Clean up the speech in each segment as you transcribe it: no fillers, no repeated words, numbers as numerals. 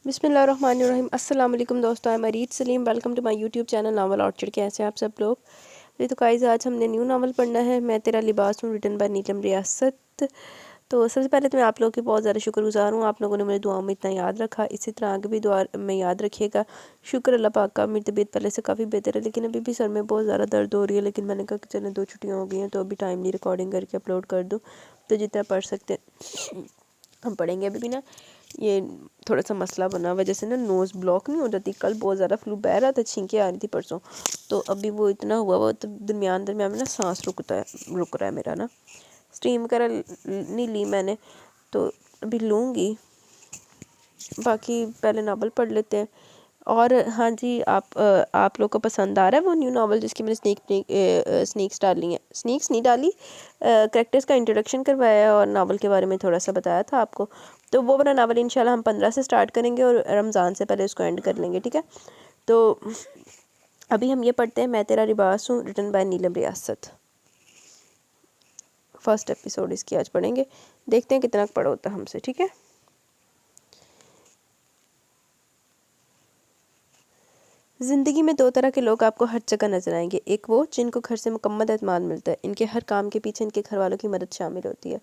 बिस्मिल्लाहिर्रहमानिर्रहीम। अस्सलाम वालेकुम दोस्तों, I am Areej Saleem. Welcome to my YouTube channel Novel Orchard. कैसे हैं आप सब लोग? तो गाइस, आज हमने न्यू नावल पढ़ना है, मैं तेरा लिबास हूँ, रिटन बाय नीलम रियासत। तो सबसे पहले तो मैं आप लोगों की बहुत ज़्यादा शुक्रगुजार हूँ, आप लोगों ने मेरी दुआओं में इतना याद रखा। इसी तरह आगे भी दुआ में याद रखिएगा। शुक्र अल्लाह पाक का, मेरी तबीयत पहले से काफ़ी बेहतर है, लेकिन अभी भी सर में बहुत ज़्यादा दर्द हो रही है। लेकिन मैंने कहा कि चलें, 2 छुट्टियाँ हो गई हैं तो अभी टाइमली रिकॉर्डिंग करके अपलोड कर दूँ, तो जितना पढ़ सकते हैं हम पढ़ेंगे। अभी भी ना ये थोड़ा सा मसला बना हुआ, जैसे ना नोज़ ब्लॉक नहीं हो जाती। कल बहुत ज़्यादा फ्लू बह रहा था, छींकें आ रही थी परसों, तो अभी वो इतना हुआ वो, तो दरमियान दरमियान में ना सांस रुक रहा है मेरा ना। स्टीम वगैरह नहीं ली मैंने, तो अभी लूँगी। बाकी पहले नावल पढ़ लेते हैं। और हाँ जी, आप लोग को पसंद आ रहा है वो न्यू नावल जिसकी मैंने स्नेक्स डाली हैं? स्नेक्स नहीं डाली, कैरेक्टर्स का इंट्रोडक्शन करवाया है और नावल के बारे में थोड़ा सा बताया था आपको। तो वो वाला नावल इंशाल्लाह हम 15 से स्टार्ट करेंगे और रमज़ान से पहले उसको एंड कर लेंगे, ठीक है? तो अभी हम ये पढ़ते हैं, मैं तेरा लिबास हूँ, रिटन बाय नीलम रियासत। फर्स्ट एपिसोड इसकी आज पढ़ेंगे, देखते हैं कितना पढ़ा होता है हमसे, ठीक है? ज़िंदगी में 2 तरह के लोग आपको हर जगह नजर आएंगे। एक वो जिनको घर से मुकम्मल एतमाद मिलता है, इनके हर काम के पीछे इनके घर वालों की मदद शामिल होती है।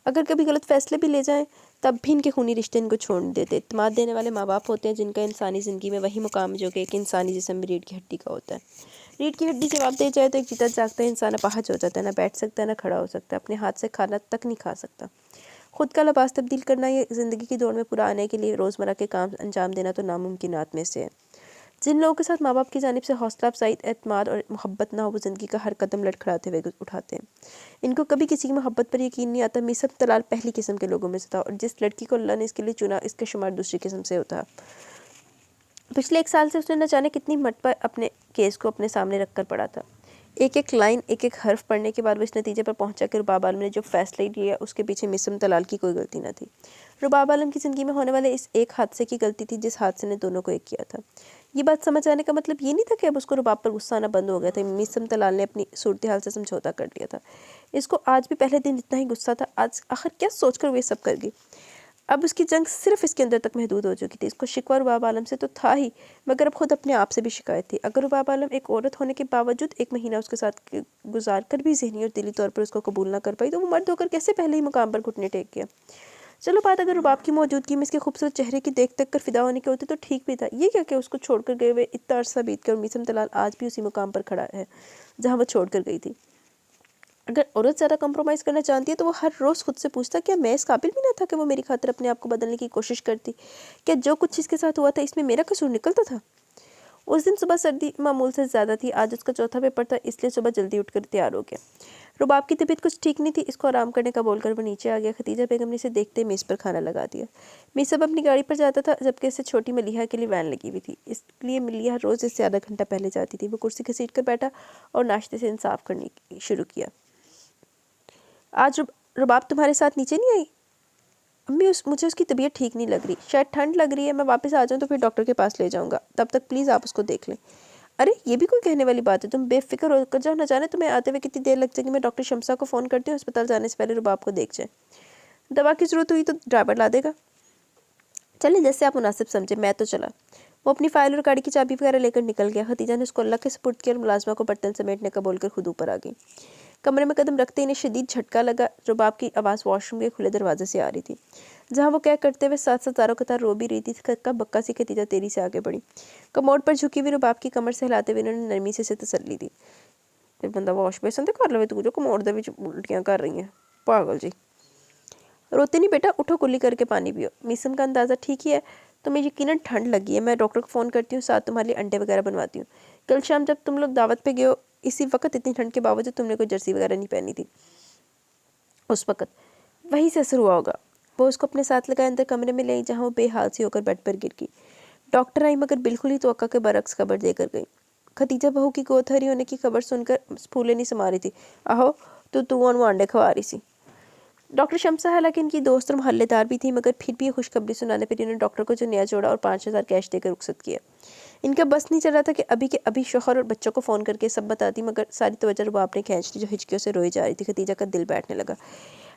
अगर कभी गलत फैसले भी ले जाएं, तब भी इनके खूनी रिश्ते इनको छोड़ नहीं देते। एतमाद देने वाले माँ बाप होते हैं जिनका इंसानी ज़िंदगी में वही मुकाम जो कि एक इंसानी जिस्म में रीढ़ की हड्डी का होता है। रीढ़ की हड्डी जवाब दे जाए तो एक जीता जागता इंसान अपाहज हो जाता है, ना बैठ सकता है ना खड़ा हो सकता है, अपने हाथ से खाना तक नहीं खा सकता। खुद का लिबास तब्दील करना, ये ज़िंदगी की दौड़ में पूरा आने के लिए रोज़मर्रा के काम अंजाम देना तो नामुमकिनात में से है। जिन लोगों के साथ माँ बाप की जानिब से हौसला अफजाई, एतमाद और मोहब्बत ना हो, वो ज़िंदगी का हर कदम लड़खड़ाते हुए उठाते हैं। इनको कभी किसी की मोहब्बत पर यकीन नहीं आता। मिसब तलाल पहली किस्म के लोगों में से था, और जिस लड़की को अल्लाह ने इसके लिए चुना, इसका शुमार दूसरी किस्म से होता। पिछले 1 साल से उसने न जाने कितनी मरतबा अपने केस को अपने सामने रख कर पढ़ा था। एक एक लाइन, एक एक हर्फ पढ़ने के बाद वो इस नतीजे पर पहुंचा कि रुबाब आलम ने जो फैसला लिया उसके पीछे मिसम तलाल की कोई गलती न थी। रुबाब आलम की ज़िंदगी में होने वाले इस एक हादसे की गलती थी जिस हादसे ने दोनों को एक किया था। ये बात समझ आने का मतलब ये नहीं था कि अब उसको रुबाब पर गुस्सा आना बंद हो गया था। मिसम तलाल ने अपनी सूरत हाल से समझौता कर लिया था। इसको आज भी पहले दिन जितना ही गुस्सा था, आज आखिर क्या सोचकर वो ये सब कर गई। अब उसकी जंग सिर्फ इसके अंदर तक महदूद हो चुकी थी। इसको शिकवा रुबाब आलम से तो था ही, मगर अब खुद अपने आप से भी शिकायत थी। अगर रुबाब आलम एक औरत होने के बावजूद 1 महीना उसके साथ गुजार कर भी ज़हनी और दिली तौर पर उसको कबूल ना कर पाई, तो वो मर्द होकर कैसे पहले ही मुकाम पर घुटने टेक गया। चलो, बात अगर रुबाब की मौजूदगी में इसके खूबसूरत चेहरे की देख कर फिदा होने के होते तो ठीक भी था। ये क्या कि उसको छोड़कर गए हुए इतना अरसा बीत कर मीसम तलाल आज भी उसी मुकाम पर खड़ा है जहाँ वो छोड़ कर गई थी। अगर औरत ज़्यादा कॉम्प्रोमाइज़ करना चाहती है तो वो हर रोज़ खुद से पूछता, क्या मैं इस काबिल भी ना था कि वो मेरी खातिर अपने आप को बदलने की कोशिश करती? क्या जो कुछ इसके साथ हुआ था इसमें मेरा कसूर निकलता था? उस दिन सुबह सर्दी मामूल से ज़्यादा थी। आज उसका चौथा पेपर था, इसलिए सुबह जल्दी उठकर तैयार हो गया। रुबाब की तबीयत कुछ ठीक नहीं थी, इसको आराम करने का बोलकर वो नीचे आ गया। खतीजा बेगम ने इसे देखते मेज़ पर खाना लगा दिया। मीसब अपनी गाड़ी पर जाता था, जबकि इससे छोटी मलिहा के लिए वैन लगी हुई थी, इसलिए मलिहा रोज़ इससे आधा घंटा पहले जाती थी। वो कुर्सी घसीट कर बैठा और नाश्ते से इंसाफ करने शुरू किया। आज रुबाब तुम्हारे साथ नीचे नहीं आई? अम्मी, मुझे उसकी तबीयत ठीक नहीं लग रही, शायद ठंड लग रही है। मैं वापस आ जाऊँ तो फिर डॉक्टर के पास ले जाऊँगा, तब तक प्लीज़ आप उसको देख लें। अरे, ये भी कोई कहने वाली बात है? तुम बेफिक्र होकर जाओ, न जाने तुम्हें आते हुए कितनी देर लग जाएगी। मैं डॉक्टर शमसा को फ़ोन करती हूँ, अस्पताल जाने से पहले रुबाब को देख जाए। दवा की ज़रूरत हुई तो ड्राइवर ला देगा। चलिए, जैसे आप मुनासिब समझे, मैं तो चला। वो अपनी फाइल और गाड़ी की चाबी वगैरह लेकर निकल गया। खतीजा ने उसको अल्लाह के सुपुर्द किया और मुलाजमा को बर्तन समेटने का बोलकर खुद ऊपर आ गई। कमरे में कदम रखते ही इन्हें शदीद झटका लगा। रुबाब की आवाज़ वॉशरूम के खुले दरवाजे से आ रही थी, जहाँ वो क्या करते हुए साथ साथ तारों कतार रो भी रही थी। कक्का बक्का सी खतीजा तेरी से आगे बढ़ी। कमोड पर झुकी हुई रुबाब की कमर से हिलाते हुए इन्होंने नरमी से तसल्ली दी। बंदा वॉश बेसन तो कर लो, तू जो कमोड दे विच उल्टियां कर रही हैं, पागल जी। रोते नहीं बेटा, उठो, कुल्ली करके पानी पियो। मीसम का अंदाज़ा ठीक ही है, तुम्हें यकीनन ठंड लगी है। मैं डॉक्टर को फ़ोन करती हूँ, साथ तुम्हारे लिए अंडे वगैरह बनवाती हूँ। कल शाम जब तुम लोग दावत पे गए हो, इसी वक्त इतनी ठंड के बावजूद तुमने कोई जर्सी वगैरह नहीं पहनी थी। उस वक्त वही से असर हुआ होगा। वो उसको अपने साथ लगाए अंदर कमरे में ले आई, जहाँ वो बेहाल सी होकर बेड पर गिर गई। डॉक्टर आई, मगर बिल्कुल ही तवक्का के बरक्स खबर देकर गई। खतीजा बहू की गोद हरी होने की खबर सुनकर फूले नहीं समा रही थी। आहो, तू अंडे खवा रही सी। डॉक्टर शमसा हालांकि इनकी दोस्त और मोहल्लेदार भी थी, मगर फिर भी ये खुशखबरी सुनाने पर इन्होंने डॉक्टर को जो नया जोड़ा और 5,000 कैश देकर रुखसत किया। इनका बस नहीं चल रहा था कि अभी के अभी शोहर और बच्चों को फ़ोन करके सब बताती, मगर सारी तवज्जो रुबाब ने खींच ली, जो हिचकियों से रोई जा रही थी। खतीजा का दिल बैठने लगा।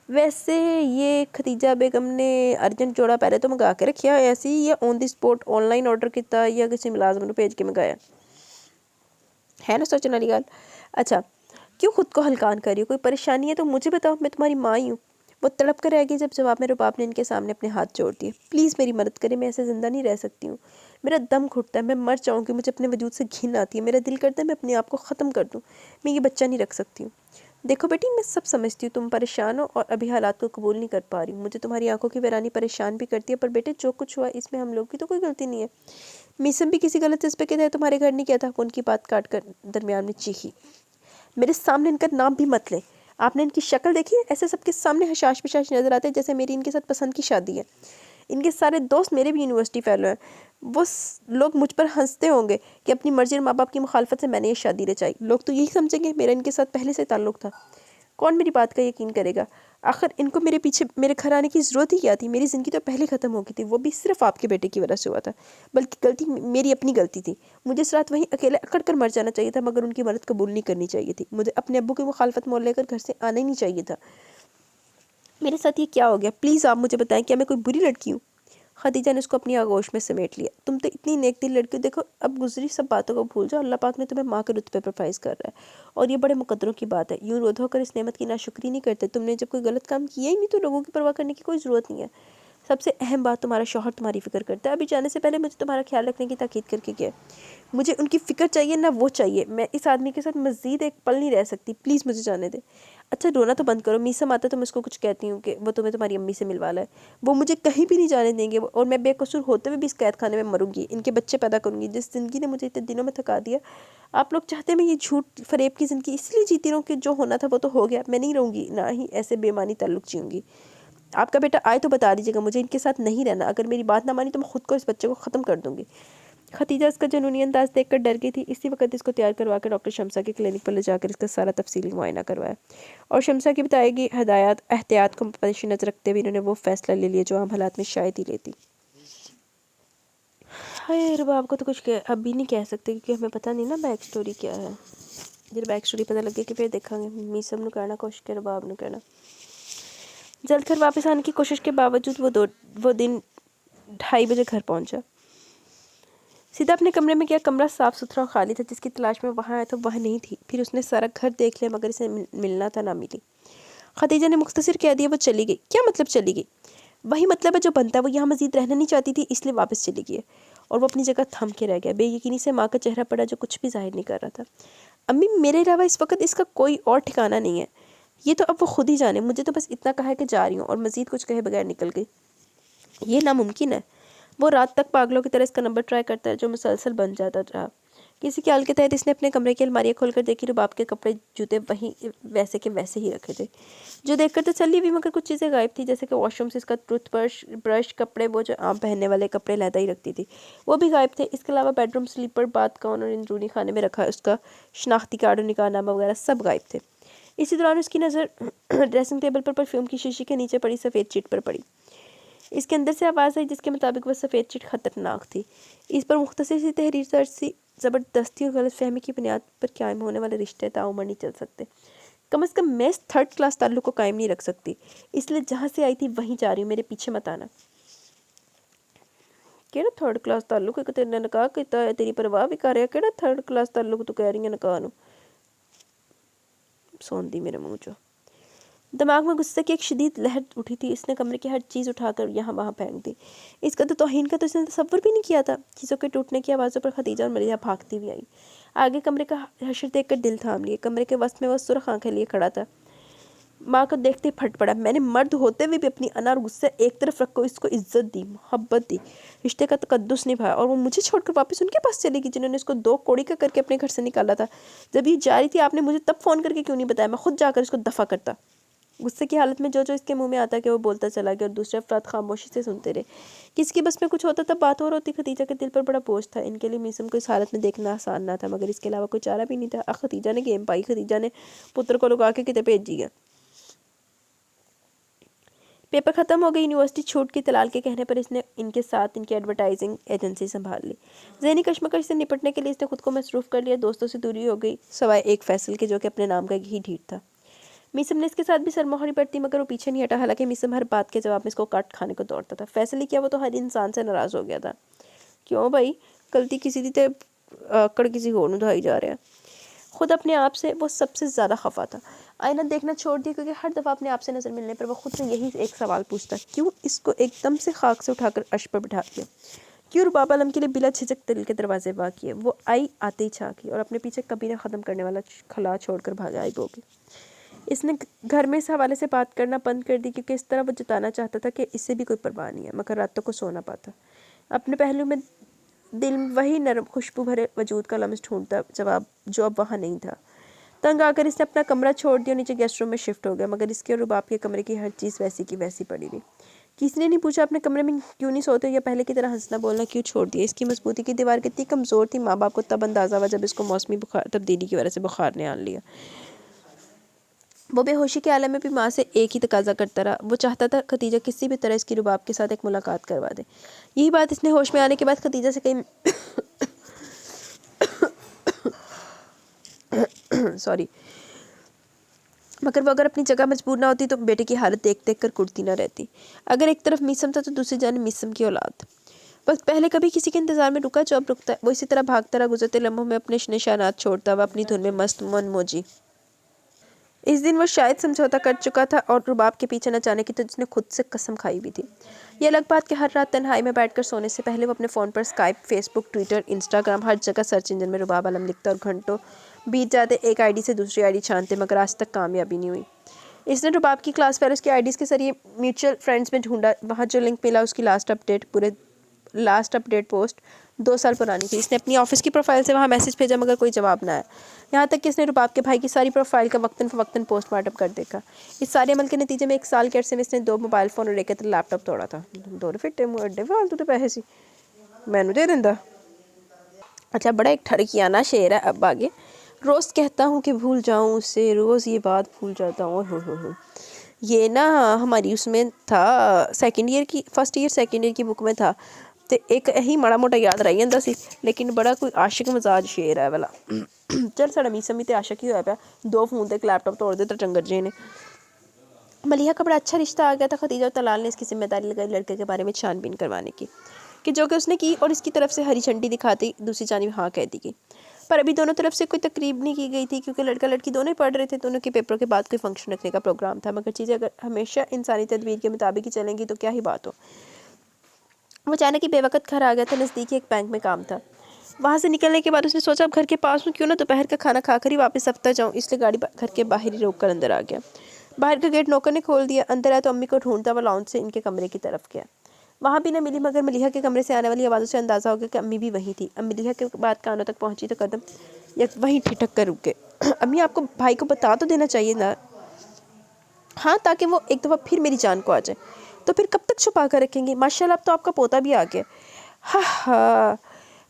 वैसे ये खदीजा बेगम ने अर्जेंट जोड़ा पहले तो मंगा के रखिया ऐसे ही, या on the spot online order किया या किसी मुलाजम ने भेज के मंगाया है ना, सोचने वाली गल। अच्छा, क्यों खुद को हल्कान कर रही हो? कोई परेशानी है तो मुझे बताओ, मैं तुम्हारी माँ ही हूँ। वो तड़प कर रह गई जब जवाब में रुबाब ने इनके सामने अपने हाथ जोड़ दिए। प्लीज़ मेरी मदद करें, मैं ऐसे ज़िंदा नहीं रह सकती हूँ। मेरा दम घुटता है, मैं मर जाऊँगी, मुझे अपने वजूद से घिन आती है, मेरा दिल करता है मैं अपने आप को ख़त्म कर दूँ। मैं ये बच्चा नहीं रख सकती हूँ। देखो बेटी, मैं सब समझती हूँ, तुम परेशान हो और अभी हालात को कबूल नहीं कर पा रही। मुझे तुम्हारी आंखों की वीरानी परेशान भी करती है, पर बेटे जो कुछ हुआ इसमें हम लोग की तो कोई गलती नहीं है। मीसम भी किसी गलत जज्बे के तहत तुम्हारे घर नहीं किया था। वो उनकी बात काट कर दरमियान में चीखी, मेरे सामने इनका नाम भी मत ले। आपने इनकी शक्ल देखी है? ऐसे सबके सामने हशाश पिशाश नजर आते हैं जैसे मेरी इनके साथ पसंद की शादी है। इनके सारे दोस्त मेरे भी यूनिवर्सिटी फेलो हैं। वो लोग मुझ पर हंसते होंगे कि अपनी मर्जी और माँ बाप की मुखालफत से मैंने ये शादी रचाई। लोग तो यही समझेंगे मेरा इनके साथ पहले से ताल्लुक था। कौन मेरी बात का यकीन करेगा? आखिर इनको मेरे पीछे मेरे घर आने की ज़रूरत ही क्या थी? मेरी ज़िंदगी तो पहले ख़त्म हो गई थी, वो भी सिर्फ आपके बेटे की वजह से हुआ था। बल्कि गलती मेरी अपनी गलती थी। मुझे इस रात वहीं अकेले अकड़ कर मर जाना चाहिए था, मगर उनकी मदद कबूल नहीं करनी चाहिए थी। मुझे अपने अब्बू की मुखालफत मोल लेकर घर से आना ही नहीं चाहिए था। मेरे साथ ये क्या हो गया? प्लीज़ आप मुझे बताएं, क्या मैं कोई बुरी लड़की हूँ? खदीजा ने उसको अपनी आगोश में समेट लिया। तुम तो इतनी नेक दिल लड़की हो। देखो, अब गुजरी सब बातों को भूल जाओ। अल्लाह पाक ने तुम्हें माँ के रुतबे पर फाइज कर रहा है और ये बड़े मुकद्दरों की बात है। यूँ रोध होकर इस नेमत की नाशुक्री नहीं करते। तुमने जब कोई गलत काम किया ही नहीं तो लोगों की परवाह करने की कोई ज़रूरत नहीं है। सबसे अहम बात, तुम्हारा शौहर तुम्हारी फ़िक्र करता है। अभी जाने से पहले मुझे तुम्हारा ख्याल रखने की ताकीद करके गया। मुझे उनकी फ़िक्र चाहिए ना वो चाहिए। मैं इस आदमी के साथ मज़ीद एक पल नहीं रह सकती। प्लीज़ मुझे जाने दे। अच्छा, रोना तो बंद करो। मीसम आता तो मैं उसको कुछ कहती हूँ कि वो तुम्हें तुम्हारी अम्मी से मिलवा लाए। वो मुझे कहीं भी नहीं जाने देंगे और मैं बेकसूर होते हुए भी इस कैद खाने में मरूंगी। इनके बच्चे पैदा करूंगी। जिस ज़िंदगी ने मुझे इतने दिनों में थका दिया, आप लोग चाहते हैं मैं ये झूठ फरेब की ज़िंदगी इसलिए जीती रहूँ कि जो होना था वो तो हो गया। मैं नहीं रहूँगी, ना ही ऐसे बेमानी ताल्लुक जीऊँगी। आपका बेटा आए तो बता दीजिएगा, मुझे इनके साथ नहीं रहना। अगर मेरी बात ना मानी तो मैं खुद को इस बच्चे को ख़त्म कर दूंगी। खतीजा इसका जुनूनी अंदाज देखकर डर गई थी। इसी वक्त इसको तैयार करवा कर डॉक्टर शमसा के क्लिनिक पर ले जाकर इसका सारा तफसीली मुआयना करवाया और शमसा की बताएगी हदायत एहतियात को पेश-नज़र रखते हुए इन्होंने वो फैसला ले लिया जो आम हालात में शायद ही लेती। हाय रुबाब को तो कुछ अभी नहीं कह सकते क्योंकि हमें पता नहीं ना बैक स्टोरी क्या है। जब बैक स्टोरी पता लगे कि फिर देखेंगे। मीसम ने कहना, कोशिश के रुबाब ने कहना। जल्द घर वापस आने की कोशिश के बावजूद वो दिन 2:30 बजे घर पहुंचा। सीधा अपने कमरे में गया। कमरा साफ़ सुथरा और खाली था। जिसकी तलाश में वहाँ आया तो वह नहीं थी। फिर उसने सारा घर देख लिया मगर इसे मिलना था, ना मिली। खदीजा ने मुख्तसर कह दिया, वो चली गई। क्या मतलब चली गई? वही मतलब है जो बनता है। वो यहाँ मजीद रहना नहीं चाहती थी इसलिए वापस चली गई है। और वो अपनी जगह थम के रह गया। बेयकीनी से माँ का चेहरा पड़ा जो कुछ भी जाहिर नहीं कर रहा था। अम्मी, मेरे अलावा इस वक्त इसका कोई और ठिकाना नहीं है। ये तो अब वो खुद ही जाने। मुझे तो बस इतना कहा है कि जा रही हूँ और मजीद कुछ कहे बगैर निकल गई। ये नामुमकिन है। वो रात तक पागलों की तरह इसका नंबर ट्राई करता है जो मुसलसल बन जाता रहा। किसी ख्याल के तहत इसने अपने कमरे की अलमारियाँ खोलकर देखी। रुबाब के कपड़े जूते वहीं वैसे के वैसे ही रखे थे जो देखकर तसल्ली हुई, मगर कुछ चीज़ें गायब थी। जैसे कि वॉशरूम से इसका टूथब्रश, ब्रश, कपड़े, वो जो आम पहनने वाले कपड़े लहदा ही रखती थी वो भी गायब थे। इसके अलावा बेडरूम, स्लीपर, बाथ कॉर्नर और अंदरूनी खाने में रखा उसका शनाख्ती कार्ड और निकाहनामा वगैरह सब गायब थे। इसी दौरान उसकी नज़र ड्रेसिंग टेबल पर परफ्यूम की शीशी के नीचे पड़ी सफ़ेद चिट पर पड़ी। इसके अंदर से आवाज़ आई जिसके मुताबिक वह सफ़ेद चिट ख़तरनाक थी। इस पर मुख्तसर सी तहरीर दर्ज सी। ज़बरदस्ती और गलतफहमी की बुनियाद पर कायम होने वाले रिश्ते ताउम्र नहीं चल सकते। कम से कम मैं इस थर्ड क्लास ताल्लुक़ को कायम नहीं रख सकती। इसलिए जहाँ से आई थी वहीं जा रही हूँ। मेरे पीछे मत आना। केड़ा थर्ड क्लास ताल्लुक़ है? तेरे निकाह किया है, तेरी परवाह भी कर रहा। केड़ा थर्ड क्लास ताल्लुक़ तू कह रही है निकाह नूं? सौंधी मेरे मुँह चो। दिमाग में गुस्से की एक शदीद लहर उठी थी। इसने कमरे की हर चीज़ उठाकर यहाँ वहाँ फेंक दी। इसका तो तौहीन का तो इसने तसव्वुर भी नहीं किया था। चीज़ों के टूटने की आवाज़ों पर खदीजा और मरिया भागती हुई आई। आगे कमरे का हशर देखकर दिल थाम लिए। कमरे के वस्त में वह सुर्ख आंखें लिए खड़ा था। माँ को देखते ही फट पड़ा। मैंने मर्द होते हुए भी अपनी अना और गुस्से एक तरफ रखकर इसको इज्जत दी, मोहब्बत दी, रिश्ते का तकद्दुस निभाया और वो मुझे छोड़कर वापस उनके पास चलेगी जिन्होंने इसको दो कोड़ी का करके अपने घर से निकाला था। जब ये जा रही थी आपने मुझे तब फ़ोन करके क्यों नहीं बताया? मैं खुद जाकर इसको दफ़ा करता। गुस्से की हालत में जो जो इसके मुंह में आता कि वो बोलता चला गया और दूसरे अफराद खामोशी से सुनते रहे। किसकी बस में कुछ होता तब बात और होती। खदीजा के दिल पर बड़ा बोझ था। इनके लिए मीसम को इस हालत में देखना आसान ना था, मगर इसके अलावा कोई चारा भी नहीं था। खदीजा ने गेम पाई। खदीजा ने पुत्र को लुका के किते भेज दिया। पेपर ख़त्म हो गई। यूनिवर्सिटी छूट की तलाल के कहने पर इसने इनके साथ इनकी एडवर्टाइजिंग एजेंसी संभाल ली। ज़हनी कश्मकश से निपटने के लिए इसने खुद को मसरूफ़ कर लिया। दोस्तों से दूरी हो गई, सवाए एक फैसल के जो कि अपने नाम का ही ढीठ था। मीसम ने इसके साथ भी सरमोहरी बरती मगर वो पीछे नहीं हटा। हालांकि मीसम हर बात के जवाब में इसको काट खाने को दौड़ता था। फैसले किया वो तो हर इंसान से नाराज़ हो गया था। क्यों भाई, गलती किसी दी ते आकड़ किसी होर नूं उठाई जा रहा है। खुद अपने आप से वो सबसे ज़्यादा खफा था। आईना देखना छोड़ दिया क्योंकि हर दफ़ा अपने आप से नज़र मिलने पर वो खुद से यही एक सवाल पूछता, क्यों इसको एकदम से खाक से उठाकर अर्श पर बिठा दिया, क्यों रुबाब आलम के लिए बिला झिझक दिल के दरवाजे वाक़ किए। वो आई आते ही छाकी और अपने पीछे कभी न ख़त्म करने वाला खला छोड़कर भागा आई बोगी। इसने घर में इस हवाले से बात करना बंद कर दी क्योंकि इस तरह वो जताना चाहता था कि इससे भी कोई परवाह नहीं है, मगर रातों को सो ना पाता। अपने पहलू में दिल वही नरम खुशबू भरे वजूद का लम्स ढूंढता जवाब जो अब वहाँ नहीं था। तंग आकर इसने अपना कमरा छोड़ दिया, नीचे गेस्ट रूम में शिफ्ट हो गया, मगर इसके और रुबाब के कमरे की हर चीज़ वैसी की वैसी पड़ी रही। किसी ने नहीं पूछा अपने कमरे में क्यों नहीं सोते या पहले की तरह हंसना बोलना क्यों छोड़ दिया। इसकी मजबूती की दीवार कितनी कमज़ोर थी माँ बाप को तब अंदाज़ा हुआ जब इसको मौसमी बुखार तब्दीली की वजह से बुखार ने आन लिया। वो बेहोशी के आलम में भी माँ से एक ही तकाजा करता रहा। वो चाहता था खतीजा किसी भी तरह इसकी रुबाब के साथ एक मुलाकात करवा दे। यही बात इसने होश में आने के बाद खतीजा से कही सॉरी, मगर वो अगर अपनी जगह मजबूर ना होती तो बेटे की हालत देख देख कर कुड़ती ना रहती। अगर एक तरफ मीसम था तो दूसरी जाने मीसम की औलाद। वक्त पहले कभी किसी के इंतजार में रुका जो अब रुकता है। वो इसी तरह भागता रहा, गुजरते लम्हों में अपने निशानात छोड़ता हुआ अपनी धुन में मस्त मन मौजी। इस दिन वो शायद समझौता कर चुका था और रुबाब के पीछे न जाने की तो जिसने खुद से कसम खाई भी थी। ये अलग बात कि हर रात तन्हाई में बैठकर सोने से पहले वो अपने फ़ोन पर स्काइप, फेसबुक, ट्विटर, इंस्टाग्राम हर जगह सर्च इंजन में रुबाब आलम लिखता और घंटों बीत जाते एक आईडी से दूसरी आईडी छानते, मगर आज तक कामयाबी नहीं हुई। इसने रुबाब की क्लास फेलोज़ की आईडीज़ के जरिए म्यूचुअल फ्रेंड्स में ढूंढा। वहाँ जो लिंक मिला उसकी लास्ट अपडेट पोस्ट 2 साल पुरानी थी। इसने अपनी ऑफिस की प्रोफाइल से वहाँ मैसेज भेजा मगर कोई जवाब ना आया। यहाँ तक कि इसने रुबाब के भाई की सारी प्रोफाइल का वक्तन पोस्टमार्टम कर देखा। इस सारे अमल के नतीजे में 1 साल के अरसे में इसने 2 मोबाइल फ़ोन और 1 लैपटॉप तोड़ा था। दौड़ फिटे मुँह अड्डे फालतू तो पैसे सी मैनू दे देंदा। अच्छा, बड़ा एक ठरकियाना शेर है। अब आगे, रोज़ कहता हूँ कि भूल जाऊँ उससे, रोज़ ये बात भूल जाता हूँ। हो ये ना हमारी उसमें था फर्स्ट ईयर सेकेंड ईयर की बुक में था तो एक ही माड़ा मोटा याद रही जाता सी, लेकिन बड़ा कोई आशिक मजाज शेर है वाला। चल साड़ा मीसम भी तो आशिक ही होया पाया। 2 फ़ोन तो 1 लैपटॉप तोड़ दिता चंगर जी ने। मलिहा का बड़ा अच्छा रिश्ता आ गया था। खतीजा और तलाल ने इसकी जिम्मेदारी लगाई लड़के के बारे में छानबीन करवाने की, कि जो कि उसने की और इसकी तरफ से हरी झंडी दिखाती दूसरी जानिब हाँ कह दी गई। पर अभी दोनों तरफ से कोई तकरीब नहीं की गई थी क्योंकि लड़का लड़की दोनों ही पढ़ रहे थे। दोनों के पेपरों के बाद कोई फंक्शन रखने का प्रोग्राम था, मगर चीज़ें अगर हमेशा इंसानी तदबीर के मुताबिक ही चलेंगी तो क्या ही बात हो। वो अचानक ही बेवकत घर आ गया था। नज़दीकी एक बैंक में काम था। वहाँ से निकलने के बाद उसने सोचा अब घर के पास हूँ, क्यों ना दोपहर का खाना खाकर ही वापस हफ्ता जाऊँ। इसलिए गाड़ी घर के बाहर ही रोक कर अंदर आ गया। बाहर का गेट नौकर ने खोल दिया। अंदर आया तो अम्मी को ढूंढता हुआ लाउंज से इनके कमरे की तरफ गया। वहाँ भी न मिली, मगर मलिहा के कमरे से आने वाली आवाज़ों से अंदाज़ा हो गया कि अम्मी भी वहीं थी। अब मलिहा के बाद कानों तक पहुँची तो कदम या वहीं ठिठक कर रुके। अम्मी, आपको भाई को बता तो देना चाहिए ना। हाँ, ताकि वो एक दफ़ा फिर मेरी जान को आ जाए। तो फिर कब तक छुपा कर रखेंगे? माशाल्लाह अब तो आपका पोता भी आ गया। हाँ,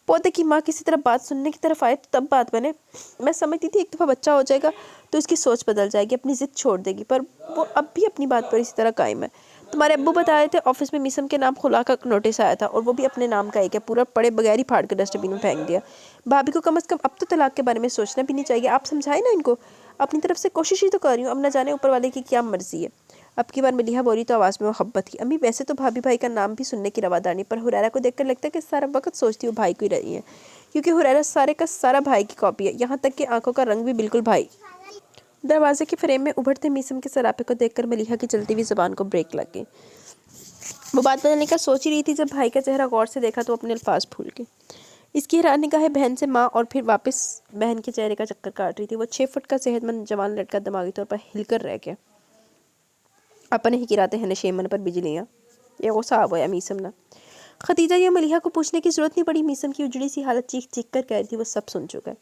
पोते की माँ किसी तरह बात सुनने की तरफ आए तो तब बात बने। मैं समझती थी एक दफ़ा बच्चा हो जाएगा तो इसकी सोच बदल जाएगी, अपनी ज़िद छोड़ देगी, पर वो अब भी अपनी बात पर इसी तरह कायम है। तुम्हारे अब्बू बता रहे थे ऑफिस में मीसम के नाम खुला का नोटिस आया था और वो भी अपने नाम का एक है। पूरा पड़े बगैर ही फाड़ कर डस्टबिन में फेंक दिया। भाभी को कम से कम अब तो तलाक के बारे में सोचना भी नहीं चाहिए। आप समझाए ना इनको। अपनी तरफ से कोशिश ही तो कर रही हूँ, अब न जाने ऊपर वाले की क्या मर्जी है। अब की बार मलिहा बोली तो आवाज़ में मोहब्बत थी। अम्मी, वैसे तो भाभी भाई का नाम भी सुनने की रवादानी, पर हुरैरा को देखकर लगता है कि सारा वक्त सोचती हूँ भाई को ही रही है, क्योंकि हुरैरा सारे का सारा भाई की कॉपी है, यहाँ तक कि आंखों का रंग भी बिल्कुल भाई। दरवाजे के फ्रेम में उभरते मीसम के सरापे को देखकर मलिहा की जलती हुई जुबान को ब्रेक लग गई। वो बात बदलने का सोच ही रही थी जब भाई का चेहरा गौर से देखा तो अपने अल्फाज भूल गई। इसकी हैरान निगाहें बहन से माँ और फिर वापस बहन के चेहरे का चक्कर काट रही थी। वो 6 फुट का सेहतमंद जवान लड़का दिमागी तौर पर हिलकर रह गया। अपने ही गिराते हैं नशेमन पर बिजलियाँ। ये वो साहब होया मीसम ना। खतीजा या मलिहा को पूछने की जरूरत नहीं पड़ी। मीसम की उजड़ी सी हालत चीख चीख कर कह रही थी, वो सब सुन चुका है।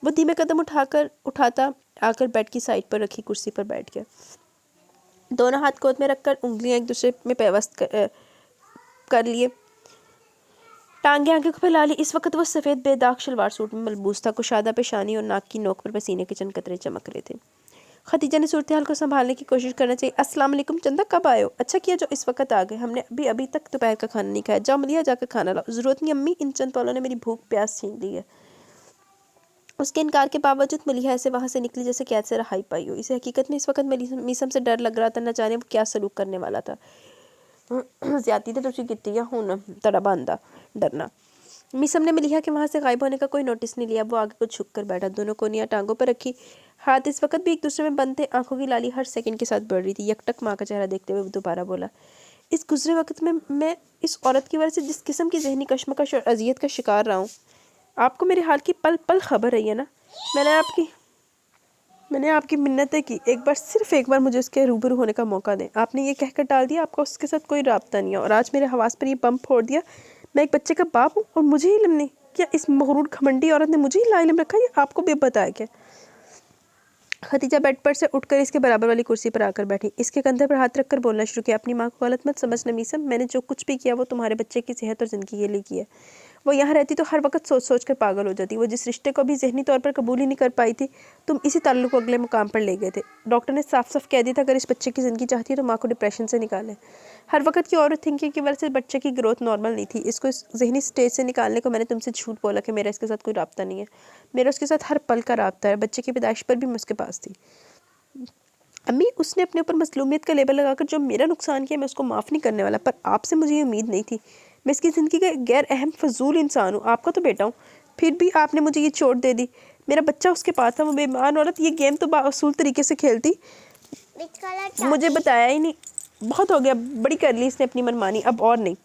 वो धीमे कदम उठाता आकर बेड की साइड पर रखी कुर्सी पर बैठ गया। दोनों हाथ गोद में रखकर उंगलियां एक दूसरे में पेवस्त कर लिए, टांगे आगे को फैला ली। इस वक्त वो सफ़ेद बेदाग शलवार सूट में मलबूस था। कुशादा पेशानी और नाक की नोक पर पसीने के चंद चमक रहे थे। खतीजा ने सूरत हाल को संभालने की कोशिश करना चाहिए। अस्सलाम वालेकुम चंदा, कब आए हो? अच्छा किया जो इस वक्त आ गए, हमने अभी तक दोपहर का खाना नहीं खाया। जाओ मलिया, जाकर खाना लाओ। ज़रूरत नहीं अम्मी, इन चंद पलों ने मेरी भूख प्यास छीन ली है। उसके इनकार के बावजूद मलिहा ऐसे वहाँ से निकली जैसे कैद से रहाई पाई हो। इसे हकीकत में इस वक्त मीसम से डर लग रहा था, न जाने वो क्या सलूक करने वाला था। ज्यादा तो तुझे कितनी हूं तड़ा बांधा डरना। मीसम ने मलिहा के वहाँ से गायब होने का कोई नोटिस नहीं लिया। वो आगे को झुक कर बैठा, दोनों कोनियाँ टांगों पर रखी, हाथ इस वक्त भी एक दूसरे में बंद थे। आंखों की लाली हर सेकंड के साथ बढ़ रही थी। यकटक माँ का चेहरा देखते हुए वो दोबारा बोला, इस गुजरे वक्त में मैं इस औरत की वजह से जिस किस्म की जहनी कश्मकश और अजियत का शिकार रहा हूँ, आपको मेरे हाल की पल पल खबर रही है ना। मैंने आपकी मिन्नतें की, एक बार सिर्फ एक बार मुझे उसके रूबरू होने का मौका दें। आपने ये कहकर टाल दिया आपका उसके साथ कोई राब्ता नहीं है, और आज मेरे हवास पर ये बम फोड़ दिया। मैं एक बच्चे का बाप हूँ और मुझे ही इल्म नहीं। क्या इस मगरूर घमंडी औरत ने मुझे ही लाइलम रखा, ये आपको भी बताया क्या? खतीजा बेड पर से उठकर इसके बराबर वाली कुर्सी पर आकर बैठी, इसके कंधे पर हाथ रखकर बोलना शुरू किया, अपनी माँ को गलत मत समझना मीसम, मैंने जो कुछ भी किया वो तुम्हारे बच्चे की सेहत और ज़िंदगी के लिए किया। वो यहाँ रहती तो हर वक्त सोच सोच कर पागल हो जाती। वो जिस रिश्ते को भी जहनी तौर पर कबूल ही नहीं कर पाई थी, तुम इसी ताल्लुक को अगले मुकाम पर ले गए थे। डॉक्टर ने साफ साफ कह दिया था, अगर इस बच्चे की ज़िंदगी चाहती है तो माँ को डिप्रेशन से निकालें। हर वक्त की ओवर थिंकिंग की वजह से बच्चे की ग्रोथ नॉर्मल नहीं थी। इसको इस जहनी स्टेज से निकालने को मैंने तुमसे झूठ बोला कि मेरा इसके साथ कोई राब्ता नहीं है। मेरा उसके साथ हर पल का राब्ता है। बच्चे की पैदाइश पर भी मैं उसके पास थी। अम्मी, उसने अपने ऊपर मसलूमियत का लेबल लगाकर जो मेरा नुकसान किया मैं उसको माफ़ नहीं करने वाला, पर आपसे मुझे ये उम्मीद नहीं थी। मैं इसकी ज़िंदगी का गैर अहम फजूल इंसान हूँ, आपका तो बेटा हूँ, फिर भी आपने मुझे ये चोट दे दी। मेरा बच्चा उसके पास था, वो बेईमान औरत ये गेम तो बासूल तरीके से खेलती, मुझे बताया ही नहीं। बहुत हो गया, बड़ी कर ली इसने अपनी मनमानी, अब और नहीं।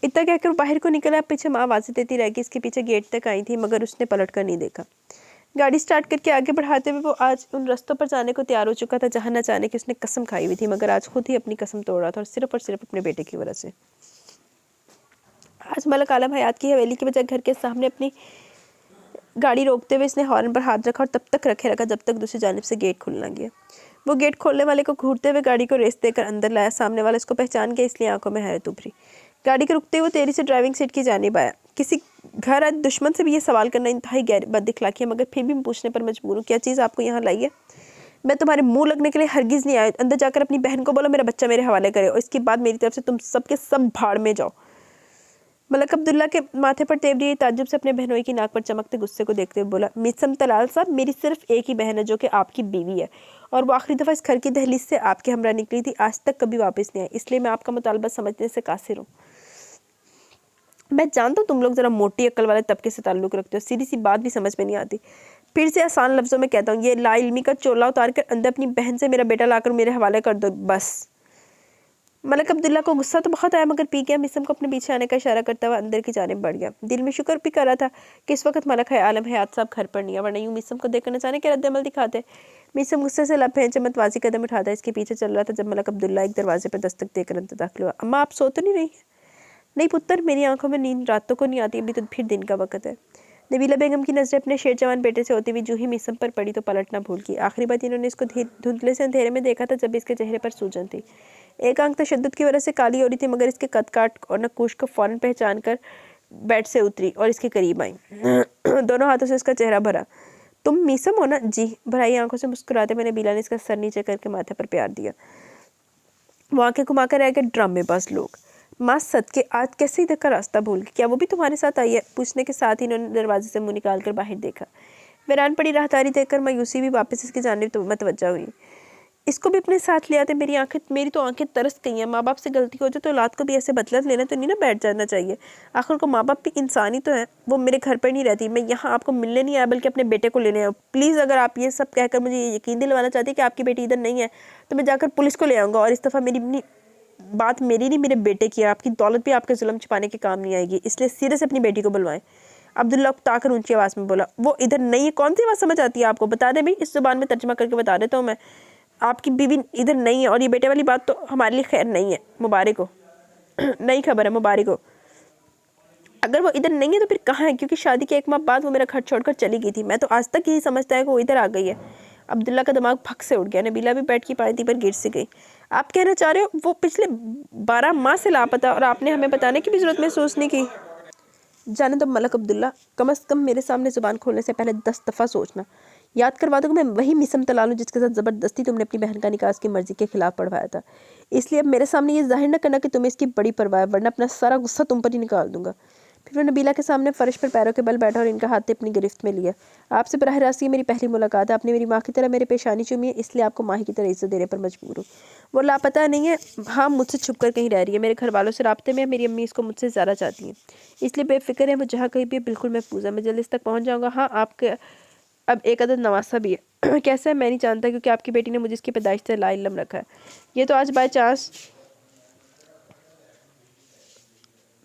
इतना कहकर बाहर को निकला। पीछे माँ आवाज़ें देती रह गई। इसके पीछे गेट तक आई थी, मगर उसने पलट कर नहीं देखा। गाड़ी स्टार्ट करके आगे बढ़ाते हुए वो आज उन रास्तों पर जाने को तैयार हो चुका था जहाँ न जाने की उसने कसम खाई हुई थी, मगर आज खुद ही अपनी कसम तोड़ रहा था, और सिर्फ अपने बेटे की वजह से। आज मलक आलम हयात की हवेली के बजाय घर के सामने अपनी गाड़ी रोकते हुए इसने हॉर्न पर हाथ रखा, और तब तक रखा जब तक दूसरी जानिब से गेट खुलना गया। वो गेट खोलने वाले को घूरते हुए गाड़ी को रेस देकर अंदर लाया। सामने वाला इसको पहचान गया, इसलिए आंखों में हैरत उभरी। गाड़ी के रुकते हुए तेजी से ड्राइविंग सीट की जानिब आया। किसी घर आज दुश्मन से भी ये सवाल करना इंतहाई गैर बदअखलाकी है, मगर फिर भी मैं पूछने पर मजबूर हूँ, क्या चीज़ आपको यहाँ लाई है? मैं तुम्हारे मुंह लगने के लिए हरगिज़ नहीं आया। अंदर जाकर अपनी बहन को बोलो मेरा बच्चा मेरे हवाले करे, और इसके बाद मेरी तरफ से तुम सबके सब भाड़ में जाओ। मलक अब्दुल्ला के माथे पर तेवरी ताज्जुब से अपने बहनोई की नाक पर चमकते गुस्से को देखते हुए बोला, मिसम तलाल साहब, मेरी सिर्फ एक ही बहन है जो कि आपकी बीवी है, और वो आखिरी दफ़ा इस घर की दहलीज से आपके हमरा निकली थी, आज तक कभी वापस नहीं आई, इसलिए मैं आपका मुतालबा समझने से कासिर हूँ। मैं जानता हूँ तुम लोग ज़रा मोटी अक्ल वाले तबके से ताल्लुक़ रखते हो, सीधी सी बात भी समझ में नहीं आती। फिर से आसान लफ्ज़ों में कहता हूँ, ये लाइल्मी का चोला उतार कर अंदर अपनी बहन से मेरा बेटा लाकर मेरे हवाले कर दो, बस। मलक अब्दुल्ला को गुस्सा तो बहुत आया, मगर पी गया। मिसम को अपने पीछे आने का इशारा करता हुआ अंदर की जानिब बढ़ गया। दिल में शुक्र भी कर रहा था कि इस वक्त मलक आलम हयात साहब घर पर नहीं है, वरना यूँ मिसम को देखकर न जाने क्या रद्द अमल दिखाते। मिसम गुस्से से लपे चमतवाजी कदम उठाता इसके पीछे चल रहा था जब मलक अब्दुल्ला एक दरवाजे पर दस्तक देकर अंदर दाखिल हुआ। अम्मा, आप सो तो नहीं रही हैं? नहीं पुत्र, मेरी आंखों में नींद रातों को नहीं आती, अभी तो फिर दिन का वक्त है। नबीला बेगम की नजरें अपने शेर जवान बेटे से होती हुई जो ही मिसम पर पड़ी तो पलटना भूल गई। आखिरी बार इन्होंने इसको धुंधले से अंधेरे में देखा था जब इसके चेहरे पर सूजन थी। एक आंख तशद्दुद की वजह से काली हो रही थी, मगर इसके कद काट और नकूश को फौरन पहचान कर बेड से उतरी और इसके करीब आई। दोनों हाथों से इसका चेहरा भरा। तुम मीसम हो ना? जी। भराई आंखों से मुस्कुराते मैंने बीला ने इसका सर नीचे करके माथे पर प्यार दिया। वो आंखें घुमाकर रह गए, ड्रामेबाज लोग। माँ सदके, आज कैसे इधर का रास्ता भूल गई? क्या वो भी तुम्हारे साथ आई है? पूछने के साथ ही इन्होंने दरवाजे से मुंह निकाल कर बाहर देखा। वीरान पड़ी राहदारी देखकर मायूसी भी वापस इसकी जानिब तो मतवज्जा हुई। इसको भी अपने साथ ले आते। मेरी तो आंखें तरस गई हैं। माँ बाप से गलती हो जाए तो औलाद को भी ऐसे बदला लेना तो नहीं ना बैठ जाना चाहिए। आखिर को माँ बाप भी इंसान ही तो है। वो मेरे घर पर नहीं रहती, मैं यहाँ आपको मिलने नहीं आया बल्कि अपने बेटे को लेने आया। प्लीज़, अगर आप ये सब कहकर मुझे ये यकीन दिलवाना चाहती है कि आपकी बेटी इधर नहीं है तो मैं जाकर पुलिस को ले आऊँगा, और इस दफ़ा बात मेरी नहीं मेरे बेटे की है। आपकी दौलत भी आपके जुल्म छिपाने के काम नहीं आएगी, इसलिए सीधे से अपनी बेटी को बुलवाएं। अब्दुल्ला उकताकर ऊंची आवाज़ में बोला, वो इधर नहीं है? कौन सी बात समझ आती है आपको? बता दे भाई, इस जुबान में तर्जमा करके बता देता हूँ मैं। आपकी बीवी इधर नहीं है, और ये बेटे वाली बात तो हमारे लिए खैर नहीं है। मुबारक हो। नई खबर है, मुबारक हो। अगर वो इधर नहीं है तो फिर कहाँ है? क्योंकि शादी के एक माह बाद वो मेरा घर छोड़कर चली गई थी। मैं तो आज तक यही समझता है कि वो इधर आ गई है। अब्दुल्ला का दिमाग भग से उठ गया। नबीला भी बेड की पायदी पर गिर सी गई। आप कहना चाह रहे हो वो पिछले 12 माह से लापता, और आपने हमें बताने की भी जरूरत महसूस नहीं की? जाने दो मलक अब्दुल्ला, कम अज़ कम मेरे सामने ज़ुबान खोलने से पहले 10 दफ़ा सोचना। याद करवा दूँ कि मैं वही मिसम तलाल हूँ जिसके साथ ज़बरदस्ती तुमने अपनी बहन का निकाह की मर्ज़ी के खिलाफ पढ़वाया था। इसलिए अब मेरे सामने ये जाहिर न करना कि तुम्हें इसकी बड़ी परवाह है, वरना अपना सारा गुस्सा तुम पर ही निकाल दूंगा। फिर वो नबीला के सामने फर्श पर पैरों के बल बैठा और इनका हाथ अपनी गिरफ्त में लिया। आपसे बराह रास्त ये मेरी पहली मुलाकात है। आपने मेरी माँ की तरह मेरे पेशानी चूमी है, इसलिए आपको माँ की तरह इज्जत देने पर मजबूर हूँ। वो लापता नहीं है, हाँ मुझसे छुप कर कहीं रह रही है, मेरे घर वालों से राब्ते में है, मेरी अम्मी इसको मुझसे ज़्यादा चाहती हैं, इसलिए बेफिक्र है। वो जहाँ कहीं भी बिल्कुल महफूज है, मैं जल्द इस तक पहुँच जाऊँगा। हाँ आपके अब एक अदद नवासा भी है। कैसा है मैं नहीं जानता, क्योंकि आपकी बेटी ने मुझे इसकी पैदाइश से लाइलम रखा है। ये तो आज बाय चांस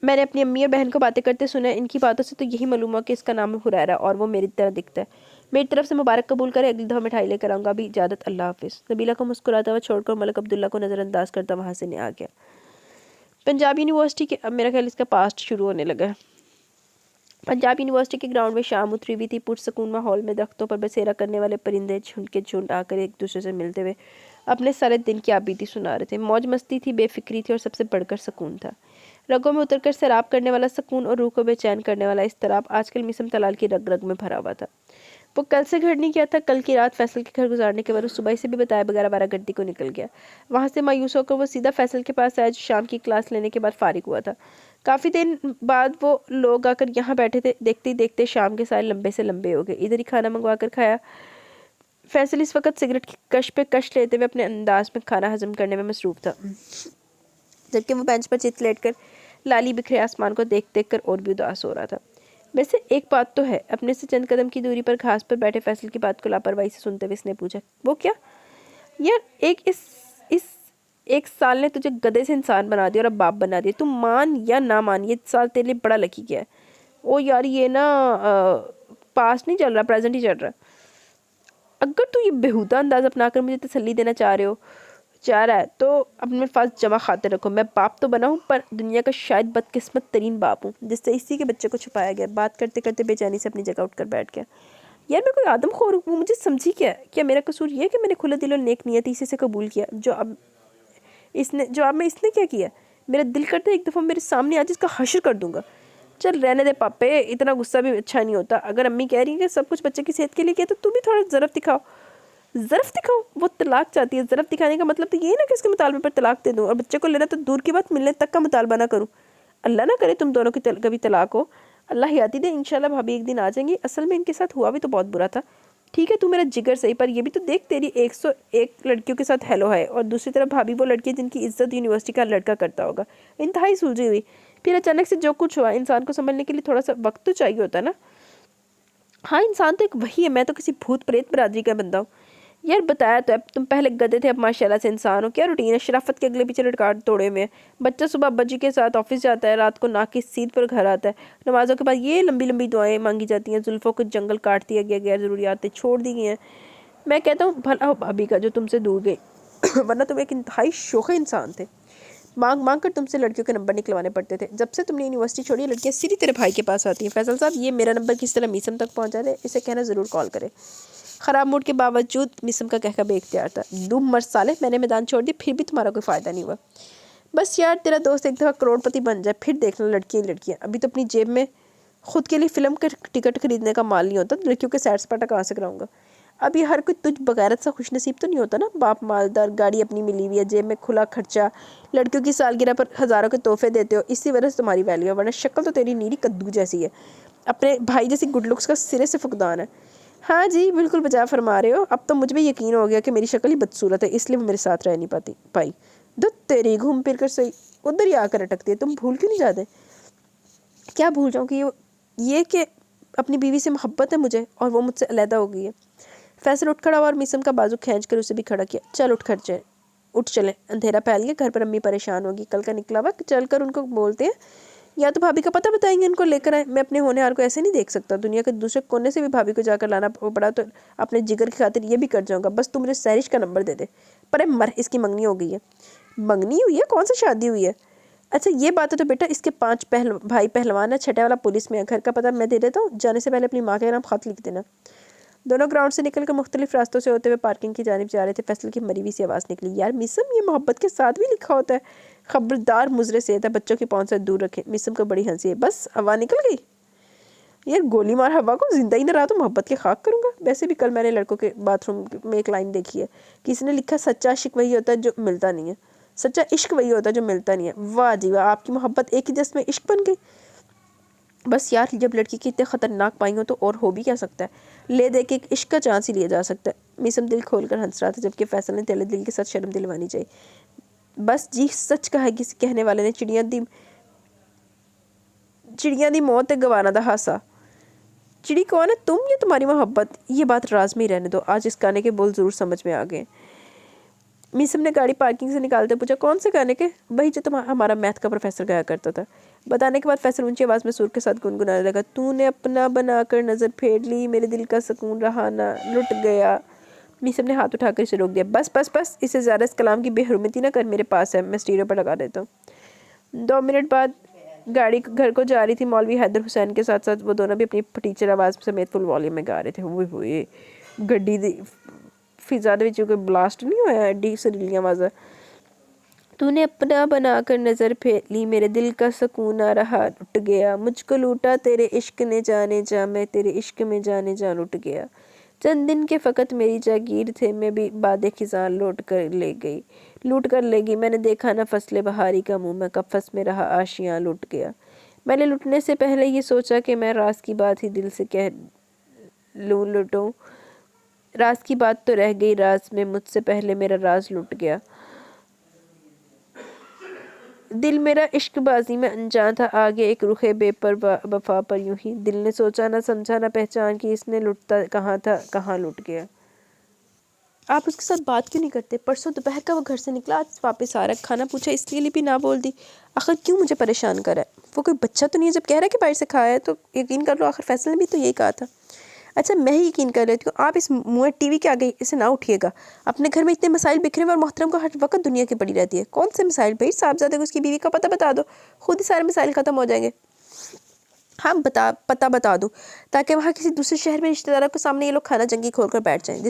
मैंने अपनी अम्मी और बहन को बातें करते सुना है। इनकी बातों से तो यही मालूम हुआ कि इसका नाम है हुरैरा और वो मेरी तरह दिखता है। मेरी तरफ से मुबारक कबूल करे, अगली दफ़ा मिठाई लेकर आऊँगा। अभी इजाज़त, अल्लाह हाफिज़। नबीला को मुस्कुराता हुआ छोड़कर मलक अब्दुल्ला को नज़रअंदाज करता वहाँ से आ गया। पंजाब यूनिवर्सिटी के, अब मेरा ख्याल इसका पास्ट शुरू होने लगा है। पंजाब यूनिवर्सिटी के ग्राउंड में शाम उतरी हुई थी। पुरसकून माहौल में दरख्तों पर बसेरा करने वाले परिंदे झुंड के झुंड आकर एक दूसरे से मिलते हुए अपने सारे दिन की आबीती सुना रहे थे। मौज मस्ती थी, बेफिक्री थी और सबसे बढ़कर सुकून था। रगों में उतरकर सैराब करने वाला सुकून और रूह को बेचैन करने वाला इज़्तिराब आजकल मिसम तलाल की रग रग में भरा हुआ था। वो कल से घर नहीं गया था। कल की रात फैसल के घर गुजारने के बाद सुबह से भी बताया बगैर 12 घंटे को निकल गया। वहाँ से मायूस होकर वो सीधा फैसल के पास आया, जो शाम की क्लास लेने के बाद फारिग हुआ था। काफ़ी दिन बाद वो लोग आकर यहाँ बैठे थे। देखते ही देखते शाम के सारे लंबे से लंबे हो गए। इधर ही खाना मंगवा कर खाया। फैसल इस वक्त सिगरेट की कश पे कश लेते हुए अपने अंदाज में खाना हजम करने में मसरूफ था, जबकि वो बेंच पर चित लेटकर लाली बिखरे आसमान को देख देख कर और भी उदास हो रहा था। वैसे एक बात तो है, अपने से चंद कदम की दूरी पर घास पर बैठे फैसल की बात को लापरवाही से सुनते हुए इसने पूछा, वो क्या यार, इस एक साल ने तुझे गधे से इंसान बना दिया और अब बाप बना दिया। तुम मान या ना मान, ये साल तेरे लिए बड़ा लकी गया है। ओ यार, ये ना पास्ट नहीं चल रहा, प्रेजेंट ही चल रहा। अगर तू ये बेहुदा अंदाज अपनाकर मुझे तसल्ली देना चाह रहा है तो अपने पास जमा खातिर रखो। मैं बाप तो बना हूँ, पर दुनिया का शायद बदकिस्मत तरीन बाप हूँ जिससे इसी के बच्चे को छुपाया गया। बात करते करते बेचैनी से अपनी जगह उठकर बैठ गया। यार मैं कोई आदमखोर हूँ, मुझे समझी क्या मेरा कसूर ये है कि मैंने खुले दिल और नेक नियति से कबूल किया। जो अब इसने क्या किया? मेरा दिल करता है एक दफ़ा मेरे सामने आज इसका हश्र कर दूंगा। चल रहने दे पापे, इतना गुस्सा भी अच्छा नहीं होता। अगर अम्मी कह रही है कि सब कुछ बच्चे की सेहत के लिए किया, तो तू भी थोड़ा ज़रफ़ दिखाओ। वो तलाक चाहती है। ज़रफ़ दिखाने का मतलब तो ये ना कि इसके मुतालबे पर तलाक दे दूँ, और बच्चे को लेना तो दूर की बात, मिलने तक का मुतालबा ना करूँ। अल्लाह ना करे तुम दोनों की कभी तलाक हो। अल्लाह याद ही दे। इंशाल्लाह भाभी एक दिन आ जाएंगी। असल में इनके साथ हुआ भी तो बहुत बुरा था। ठीक है तू मेरा जिगर सही, पर ये भी तो देख, तेरी 101 लड़कियों के साथ हेलो है, और दूसरी तरफ भाभी वो लड़की जिनकी इज्जत यूनिवर्सिटी का लड़का करता होगा। इंतहाई सुलझी हुई। फिर अचानक से जो कुछ हुआ, इंसान को संभलने के लिए थोड़ा सा वक्त तो चाहिए होता ना। हाँ इंसान तो एक वही है, मैं तो किसी भूत प्रेत बरादरी का बंदा हूँ। यार बताया तो अब, तुम पहले गधे थे, अब माशाल्लाह से इंसान हो। क्या रूटीन है? शराफत के अगले पीछे लटकाट तोड़े हुए हैं। बच्चा सुबह अब्बा जी के साथ ऑफिस जाता है, रात को नाक की सीध पर घर आता है। नमाजों के बाद ये लंबी लंबी दुआएं मांगी जाती हैं। जुल्फों को जंगल काट दिया गया, गैर ज़रूरियातें छोड़ दी गई हैं। मैं कहता हूँ भला हो भाभी का जो तुमसे दूर गई, वरना तुम एक इंतहाई शोखे इंसान थे। मांग मांग कर तुमसे लड़कियों के नंबर निकलवाने पड़ते थे। जब से तुमने यूनिवर्सिटी छोड़ी, लड़कियाँ सीधी तेरे भाई के पास आती हैं। फैसल साहब, ये मेरा नंबर किस तरह मीसम तक पहुँचा दे, इसे कहना ज़रूर कॉल करे। ख़राब मूड के बावजूद मिसम का कहका बेख्तियार था। दुम मर साले, मैंने मैदान छोड़ दी, फिर भी तुम्हारा कोई फ़ायदा नहीं हुआ। बस यार, तेरा दोस्त एक दफ़ा करोड़पति बन जाए, फिर देखना लड़कियाँ। अभी तो अपनी जेब में खुद के लिए फ़िल्म का टिकट खरीदने का माल नहीं होता, लड़कियों के सैर सपाटा कहाँ से कराऊंगा। अब ये हर कोई तुझ बगैरत सा खुशनसीब तो नहीं होता ना। बाप मालदार, गाड़ी अपनी मिली हुई है, जेब में खुला खर्चा, लड़कियों की सालगिरह पर हज़ारों के तोहफे देते हो, इसी वजह से तुम्हारी वैल्यू है। वरना शक्ल तो तेरी नीरी कद्दू जैसी है। अपने भाई जैसी गुड लुक्स का सिरे से फुकदान है। हाँ जी, बिल्कुल बजा फरमा रहे हो। अब तो मुझे भी यकीन हो गया कि मेरी शक्ल ही बदसूरत है, इसलिए वो मेरे साथ रह नहीं पाई। दुत तेरी, घूम फिर कर सही उधर ही आकर अटकती है। तुम भूल क्यों नहीं जाते? क्या भूल जाऊँ कि ये कि अपनी बीवी से मोहब्बत है मुझे, और वो मुझसे अलहदा हो गई है। फैसल उठ खड़ा हुआ और मिसम का बाजू खींच कर उसे भी खड़ा किया। चल उठ चले, अंधेरा फैल गया, घर पर अम्मी परेशान होगी। कल का निकला वक्त, चल कर उनको बोलते हैं, या तो भाभी का पता बताएंगे, इनको लेकर आए। मैं अपने होनहार को ऐसे नहीं देख सकता। दुनिया के दूसरे कोने से भी भाभी को जाकर लाना पड़ा तो अपने जिगर की खातिर ये भी कर जाऊंगा। बस तू मुझे सहरिश का नंबर दे दे। पर मर, इसकी मंगनी हो गई है। मंगनी हुई है? कौन सी शादी हुई है? अच्छा ये बात है तो बेटा, इसके 5 भाई पहलवान है, छठे वाला पुलिस में है। घर का पता मैं दे देता हूँ, जाने से पहले अपनी माँ के नाम खत लिख देना। दोनों ग्राउंड से निकलकर मुख्तलिफ रास्तों से होते हुए पार्किंग की जानिब जा रहे थे। फैसल की मरी हुई सी आवाज़ निकली, यार मिसम, ये मोहब्बत के साथ भी लिखा होता है। खबरदार, मुजरे से था, बच्चों की पहुंच से दूर रखें। मिसम को बड़ी हंसी है। बस हवा निकल गई? यार गोली मार हवा को, जिंदा ही ना रहा तो मोहब्बत के खाक करूंगा। वैसे भी कल मैंने लड़कों के बाथरूम में एक लाइन देखी है, किसी ने लिखा, सच्चा इश्क वही होता है जो मिलता नहीं है। सच्चा इश्क वही होता है जो मिलता नहीं है। वाह जी वाह, आपकी मोहब्बत एक ही जिस्म में इश्क बन गई। बस यार, जब लड़की की इतने ख़तरनाक पाई हो तो और हो भी क्या सकता है। ले दे के एक इश्क का चांस ही लिया जा सकता है। मीसम दिल खोल कर हंस रहा था, जबकि फैसल ने तेले दिल के साथ शर्म दिलवानी चाहिए। बस जी, सच कहा किसी कहने वाले ने, चिड़िया दी मौत गवाना दा हासा। चिड़ी कौन है, तुम या तुम्हारी मोहब्बत? ये बात राज में ही रहने दो, आज इस गाने के बोल ज़रूर समझ में आ गए। मीसम ने गाड़ी पार्किंग से निकालते पूछा, कौन से गाने के? वही जो हमारा मैथ का प्रोफेसर गाया करता था। बताने के बाद फैसल ऊंची आवाज़ में सुर के साथ गुनगुनाने लगा, तूने अपना बनाकर नज़र फेर ली, मेरे दिल का सुकून रहा ना, लुट गया। मीसम ने हाथ उठाकर इसे रोक दिया। बस बस बस, इससे ज़्यादा इस कलाम की बेहरुमती ना कर, मेरे पास है, मैं स्टीरियो पर लगा देता हूँ। 2 मिनट बाद गाड़ी घर को जा रही थी। मौलवी हैदर हुसैन के साथ साथ वो दोनों भी अपनी टीचर आवाज़ समेत फुल वॉल्यूम में गा रहे थे। हुए गड्डी दी फिजा दे विच कोई ब्लास्ट नहीं होया, एडी सुरीली आवाज़। तूने अपना बनाकर नज़र फेर ली, मेरे दिल का सुकून आ रहा, लुट गया। मुझको लूटा तेरे इश्क ने जाने जा, मैं तेरे इश्क में जाने जा लुट गया। चंद दिन के फ़कत मेरी जागीर थे, मैं भी बादे खिज़ां लूट कर ले गई। मैंने देखा ना फसले बहारी का मुँह, मैं कफ़स में रहा आशियाँ लुट गया। मैंने लुटने से पहले ये सोचा कि मैं राज की बात ही दिल से कह लूँ लुटूँ। राज की बात तो रह गई राज में, मुझसे पहले मेरा राज लुट गया। दिल मेरा इश्कबाजी में अनजान था, आगे एक रुखे बेपरवाह पर यूं ही। दिल ने सोचा ना समझा ना पहचान कि इसने लुटता कहाँ था, कहाँ लुट गया। आप उसके साथ बात क्यों नहीं करते? परसों दोपहर का वो घर से निकला, आज वापस आ रहा है। खाना पूछा, इसके लिए भी ना बोल दी। आखिर क्यों मुझे परेशान करा है? वो कोई बच्चा तो नहीं है, जब कह रहा है कि बाहर से खाया है तो यकीन कर लो। आखिर फैसल ने भी तो यही कहा था। अच्छा, मैं ही यकीन कर लेती हूँ। आप इस मुँह टीवी के आगे इसे ना उठिएगा। अपने घर में इतने मसाइल बिखरे हुए और मोहतरम को हर वक्त दुनिया की पड़ी रहती है। कौन से मसाइल भाई? साहबजादे को उसकी बीवी का पता बता दो, खुद ही सारे मसाइल ख़त्म हो जाएंगे। हाँ, पता बता दूँ, ताकि वहाँ किसी दूसरे शहर में रिश्तेदारों के सामने ये लोग खाना जंगी खोल कर बैठ जाएँ,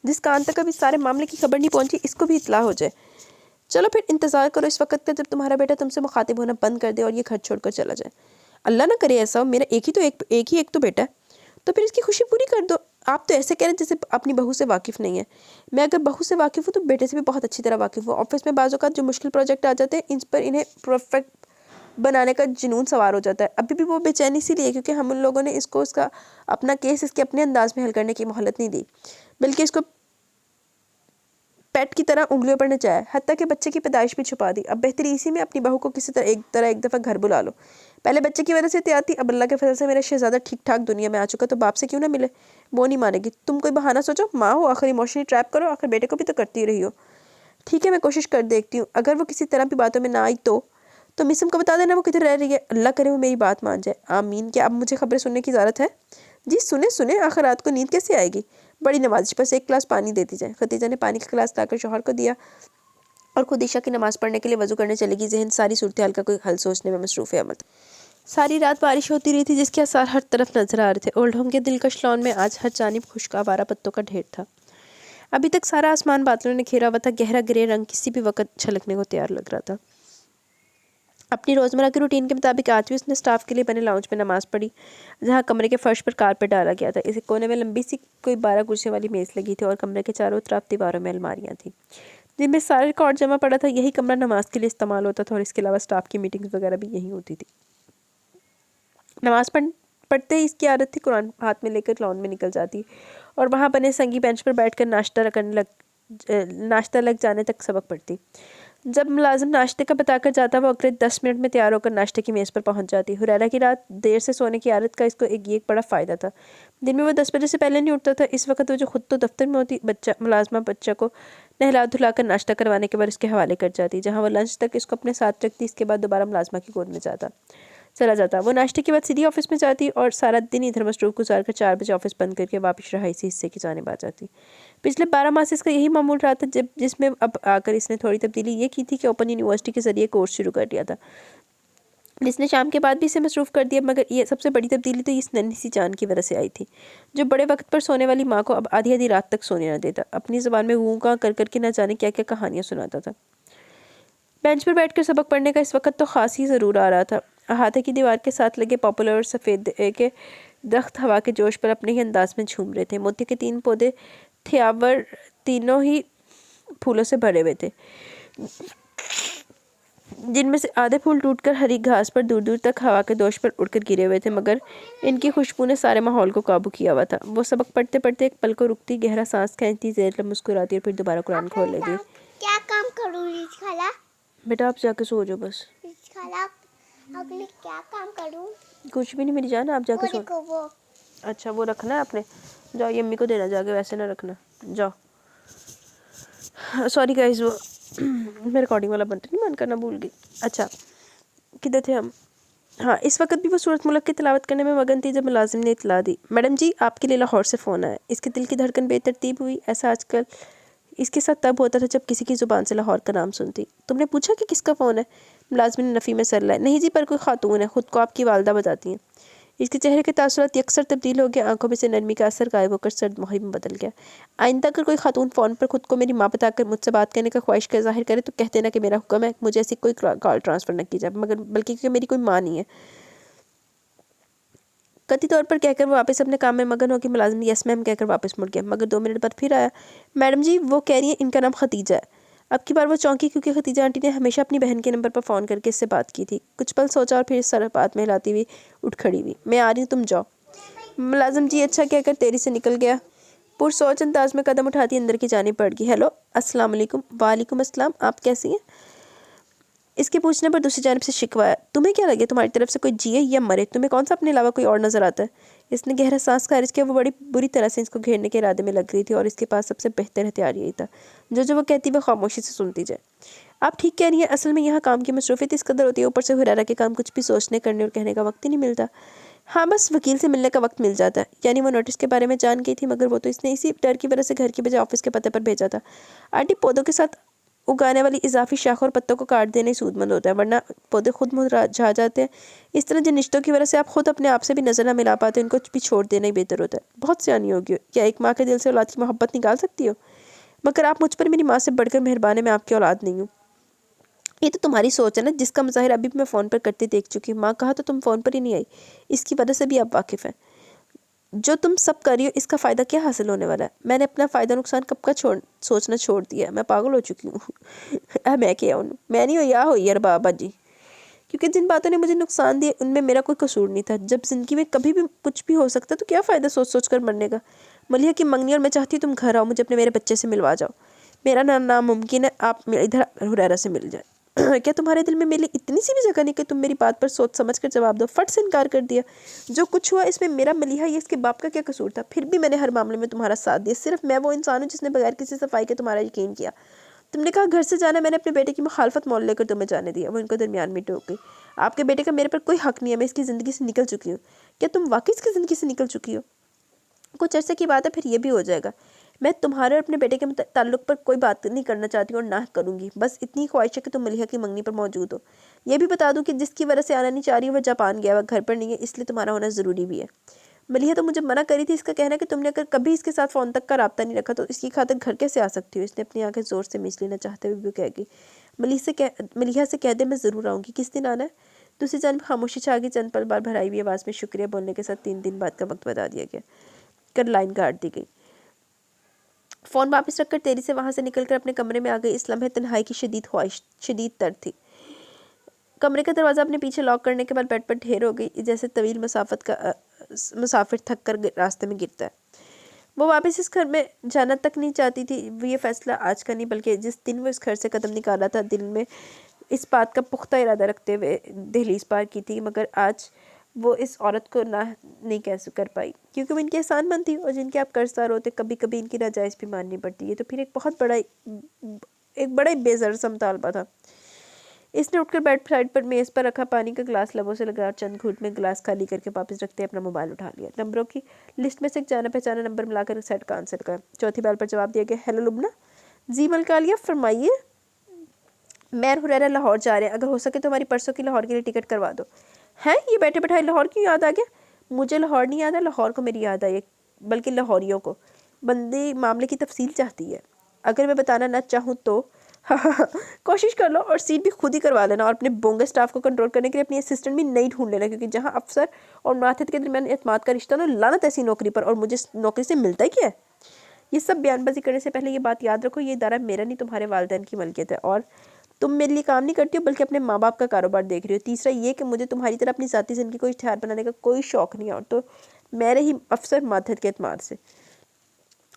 जिस कान तक अभी सारे मामले की खबर नहीं पहुंची, इसको भी इत्ला हो जाए। चलो फिर इंतज़ार करो इस वक्त का, जब तुम्हारा बेटा तुमसे मुखातिब होना बंद कर दे और ये घर छोड़कर चला जाए। अल्लाह ना करे ऐसा हो। मेरा एक तो बेटा है, तो फिर इसकी खुशी पूरी कर दो। आप तो ऐसे कह रहे हैं जैसे अपनी बहू से वाकिफ़ नहीं है। मैं अगर बहू से वाकिफ़ हूँ तो बेटे से भी बहुत अच्छी तरह वाकिफ़ हूँ। ऑफिस में बाज़ औक़ात जो मुश्किल प्रोजेक्ट आ जाते हैं, इन पर इन्हें परफेक्ट बनाने का जुनून सवार हो जाता है। अभी भी वो बेचैनी इसीलिए क्योंकि हम उन लोगों ने इसको उसका अपना केस इसके अपने अंदाज में हल करने की मोहलत नहीं दी, बल्कि इसको पेट की तरह उंगलियों पर नचाया, हत्ता कि बच्चे की पैदाइश भी छुपा दी। अब बेहतरी इसी में अपनी बहू को किसी तरह एक दफ़ा घर बुला लो। पहले बच्चे की वजह से तैयार थी, अब अल्लाह के फजल से मेरा शहजादा ठीक ठाक दुनिया में आ चुका, तो बाप से क्यों ना मिले? वो नहीं मानेगी। तुम कोई बहाना सोचो, माँ हो, आखिर इमोशनली ट्रैप करो, आखिर बेटे को भी तो करती रही हो। ठीक है, मैं कोशिश कर देखती हूँ। अगर वो किसी तरह की बातों में ना आई तो मिसम को बता देना वो किधर रह रही है। अल्लाह करे वो मेरी बात मान जाए, आमीन। क्या अब मुझे खबरें सुनने की इजाज़त है? जी सुने, आखिर रात को नींद कैसे आएगी? बड़ी नवाजिश, बस एक गिलास पानी देती जाए। खदीजा ने पानी का गिलास लाकर शौहर को दिया और खुद ईशा की नमाज़ पढ़ने के लिए वज़ू करने चलेगी। ज़हन सारी सूरत हाल का कोई हल सोचने में मसरूफ़ अमल। सारी रात बारिश होती रही थी, जिसके आसार हर तरफ नजर आ रहे थे। ओल्ड होम के दिलकश लॉन में आज हर जानिब खुश्क आवारा पत्तों का ढेर था। अभी तक सारा आसमान बादलों ने घेरा हुआ था। गहरा ग्रे रंग किसी भी वक्त छलकने को तैयार लग रहा था। अपनी रोज़मर्रा की रूटीन के मुताबिक आज भी उसने स्टाफ के लिए बने लाउंज में नमाज़ पढ़ी, जहाँ कमरे के फर्श पर कारपेट डाला गया था। इस कोने में लंबी सी कोई 12 कुर्सियों वाली मेज़ लगी थी और कमरे के चारों तरफ दीवारों में अलमारियाँ थी, जिनमें सारा रिकॉर्ड जमा पड़ा था। यही कमरा नमाज के लिए इस्तेमाल होता था और इसके अलावा स्टाफ की मीटिंग्स वगैरह भी यहीं होती थी। नमाज पढ़ते ही इसकी आदत थी कुरान हाथ में लेकर लॉन में निकल जाती और वहाँ बने संगी बेंच पर बैठकर नाश्ता लग जाने तक सबक पढ़ती। जब मुलाजिम नाश्ते का बताकर जाता, वो अगले 10 मिनट में तैयार होकर नाश्ते की मेज़ पर पहुंच जाती। हुरैरा की रात देर से सोने की आदत का इसको एक बड़ा फ़ायदा था। दिन में वो 10 बजे से पहले नहीं उठता था। इस वक्त वो जो खुद तो दफ्तर में होती, मुलाजमा बच्चा को नहला धुला कर नाश्ता करवाने के बाद उसके हवाले कर जाती, जहाँ वो लंच तक इसको अपने साथ रखती। इसके बाद दोबारा मुलाजमा की गोद में चला जाता। वो नाश्ते के बाद सीधी ऑफिस में जाती और सारा दिन इधर मसरूफ़ गुजार कर 4 बजे ऑफिस बंद करके वापस रहायशी हिस्से की जानिब आ जाती। पिछले 12 माह से इसका यही मामूल रहा था, जिसमें अब आकर इसने थोड़ी तब्दीली ये की थी कि ओपन यूनिवर्सिटी के ज़रिए कोर्स शुरू कर दिया था, जिसने शाम के बाद भी इसे मसरूफ़ कर दिया। मगर ये सबसे बड़ी तब्दीली तो इस नन्ही सी जान की वजह से आई थी, जो बड़े वक्त पर सोने वाली माँ को अब आधी आधी रात तक सोने न देता। अपनी ज़बान में वूँ कर करके न जाने क्या क्या कहानियाँ सुनाता था। बेंच पर बैठकर सबक पढ़ने का इस वक्त तो ख़ास ही ज़रूर आ रहा था। अहाते की दीवार के साथ लगे पॉपुलर और सफ़ेद के दरख्त हवा के जोश पर अपने ही अंदाज में झूम रहे थे। मोती के 3 पौधे थे, आवर तीनों ही फूलों से भरे हुए थे। जिनमें से आधे फूल टूटकर हरी घास पर दूर दूर तक हवा के दोष पर उड़कर गिरे हुए थे, मगर इनकी खुशबू ने सारे माहौल को काबू किया हुआ था। वो सबक पढ़ते पढ़ते एक पल को रुकती, गहरा सांस खींचती, ज़ेर मुस्कुराती और फिर दोबारा कुरान खोल लेती। क्या काम करूँ रिच खाला? बेटा आप जाके सो जाओ बस। रिच खाला अगले क्या काम करूँ? कुछ भी नहीं मेरी जान, आप जाके सो। वो अच्छा वो रखना है आपने, जाओ ये अम्मी को देना जाके, वैसे ना रखना, जाओ। सॉरी गाइस, वो मैं रिकॉर्डिंग वाला बटन नहीं बंद करना भूल गई। अच्छा किधर थे हम? हाँ, इस वक्त भी वो सूरत मुल्क की तिलावत करने में मगन थी जब मुलाजिम ने इतला दी, मैडम जी आपके लिए लाहौर से फ़ोन आया। इसके दिल की धड़कन बेतरतीब हुई। ऐसा आजकल इसके साथ तब होता था जब किसी की ज़ुबान से लाहौर का नाम सुनती। तुमने पूछा कि किसका फ़ोन है? मुलाजिम ने नफ़ी में सर लाया। नहीं जी, पर कोई खातून है, ख़ुद को आपकी वालदा बताती हैं। इसके चेहरे के तासुरात यकसर तब्दील हो गया, आंखों में से नरमी का असर गायब होकर सर्द मोहब्बत में बदल गया। आइंदा अगर कोई खातून फ़ोन पर खुद को मेरी माँ बताकर मुझसे बात करने का ख्वाहिश का जाहिर करे तो कह देना कि मेरा हुक्म है, मुझे ऐसी कोई कॉल ट्रांसफ़र न की जाए, मगर बल्कि क्योंकि मेरी कोई माँ नहीं है। कथित तौर पर कहकर वो वापस अपने काम में मगन होकर मुलाजिम यस मैम कहकर वापस मुड़ गया, मगर 2 मिनट बाद फिर आया। मैडम जी वो कह रही है इनका नाम खतीजा है। अब की बार वो चौंकी क्योंकि खतीजा आंटी ने हमेशा अपनी बहन के नंबर पर फ़ोन करके इससे बात की थी। कुछ पल सोचा और फिर सर बात में हिलाती हुई उठ खड़ी हुई। मैं आ रही हूँ, तुम जाओ। मुलाजिम जी अच्छा कहकर तेरी से निकल गया। पुरसोच अंदाज में कदम उठाती अंदर की जानिब बढ़ गई। हेलो अस्सलाम वालेकुम। वालेकुम अस्सलाम, आप कैसी हैं? इसके पूछने पर दूसरी जानिब से शिकवाया। तुम्हें क्या लगे तुम्हारी तरफ से कोई जिए या मरे? तुम्हें कौन सा अपने अलावा कोई और नजर आता है? इसने गहरा सांस खारिज किया। वो बड़ी बुरी तरह से इसको घेरने के इरादे में लग रही थी और इसके पास सबसे बेहतर हथियार यही था, जो वो कहती वह खामोशी से सुनती जाए। आप ठीक कह रही हैं, असल में यहाँ काम की मसरूफियत इस कदर होती है, ऊपर से हुरैरा के काम कुछ भी सोचने करने और कहने का वक्त ही नहीं मिलता। हाँ बस वकील से मिलने का वक्त मिल जाता है। यानी वो नोटिस के बारे में जान गई थी, मगर वो तो इसने इसी डर की वजह से घर की बजाय ऑफिस के पते पर भेजा था। आंटी पौधों के साथ उगाने वाली इजाफी शाख और पत्तों को काट देने सूदमंद होता है, वरना पौधे खुद मुरझा जाते हैं। इस तरह जिन रिश्तों की वजह से आप खुद अपने आप से भी नजर ना मिला पाते, उनको भी छोड़ देना ही बेहतर होता है। बहुत सियानी होगी, क्या एक माँ के दिल से औलाद की मोहब्बत निकाल सकती हो? मगर आप मुझ पर मेरी माँ से बढ़कर मेहरबान है, मैं आपकी औलाद नहीं हूँ। ये तो तुम्हारी सोच है ना, जिसका मुजाहिर अभी भी मैं फ़ोन पर करते देख चुकी हूँ। माँ कहा तो तुम फ़ोन पर ही नहीं आई, इसकी वजह से भी आप वाकिफ़ हैं। जो तुम सब कर रही हो इसका फ़ायदा क्या हासिल होने वाला है? मैंने अपना फ़ायदा नुकसान कब का सोचना छोड़ दिया है। मैं पागल हो चुकी हूँ। मैं क्या हूँ? मैं नहीं हो या हो यार बाबा जी, क्योंकि जिन बातों ने मुझे नुकसान दिए उनमें मेरा कोई कसूर नहीं था। जब ज़िंदगी में कभी भी कुछ भी हो सकता तो क्या फ़ायदा सोच सोच कर मरने का? मलिया की मंगनी और मैं चाहती हूँ तुम घर आओ, मुझे अपने मेरे बच्चे से मिलवा जाओ। मेरा नामुमकिन है आप इधर हुरैरा से मिल जाए। क्या तुम्हारे दिल में मेरे लिए इतनी सी भी जगह नहीं कि तुम मेरी बात पर सोच समझ कर जवाब दो? फट से इनकार कर दिया। जो कुछ हुआ इसमें मेरा मलिहा ये इसके बाप का क्या कसूर था? फिर भी मैंने हर मामले में तुम्हारा साथ दिया। सिर्फ मैं वो इंसान हूँ जिसने बगैर किसी सफाई के तुम्हारा यकीन किया। तुमने कहा घर से जाना, मैंने अपने बेटे की मुखालफत मोल लेकर तुम्हें जाने दिया। वो इनको दरमियान में टोक गई। आपके बेटे का मेरे पर कोई हक नहीं है, मैं इसकी ज़िंदगी से निकल चुकी हूँ। क्या तुम वाकई इसकी ज़िंदगी से निकल चुकी हो? कुछ अरसे की बात है, फिर ये भी हो जाएगा। मैं तुम्हारे और अपने बेटे के ताल्लुक पर कोई बात नहीं करना चाहती हूँ और ना करूँगी। बस इतनी ख्वाहिश है कि तुम मलिहा की मंगनी पर मौजूद हो। ये भी बता दूँ कि जिसकी वजह से आना नहीं चाह रही वह जापान गया, वह घर पर नहीं है, इसलिए तुम्हारा होना ज़रूरी भी है। मलिहा तो मुझे मना करी थी। इसका कहना है कि तुमने अगर कभी इसके साथ फ़ोन तक का राब्ता नहीं रखा तो इसकी खातिर घर कैसे आ सकती हो? इसने अपनी आंखें ज़ोर से मीच लेना चाहते हुए भी कह गई। मलिहा से कह दे मैं ज़रूर आऊँगी। किस दिन आना है? दूसरी जानब खामोशी छा गई। चंद पल बाद भराई हुई आवाज़ में शुक्रिया बोलने के साथ 3 दिन बाद का वक्त बता दिया गया कर लाइन काट दी गई। फ़ोन वापस रखकर तेरी से वहाँ से निकलकर अपने कमरे में आ गई। इस लम्हे तन्हाई की शदीद ख्वाहिश, शदीद दर्द थी। कमरे का दरवाज़ा अपने पीछे लॉक करने के बाद बेड पर ढेर हो गई, जैसे तवील मुसाफिर थक कर रास्ते में गिरता है। वो वापस इस घर में जाना तक नहीं चाहती थी। वो ये फैसला आज का नहीं बल्कि जिस दिन वो इस घर से कदम निकाला था, दिल में इस बात का पुख्ता इरादा रखते हुए दहलीज पार की थी, मगर आज वो इस औरत को ना नहीं कैसे कर पाई, क्योंकि वो इनकी एहसानमंद थी और जिनके आप कर्जदार होते कभी कभी इनकी नाजायज़ भी माननी पड़ती है। तो फिर एक बड़ा ही बेज़र सा मुतालबा था। इसने उठकर बेड साइड पर मेज़ पर रखा पानी का गिलास लबों से लगा और चंद घूंट में गिलास खाली करके वापस रखते अपना मोबाइल उठा लिया। नंबरों की लिस्ट में से एक जाना पहचाना नंबर मिलाकर सेट का आंसर का। चौथी बार पर जवाब दिया गया। हेलो लुबना। जी मलकालिया, फरमाइए। मैं हुरैरा लाहौर जा रहे हैं, अगर हो सके तो हमारी परसों की लाहौर के लिए टिकट करवा दो। हैं, ये बैठे बैठाए लाहौर क्यों याद आ गया? मुझे लाहौर नहीं याद है, लाहौर को मेरी याद आई, बल्कि लाहौरियों को। बंदी मामले की तफसील चाहती है, अगर मैं बताना ना चाहूँ तो कोशिश कर लो और सीट भी खुद ही करवा लेना और अपने बोंगे स्टाफ को कंट्रोल करने के लिए अपनी असिस्टेंट भी नहीं ढूंढ लेना, क्योंकि जहाँ अफसर और माथित के दरमियान एतमाद का रिश्ता ना, लानत ऐसी नौकरी पर, और मुझे नौकरी से मिलता ही क्या है? ये सब बयानबाजी करने से पहले ये बात याद रखो, ये इदारा मेरा नहीं तुम्हारे वालिदैन की मलकियत है और तुम मेरे लिए काम नहीं करती हो बल्कि अपने माँ बाप का कारोबार देख रही हो। तीसरा ये कि मुझे तुम्हारी तरह अपनी ज़ाती ज़िंदगी को इश्तिहार बनाने का कोई शौक़ नहीं है, और तो मैं रही अफसर माथर के एतमाद से।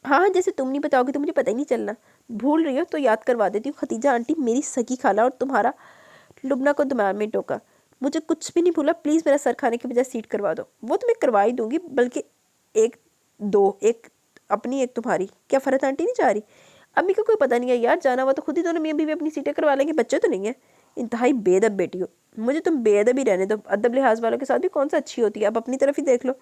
हाँ हाँ, जैसे तुम नहीं बताओगी तो मुझे पता ही नहीं चलना। भूल रही हो तो याद करवा देती हूँ, खतीजा आंटी मेरी सगी खाला और तुम्हारा। लुबना को दिमाग में टोका। मुझे कुछ भी नहीं भूला, प्लीज़ मेरा सर खाने की बजाय सीट करवा दो। वो तो मैं करवा ही दूंगी, बल्कि एक दो, एक अपनी एक तुम्हारी। क्या फरहत आंटी नहीं जा रही? अम्मी को कोई पता नहीं है यार, जाना हुआ तो खुद ही दोनों मियाँ बीवी अपनी सीटें करवा लेंगे, बच्चे तो नहीं है। इंतहाई बेअदब बेटी हो। मुझे तुम बेअदब ही रहने दो, अदब लिहाज वालों के साथ भी कौन सा अच्छी होती है। अब अपनी तरफ ही देख लो।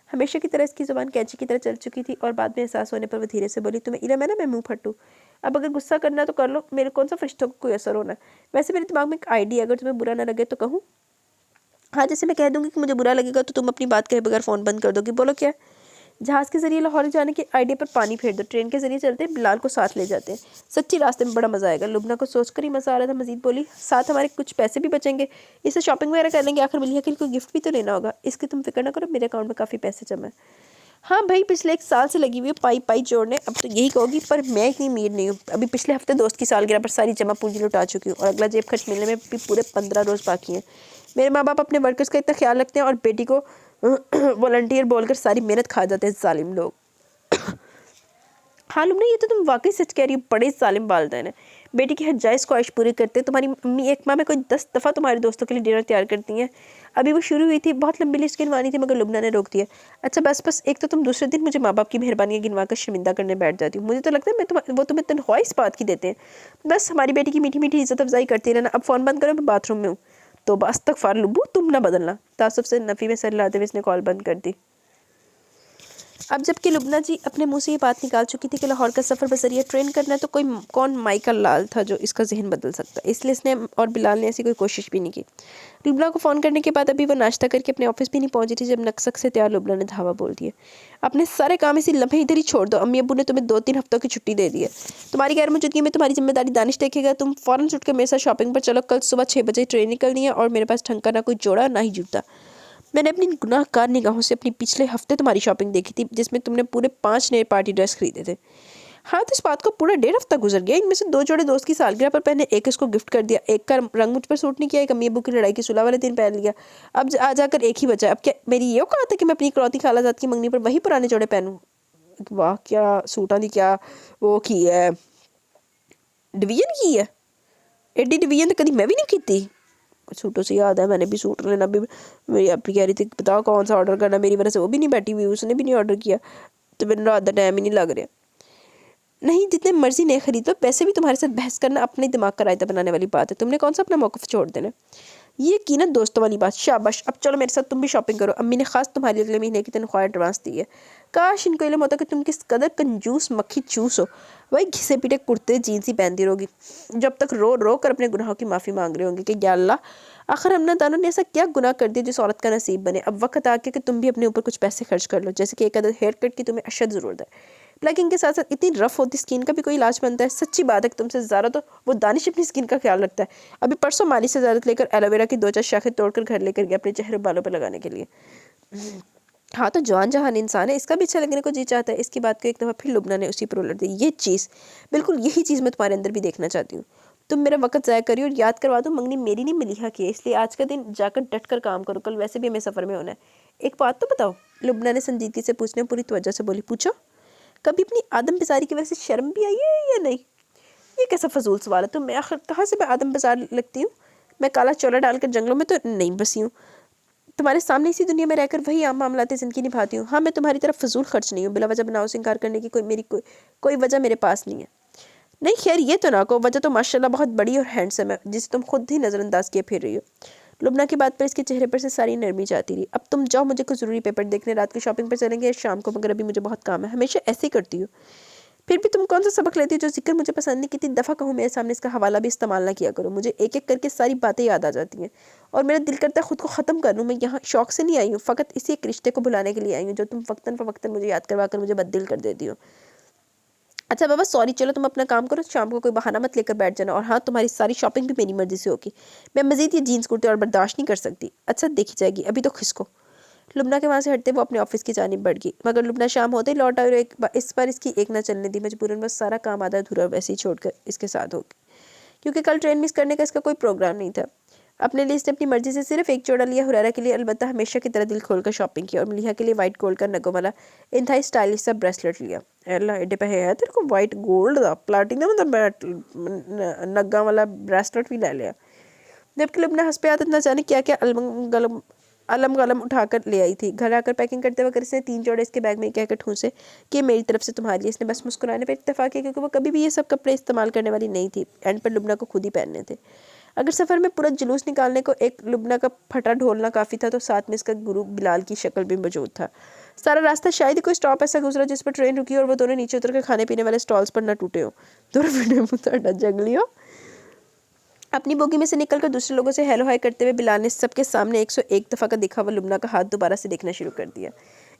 हमेशा की तरह इसकी ज़ुबान कैंची की तरह चल चुकी थी, और बाद में एहसास होने पर वो धीरे से बोली, तुम्हें इलम है ना मैं मुँह फट्टू? अब अगर गुस्सा करना तो कर लो, मेरे कौन सा फरिश्तों को कोई असर होना है। वैसे मेरे दिमाग में एक आइडिया, अगर तुम्हें बुरा ना लगे तो कहूँ? हाँ, जैसे मैं कह दूंगी कि मुझे बुरा लगेगा तो तुम अपनी बात कहे बगैर फ़ोन बंद कर दोगी। बोलो क्या? जहाज़ के जरिए लाहौर जाने के आइडिया पर पानी फेर दो। ट्रेन के जरिए चलते हैं, बिलाल को साथ ले जाते हैं। सच्ची रास्ते में बड़ा मज़ा आएगा। लुबना को सोचकर ही मज़ा आ रहा था। मजीद बोली, साथ हमारे कुछ पैसे भी बचेंगे, इससे शॉपिंग वगैरह कर लेंगे। आखिर मिलिया के लिए कोई गिफ्ट भी तो लेना होगा। इसकी तुम फिक्र ना करो, मेरे अकाउंट में काफ़ी पैसे जमा है। हाँ भाई, पिछले 1 साल से लगी हुई है पाई पाई जोड़ने। अब तो यही कहोगी, पर मैं इतनी अमीर नहीं हूँ। अभी पिछले हफ्ते दोस्त की सालगिरह पर सारी जमा पूंजी लुटा चुकी हूँ, और अगला जेब खर्च मिलने में भी पूरे 15 रोज़ बाकी हैं। मेरे माँ बाप अपने वर्कर्स का इतना ख्याल रखते हैं, और बेटी को वॉलंटियर बोलकर सारी मेहनत खा जाते हैं जालिम लोग। हाँ लुमना, ये तो तुम वाकई सच कह रही हो। बड़े जालिम वालिदैन हैं। बेटी की हर जायज़ ख्वाहिश पूरी करते हैं। तुम्हारी अम्मी एक माह में कोई 10 दफ़ा तुम्हारे दोस्तों के लिए डिनर तैयार करती हैं। अभी वो शुरू हुई थी, बहुत लंबी लिस्ट गिनवानी थी, मगर लुबना ने रोक दिया। अच्छा बस, एक तो तुम दूसरे दिन मुझे माँ बाप की मेहरबानी गिनवा कर शर्मिंदा करने बैठ जाती हूँ। मुझे तो लगता है वो तुम्हें तनख्वाह इस बात की देते हैं। बस हमारी बेटी की मीठी मीठी इज्जत अफजाई करती रहना। अब फ़ोन बंद करो, मैं बाथरूम में हूँ। तो बस तक फार लुबू, तुम ना बदलना। तासुब से नफ़ी में सर लाते हुए इसने कॉल बंद कर दी। अब जबकि लुबना जी अपने मुंह से ये बात निकाल चुकी थी कि लाहौर का सफ़र बसरिया ट्रेन करना है, तो कौन माइकल लाल था जो इसका जहन बदल सकता। इसलिए इसने और बिलाल ने ऐसी कोई कोशिश भी नहीं की। लुबना को फ़ोन करने के बाद अभी वो नाश्ता करके अपने ऑफिस भी नहीं पहुंची थी, जब नक्सक से तैयार लुबना ने धावा बोल दिया, अपने सारे काम इसी लम्हे इधर ही छोड़ दो। अम्मी अब्बू ने तुम्हें 2-3 हफ्तों की छुट्टी दे दी है। तुम्हारी गैर मौजूदगी में तुम्हारी जिम्मेदारी दानिश देखेगा। तुम फ़ौरन उठ के मेरे साथ शॉपिंग पर चलो। कल सुबह 6 बजे ट्रेन निकलनी है, और मेरे पास ढंग का ना कोई जोड़ा ना ही जूता। मैंने अपनी गुनाहगार निगाहों से अपनी पिछले हफ्ते तुम्हारी शॉपिंग देखी थी, जिसमें तुमने पूरे 5 नए पार्टी ड्रेस खरीदे थे। हाँ, तो इस बात को पूरा 1.5 हफ्ता गुजर गया। इनमें से 2 जोड़े दोस्त की सालगिरह पर पहने, एक इसको गिफ्ट कर दिया, एक का रंग मुझ पर सूट नहीं किया, एक अम्मी अब्बू की लड़ाई की सुलह वाले दिन पहन लिया। अब आ जाकर एक ही बचा। अब क्या मेरी ये औकात है कि मैं अपनी इकलौती खालाजाद की मंगनी पर वही पुराने जोड़े पहनूं? वाह, क्या सूटा दी, क्या वो की है, डिवीजन की है। एडी डिवीजन तो कभी मैं भी नहीं की। सूटों से याद है, मैंने भी सूट लेना भी, मेरी अपनी कह रही थी बताओ कौन सा ऑर्डर करना। मेरी वजह से वो भी नहीं बैठी हुई, उसने भी नहीं ऑर्डर किया, तो मेरा रात का टाइम ही नहीं लग रहा। नहीं, जितने मर्जी नहीं खरीद लो। पैसे भी तुम्हारे साथ बहस करना अपने दिमाग का रायता बनाने वाली बात है। तुमने कौन सा अपना मौक़िफ़ छोड़ देना। ये की ना दोस्तों वाली बात। शाबाश, अब चलो मेरे साथ तुम भी शॉपिंग करो। अम्मी ने खास तुम्हारे अगले महीने की तनख्वाह एडवांस दी है। काश इनको इल्म होता कि तुम किस कदर कंजूस मक्खी चूस हो। वही घिसे पीटे कुर्ते जीन्स ही पहनती रहोगी, जब तक रो रो कर अपने गुनाहों की माफ़ी मांग रहे होंगे कि या अल्लाह, आखिर हमने दानों ने ऐसा क्या गुनाह कर दिया जिस औरत का नसीब बने। अब वक्त आ गया कि तुम भी अपने ऊपर कुछ पैसे खर्च कर लो, जैसे कि एक अदद हेयर कट की तुम्हें अशद ज़रूरत है। प्लगिंग के साथ साथ इतनी रफ होती स्किन का भी कोई इलाज बनता है। सच्ची बात है कि तुमसे ज़्यादा तो वो दानिश अपनी स्किन का ख्याल रखता है। अभी परसों माली से ज़्यादा लेकर एलोवेरा की 2-4 शाखें तोड़कर घर लेकर गया अपने चेहरे बालों पर लगाने के लिए। हाँ, तो जवान जहान इंसान है, इसका भी अच्छा लगने को जी चाहता है। इसकी बात को एक दफ़ा फिर लुबना ने उसी पर उलट दी। ये चीज़, बिल्कुल यही चीज़ मैं तुम्हारे अंदर भी देखना चाहती हूँ। तुम मेरा वक्त ज़ाया करियो, और याद करवा दो मंगनी मेरी नहीं मिलिया की है, इसलिए आज का दिन जाकर डट कर काम करो। कल वैसे भी हमें सफ़र में होना है। एक बात तो बताओ, लुबना ने संजीदगी से पूछने पूरी तवज्जो से बोली। पूछो। कभी अपनी आदम बेजारी की वजह से शर्म भी आई है या नहीं? ये कैसा फजूल सवाल है। तो मैं आखिर कहाँ से मैं आदम बेजार लगती हूँ? मैं काला चोला डालकर जंगलों में तो नहीं बसी हूँ। तुम्हारे सामने इसी दुनिया में रहकर वही आम मामलाते ज़िंदगी निभाती हूँ। हाँ, मैं तुम्हारी तरफ फजूल खर्च नहीं हूँ। बिला वजह बनाओ से इनकार करने की कोई वजह मेरे पास नहीं है। नहीं खैर, ये तो ना कहो, वजह तो माशाल्लाह बहुत बड़ी और हैंडसम है, जिसे तुम खुद ही नज़रअंदाज किए फिर रही हो। लुबना की बात पर इसके चेहरे पर से सारी नरमी जाती रही। अब तुम जाओ, मुझे कुछ ज़रूरी पेपर देखने, रात की शॉपिंग पर चलेंगे शाम को, मगर अभी मुझे बहुत काम है। हमेशा ऐसे ही करती हो। फिर भी तुम कौन सा सबक लेती हो जो जिक्र मुझे पसंद नहीं। कितनी दफ़ा कहूँ मेरे सामने इसका हवाला भी इस्तेमाल ना किया करो। मुझे एक एक करके सारी बातें याद आ जाती हैं, और मेरा दिल करता है खुद को ख़त्म कर लूँ। मैं यहाँ शौक़ से नहीं आई हूँ, फ़कत इसी एक रिश्ते को भुलाने के लिए आई हूँ जो तुम वक्तन फ़वक्तन मुझे याद करवा कर मुझे बददिल कर देती हो। अच्छा बाबा सॉरी, चलो तुम अपना काम करो, शाम को कोई बहाना मत लेकर बैठ जाना। और हाँ, तुम्हारी सारी शॉपिंग भी मेरी मर्ज़ी से होगी। मैं मज़ीद ये जीन्स कुर्ते और बर्दाश्त नहीं कर सकती। अच्छा देखी जाएगी, अभी तो खिसको। लुबना के वहाँ से हटते वो अपने ऑफिस की जानिब बढ़ गई, मगर लुबना शाम होते ही लौट आई, और इस बार इसकी एक न चलने दी। मजबूरन बस सारा काम आधा अधूरा वैसे ही छोड़कर इसके साथ हो गई, क्योंकि कल ट्रेन मिस करने का इसका कोई प्रोग्राम नहीं था। अपने लिए इसने अपनी मर्जी से सिर्फ एक जोड़ा लिया। हुरैरा के लिए अलबत्ता हमेशा की तरह दिल खोलकर शॉपिंग की और मलिहा के लिए वाइट गोल्ड का नगों वाला इंतहाई स्टाइलिश सा ब्रेसलेट लिया। अल्लाह एडे पे है तेरे को वाइट गोल्ड दा प्लैटिनम दा नगा वाला ब्रेसलेट भी ले लिया। जबकि लुबना हंस पे आदत न जाने क्या क्या अलम गलम उठाकर ले आई थी। घर आकर पैकिंग करते वक्त इसने 3 जोड़े इसके बैग में कहकर ठूंसे कि मेरी तरफ से तुम्हारे लिए। इसने बस मुस्कुराने पर इत्तेफाक किया क्योंकि वो कभी भी ये सब कपड़े इस्तेमाल करने वाली नहीं थी। एंड पर लुबना को खुद ही पहनने थे। अगर सफ़र में पूरा जुलूस निकालने को एक लुबना का फटा ढोलना काफ़ी था तो साथ में इसका गुरु बिलाल की शक्ल भी मौजूद था। सारा रास्ता शायद ही कोई स्टॉप ऐसा गुजरा जिस पर ट्रेन रुकी और वो दोनों नीचे उतर कर खाने पीने वाले स्टॉल्स पर न टूटे हो। दोनों जंगली हो। अपनी बोगी में से निकलकर दूसरे लोगों से हेलो हाय करते हुए बिलाल ने सबके सामने 101 दफ़ा का दिखा हुआ लुबना का हाथ दोबारा से देखना शुरू कर दिया।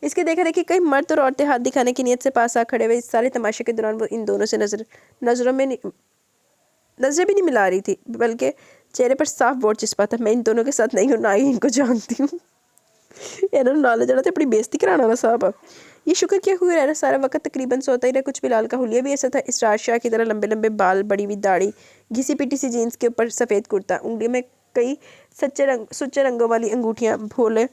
इसके देखा देखी कई मर्द और औरतें हाथ दिखाने की नीयत से पास आ खड़े हुए। इस सारे तमाशे के दौरान वो इन दोनों से नजरें भी नहीं मिला रही थी, बल्कि चेहरे पर साफ बोर्ड चिपका था, मैं इन दोनों के साथ नहीं हूँ, ना ही इनको जानती हूँ। इन्होंने नॉलेज आना तो अपनी बेइज्जती कराना ना साहब। ये शुक्र किया हुए रहना सारा वक्त तकरीबन सोता ही रहा। कुछ बिलाल का हुलिया भी ऐसा था, इसरार शाह की तरह लंबे लंबे बाल, बड़ी हुई दाढ़ी, घिसी पिटी सी जीन्स के ऊपर सफ़ेद कुर्ता, उंगलियों में कई सुच्चे रंगों वाली अंगूठियाँ। भोले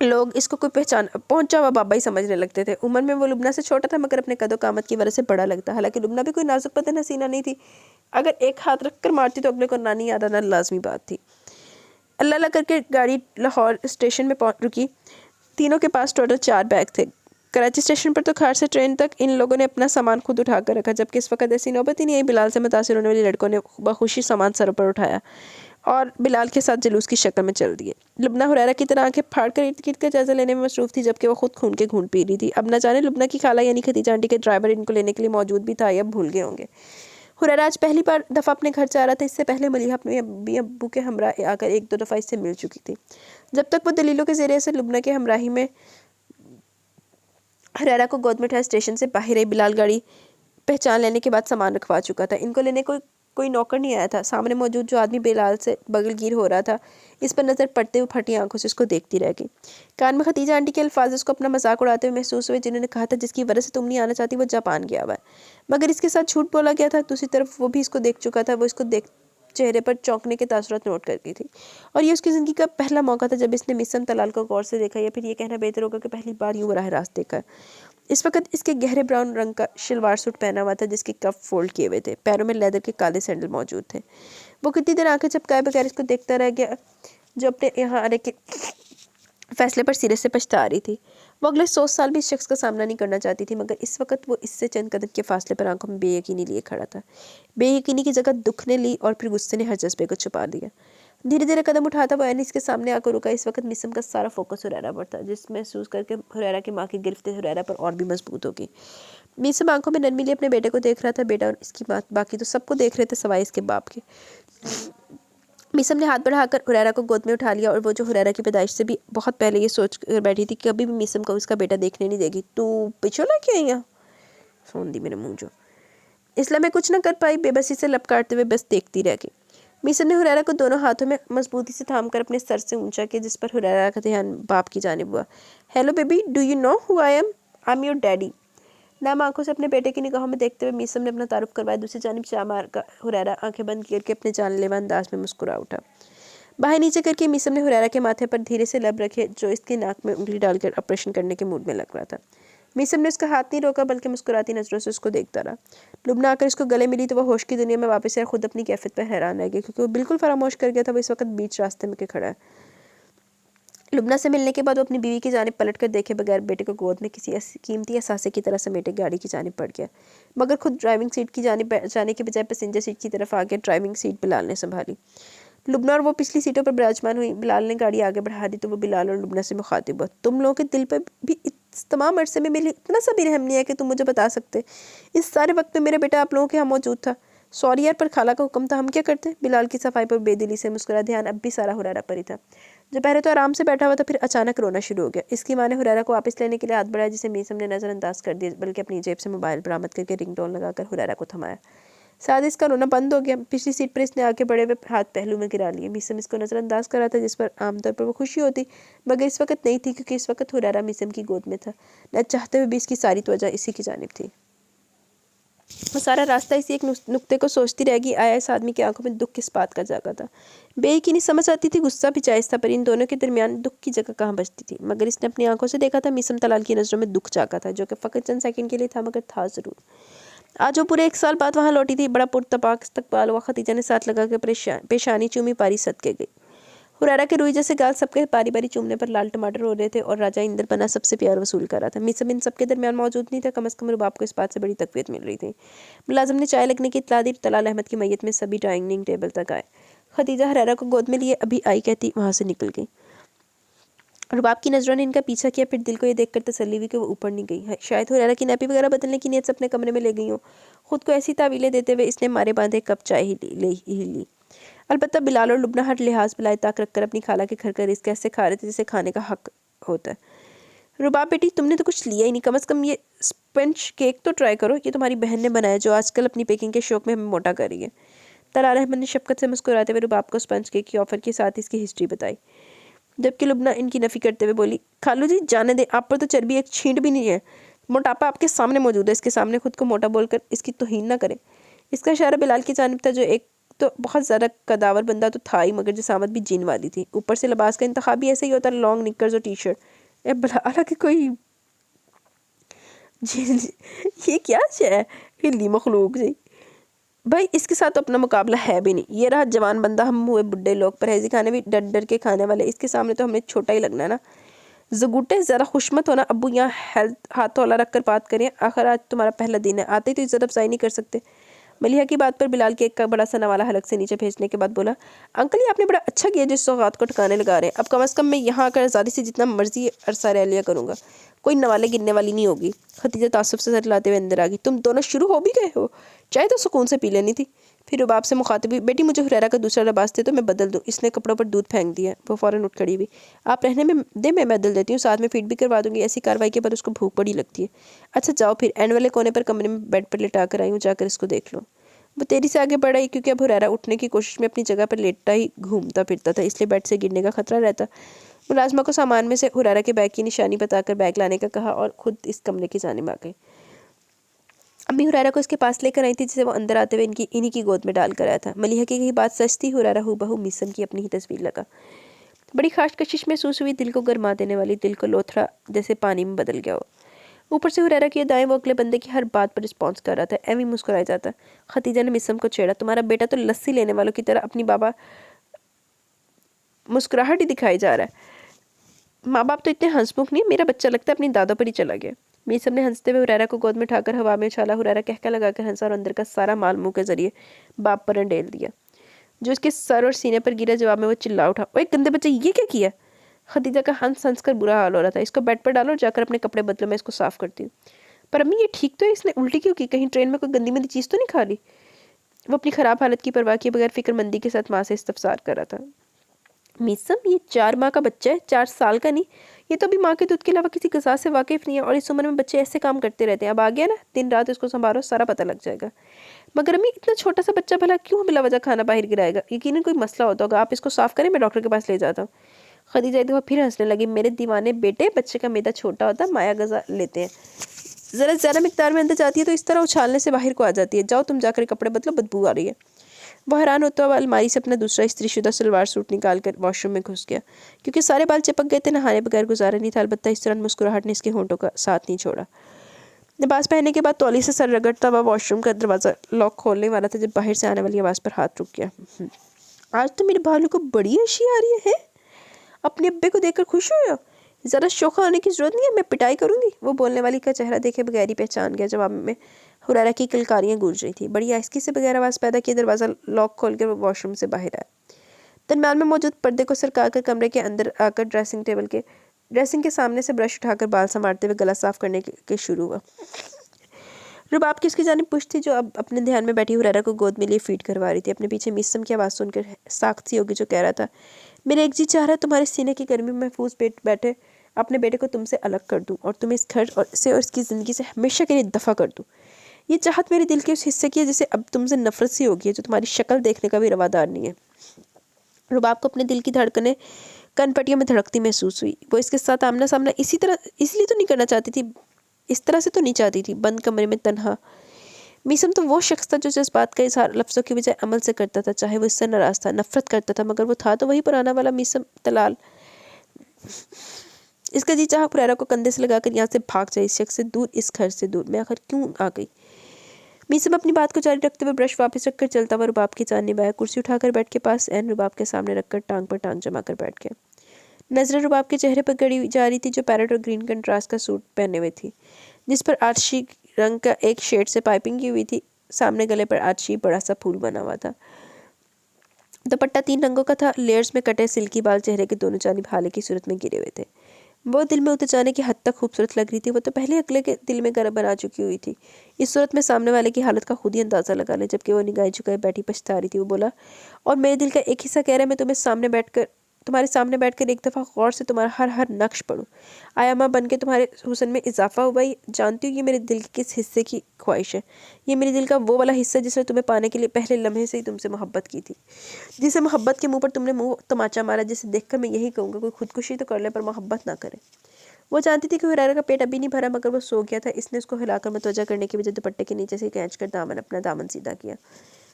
लोग इसको कोई पहुंचा हुआ बाबा ही समझने लगते थे। उम्र में वो लुबना से छोटा था मगर अपने कदो कामत की वजह से बड़ा लगता। हालांकि लुबना भी कोई नाजुक बदन हसीना नहीं थी। अगर एक हाथ रख कर मारती तो अगले को नानी याद आना लाजमी बात थी। अल्लाह अल्लाह करके गाड़ी लाहौर स्टेशन में पहुंच रुकी। तीनों के पास टोटल 4 बैग थे। कराची स्टेशन पर तो खार से ट्रेन तक इन लोगों ने अपना सामान खुद उठा कर रखा, जबकि इस वक्त ऐसी नौबत ही नहीं आई। बिलाल से मुतासिर होने वाले लड़कों ने बखुशी सामान सरों पर उठाया और बिलाल के साथ जुलूस की शक्ल में चल दिए। लुबना हुरैरा की तरह आंखें फाड़ कर इर्द गिर्द का जायजा लेने में मसरूफ थी, जबकि वो खुद खून के घूंट पी रही थी। अब न जाने लुबना की खाला यानी खदीजा आंटी के ड्राइवर इनको लेने के लिए मौजूद भी था या भूल गए होंगे। हुरैरा आज पहली बार दफ़ा अपने घर जा रहा था। इससे पहले मलिहा अपने अब्बू के हमरा आकर 1-2 दफ़ा इससे मिल चुकी थी। जब तक वो दलीलों के ज़रिए से लुबना के हमराही में हुरैरा को गोद में उठाया स्टेशन से बाहर आई। बिलाल गाड़ी पहचान लेने के बाद सामान रखवा चुका था। इनको लेने कोई नौकर नहीं आया था। सामने मौजूद जो आदमी बिलाल से बगलगीर हो रहा था, इस पर नज़र पड़ते हुए फटी आंखों से उसको देखती रह गई। कान में खदीजा आंटी के अल्फाज उसको अपना मजाक उड़ाते हुए महसूस हुए, जिन्होंने कहा था जिसकी वजह से तुम नहीं आना चाहती वो जापान गया हुआ है। मगर इसके साथ झूठ बोला गया था। दूसरी तरफ वो भी इसको देख चुका था। वो इसको चेहरे पर चौंकने के तासुरात नोट कर गई थी और ये उसकी ज़िंदगी का पहला मौका था जब इसने मिसम तलाल को गौर से देखा, या फिर ये कहना बेहतर होगा कि पहली बार यूँ बराह रास्त देखा। इस वक्त इसके गहरे ब्राउन रंग का शलवार सूट पहना हुआ था जिसके कफ फोल्ड किए हुए थे। पैरों में लेदर के काले सैंडल मौजूद थे। वो कितनी देर आंखें झपकाए बगैर इसको देखता रह गया, जो अपने यहाँ आने के फैसले पर सिरे से पछता रही थी। वो अगले 100 साल भी इस शख्स का सामना नहीं करना चाहती थी, मगर इस वक्त वो इससे चंद कदम के फासले पर आंखों में बेयकीनी लिए खड़ा था। बेयकीनी की जगह दुख ने ली और फिर गुस्से ने हर जज्बे को छुपा दिया। धीरे धीरे कदम उठाता वो एनिस के सामने आकर रुका। इस वक्त मिसम का सारा फोकस हुरैरा पर था, जिस महसूस करके हुरैरा की माँ की गिरफ्त हुरैरा पर और भी मजबूत होगी। मिसम आंखों में नरमी लिए अपने बेटे को देख रहा था। बेटा और इसकी माँ बाकी तो सबको देख रहे थे सवाई इसके बाप के। मिसम ने हाथ बढ़ाकर हुरैरा को गोद में उठा लिया और वो जो हुरैरा की पैदाइश से भी बहुत पहले ये सोच कर बैठी थी कि कभी भी मिसम को उसका बेटा देखने नहीं देगी। तू पिछोला क्यों यहाँ सोन दी मेरे मुँह जो। इसलिए मैं कुछ न कर पाई, बेबसी से लपकाटते हुए बस देखती रह गई। मिसम ने हुरैरा को दोनों हाथों में मजबूती से थामकर अपने सर से ऊंचा किया, जिस पर हुरैरा का ध्यान बाप की जानिब हुआ। Hello baby, do you know who I am your daddy. नाम आंखों से अपने बेटे की निगाहों में देखते हुए मिसम ने अपना तारुफ करवाया। दूसरी जानिब चामार का हुरैरा आंखें बंद करके अपने जानलेवा अंदाज में मुस्कुरा उठा। बाहें नीचे करके मिसम ने हुरैरा के माथे पर धीरे से लब रखे, जो इसकी नाक में उंगली डालकर ऑपरेशन करने के मूड में लग रहा था। मिसम ने उसका हाथ नहीं रोका, बल्कि मुस्कुराती नजरों से उसको देखता रहा। लुबना आकर इसको गले मिली तो वह होश की दुनिया में वापस आया। खुद अपनी कैफियत पर हैरान रह गया, क्योंकि वो बिल्कुल फरामोश कर गया था वो इस वक्त बीच रास्ते में के खड़ा है। लुबना से मिलने के बाद वो अपनी बीवी की जानिब पलट कर देखे बगैर बेटे को गोद में किसी कीमती असासे की तरह समेटे गाड़ी की जानिब बढ़ गया, मगर खुद ड्राइविंग सीट की जानिब जाने के बजाय पैसेंजर सीट की तरफ आगे ड्राइविंग सीट बिलाल ने संभाली। लुबना और वो पिछली सीटों पर विराजमान हुई। बिलाल ने गाड़ी आगे बढ़ा दी तो वो बिलाल और लुबना से मुखातिब हुआ। तुम लोगों के दिल पर भी इस तमाम अरसे में मेरी इतना सा भी रहम नहीं है कि तुम मुझे बता सकते। इस सारे वक्त में मेरा बेटा आप लोगों के यहाँ मौजूद था। सॉरी यार, पर खाला का हुक्म था, हम क्या करते। बिलाल की सफाई पर बेदिली से मुस्कुरा। ध्यान अब भी सारा हुरैरा पर ही था, जो पहले तो आराम से बैठा हुआ था, फिर अचानक रोना शुरू हो गया। इसकी माँ ने हुरैरा को वापस लेने के लिए हाथ बढ़ाया, जिसे मीसम ने नज़रअंदाज कर दिया, बल्कि अपनी जेब से मोबाइल बरामद करके रिंगटोन लगाकर हुरैरा को थमाया। साथ ही इसका रोना बंद हो गया। पिछली सीट पर इसने आके बड़े हुए हाथ पहलू में गिरा लिए। मिसम इसको नज़रअंदाज कर रहा था, जिस पर आमतौर पर वो खुशी होती, मगर इस वक्त नहीं थी, क्योंकि इस वक्त हुरैरा मिसम की गोद में था। न चाहते हुए भी इसकी सारी तवज्जो इसी की जानिब थी। वो सारा रास्ता इसी एक नुक्ते को सोचती रहेगी, आया इस आदमी की आंखों में दुख किस बात का जागा था। बेयकीनी समझ आती थी, गुस्सा भी जायज़ था, पर इन दोनों के दरमियान दुख की जगह कहाँ बचती थी। मगर इसने अपनी आंखों से देखा था, मीसम तलाल की नज़रों में दुख जागा था, जो कि फ़कत चंद सेकंड के लिए था, मगर था ज़रूर। आज वो पूरे 1 साल बाद वहाँ लौटी थी। बड़ा पुरतपाक इस्तकबाल हुआ। खदीजा ने साथ लगा के पेशानी चूमी, पारी सदके गई। हुरैरा के रूई जैसे गाल सबके बारी बारी चूमने पर लाल टमाटर हो रहे थे और राजा इंदर बना सबसे प्यार वसूल कर रहा था। मीसम इन सबके दरमियान मौजूद नहीं था। कम अज़ कम रुबाब को इस बात से बड़ी तकवीत मिल रही थी। मुलाजिम ने चाय लगने की इत्तला दी। तलाल अहमद की मैयत में सभी डाइनिंग टेबल तक आए। खदीजा हुरैरा को गोद में लिए अभी आई कहती वहाँ से निकल गई। रुबाब की नज़रों ने इनका पीछा किया, फिर दिल को ये देखकर तसल्ली हुई कि वो ऊपर नहीं गई है। शायद हुरैरा की नैपी वगैरह बदलने की नीयत से अपने कमरे में ले गई हो। खुद को ऐसी तावीलें देते हुए इसने मारे बांधे कप चाय ही ली। अलबत्ता बिलाल और लुबना हर लिहाज बिलाए ताक रखकर अपनी खाला के घर का रिस्क ऐसे खा रहे थे जैसे खाने का हक होता है। रुबाब बेटी, तुमने तो कुछ लिया ही नहीं, कम अज़ कम ये स्पंज केक तो ट्राई करो। ये तुम्हारी बहन ने बनाया, जो आजकल अपनी पेकिंग के शौक में हमें मोटा कर रही है। तलाल अहमद ने शफकत से मुस्कुराते हुए रुबाब को स्पंज केक की ऑफर के साथ इसकी हिस्ट्री बताई, जबकि लुबना इनकी नफ़ी करते हुए बोली, खालू जी जाने दे, आप पर तो चर्बी एक छींट भी नहीं है। मोटापा आपके सामने मौजूद है, इसके सामने खुद को मोटा बोलकर इसकी तौहीन ना करें। इसका इशारा बिलाल की जानिब था, जो एक तो बहुत ज़्यादा कदावर बंदा तो था ही, मगर जसामत भी जीन वाली थी। ऊपर से लिबास का इंतखाब भी ऐसे ही होता, लॉन्ग निकर्स और टी शर्ट। हालांकि कोई ये क्या है, हिली मखलूक जी। भाई इसके साथ तो अपना मुकाबला है भी नहीं। ये रहा जवान बंदा, हम हुए बुढ़े लोग, परहेजी खाने भी डर डर के खाने वाले। इसके सामने तो हमने छोटा ही लगना है ना। जगूटे ज़रा खुशमत होना अब्बू, यहाँ हेल्थ हाथ वाला रख कर बात करें। आखिर आज तुम्हारा पहला दिन है, आते ही तो इज्जत अफजाई नहीं कर सकते। मलिहा की बात पर बिलाल केक का बड़ा सा नवाला हलक से नीचे भेजने के बाद बोला, अंकल ये आपने बड़ा अच्छा किया जिस सौगात को ठिकाने लगा रहे हैं। अब कम अज़ कम मैं यहाँ आकर आज़ादी से जितना मर्जी अरसा रह लिया करूँगा, कोई नवाले गिनने वाली नहीं होगी। खतीजा तासुफ से सर लाते हुए अंदर आ गई। तुम दोनों शुरू हो भी गए हो, चाहे तो सुकून से पी लेनी थी। फिर रुबाब से मुखातिब हुई, बेटी मुझे हुरैरा का दूसरा लिबास दे तो मैं बदल दूँ। इसने कपड़ों पर दूध फेंक दिया। वो फ़ौरन उठ खड़ी हुई। आप रहने में दे, मैं बदल देती हूँ, साथ में फीड भी करवा दूंगी। ऐसी कार्रवाई के बाद उसको भूख बड़ी लगती है। अच्छा जाओ फिर, एंड वाले कोने पर कमरे में बेड पर लिटा कर आई हूँ, जाकर इसको देख लो। वो तेरी से आगे बढ़ आई, क्योंकि अब हुरैरा उठने की कोशिश में अपनी जगह पर लेटता ही घूमता फिरता था, इसलिए बेड से गिरने का खतरा रहता। मुलाजमा को सामान में से हुरैरा के बैग की निशानी बताकर बैग लाने का कहा और खुद इस कमरे की जानिब आ गई। अम्मी हुरैरा को इसके पास लेकर आई थी, जिसे वो अंदर आते हुए इन्हीं की गोद में डाल कर आया था। मलिहा की कही बात सच थी, हुरैरा हूबहू मीसम की अपनी ही तस्वीर लगा। बड़ी खास कशिश महसूस हुई, दिल को गरमा देने वाली, दिल को लोथड़ा जैसे पानी में बदल गया हो। ऊपर से हुरैरा की दाएं वो अगले बंदे की हर बात पर रिस्पॉन्स कर रहा था, एवं मुस्कुराया जाता। खतीजा ने मिसम को छेड़ा, तुम्हारा बेटा तो लस्सी लेने वालों की तरह अपनी बाबा मुस्कुराहट ही दिखाई जा रहा है। माँ बाप तो इतने हंसमुख नहीं, मेरा बच्चा लगता है अपनी दादा पर ही चला गया। मीसम ने हंसते हुए हुरैरा को गोद में उठाकर हवा में उछाला। हुरैरा कहका लगाकर हंसा और अंदर का सारा माल मुंह के जरिए बाप पर अंडेल दिया, जो उसके सर और सीने पर गिरा। जवाब में वो चिल्ला उठा, ओए गंदे बच्चे, ये क्या किया? खदीजा का हंस हंस कर बुरा हाल हो रहा था। इसको बेड पर डालो, जाकर अपने कपड़े बदलो, मैं इसको साफ करती हूँ। पर अम्मी ये ठीक तो है, इसने उल्टी क्यों की? कहीं ट्रेन में कोई गंदी मंदी चीज़ तो नहीं खा ली? वो अपनी ख़राब हालत की परवाह किए बगैर फिक्रमंदी के साथ माँ से इस्तफसार कर रहा था। मीसम ये 4 माह का बच्चा है, 4 साल का नहीं। ये तो अभी माँ के दूध के अलावा किसी गज़ा से वाकिफ़ नहीं है, और इस उम्र में बच्चे ऐसे काम करते रहते हैं। अब आ गया ना, दिन रात इसको संभालो, सारा पता लग जाएगा। मगर अम्मी इतना छोटा सा बच्चा भला क्यों बिला वजह खाना बाहर गिराएगा? यकीनन कोई मसला होता होगा, आप इसको साफ़ करें, मैं डॉक्टर के पास ले जाता हूँ। खदीजा एक दफ़ा फिर हंसने लगी, मेरे दीवाने बेटे, बच्चे का मैदा छोटा होता है, माया गज़ा लेते हैं, ज़रा ज़्यादा मिकदार में अंदर जाती है तो इस तरह उछालने से बाहर को आ जाती है। जाओ तुम जाकर कपड़े बदलो, बदबू आ रही है। वह हैरान होता हुआ अलमारी से अपना दूसरा इस्त्रीशुदा सलवार सूट निकाल कर वॉशरूम में घुस गया, क्योंकि सारे बाल चिपक गए थे। नहाने बगैर गुजारा नहीं था। अलबत्ता इस तरह मुस्कुराहट ने इसके होंठों का साथ नहीं छोड़ा। लिबास पहनने के बाद तौली से सर रगड़ता हुआ वॉशरूम का दरवाज़ा लॉक खोलने वाला था, जब बाहर से आने वाली आवाज़ पर हाथ रुक गया। आज तो मेरे भालू को बड़ी हंसी आ रही है। अपने अब्बे को देखकर खुश हो? ज़रा शोखा होने की ज़रूरत नहीं है, मैं पिटाई करूँगी। वो बोलने वाली का चेहरा देखे बगैर ही पहचान गया। जवाब में हुरैरा की किलकारियाँ गूंज रही थी। बड़ी आहिस्ती से बगैर आवाज़ पैदा किए दरवाज़ा लॉक खोलकर वो वॉशरूम से बाहर आया। दरम्यान में मौजूद पर्दे को सरका कर कमरे के अंदर आकर ड्रेसिंग के सामने से ब्रश उठाकर बाल संवारते हुए गला साफ करने के शुरू हुआ। रुबाब की उसकी जानिब पुश थी, जो अब अपने ध्यान में बैठी हुरैरा को गोद में लिए फीड करवा रही थी। अपने पीछे मिसम की आवाज़ सुनकर साख्त सी होगी, जो कह रहा था, मेरे एक जी चाह रहा है तुम्हारे सीने की गर्मी में महफूज बैठे अपने बेटे को तुमसे अलग कर दूं और तुम्हें इस घर और इसकी ज़िंदगी से हमेशा के लिए दफ़ा कर दूं। ये चाहत मेरे दिल के उस हिस्से की है जिसे अब तुमसे नफरत सी होगी है, जो तुम्हारी शक्ल देखने का भी रवादार नहीं है। रुबाब को अपने दिल की धड़कनें कनपटियों में धड़कती महसूस हुई। वो इसके साथ आमना सामना इसलिए तो नहीं करना चाहती थी, इस तरह से तो नहीं चाहती थी। बंद कमरे में तन्हा मीसम तो वो शख्स था जो जज्बात का इजहार लफ्ज़ों की बजाय अमल से करता था, चाहे वो इससे नाराज़ था, नफरत करता था, मगर वो था तो वही पुराना वाला मीसम तलाल। इसका जी चाह हुरैरा को कंधे से लगाकर यहाँ से भाग जाए, इस शख्स से दूर, इस घर से दूर। मैं आखिर क्यों आ गई? मीसम अपनी बात को जारी रखते हुए ब्रश वापस रखकर चलता हुआ रुबाब की जानिब आया, कुर्सी उठाकर बेड के पास एन रुबाब के सामने रखकर टांग पर टांग जमा कर बैठ गया। नजरें रुबाब के चेहरे पर गड़ी जा रही थी, जो पैरेट और ग्रीन कंट्रास्ट का सूट पहने हुए थी, जिस पर आर्ची रंग का एक शेड से पाइपिंग की हुई थी। सामने गले पर आर्ची बड़ा सा फूल बना हुआ था। दुपट्टा 3 रंगों का था, लेयर्स में कटे सिल्की बाल चेहरे के दोनों जानिब हाले की सूरत में गिरे हुए थे। वो दिल में उतर जाने की हद तक खूबसूरत लग रही थी। वो तो पहले अगले के दिल में घर बना चुकी हुई थी। इस सूरत में सामने वाले की हालत का खुद ही अंदाजा लगा ले। जबकि वो निगाहें झुकाए बैठी पछता रही थी, वो बोला, और मेरे दिल का एक हिस्सा कह रहा है मैं तुम्हारे सामने बैठकर एक दफ़ा गौर से तुम्हारा हर हर नक्श पढ़ूं। आयामा बन के तुम्हारे हुस्न में इजाफा हुआ। जानती हूँ ये मेरे दिल के किस हिस्से की ख्वाहिश है। ये मेरे दिल का वो वाला हिस्सा जिसने तुम्हें पाने के लिए पहले लम्हे से ही तुमसे मोहब्बत की थी, जिसे मोहब्बत के मुंह पर तुमने मुंह तमाचा मारा, जिसे देखकर मैं यही कहूँगा कोई खुदकुशी तो कर ले पर मोहब्बत ना करे। वो जानती थी कि हुरैरा का पेट अभी नहीं भरा, मगर वो सो गया था। इसने उसको हिलाकर मतवजा करने की वजह दुपट्टे के नीचे से खींच कर अपना दामन सीधा किया।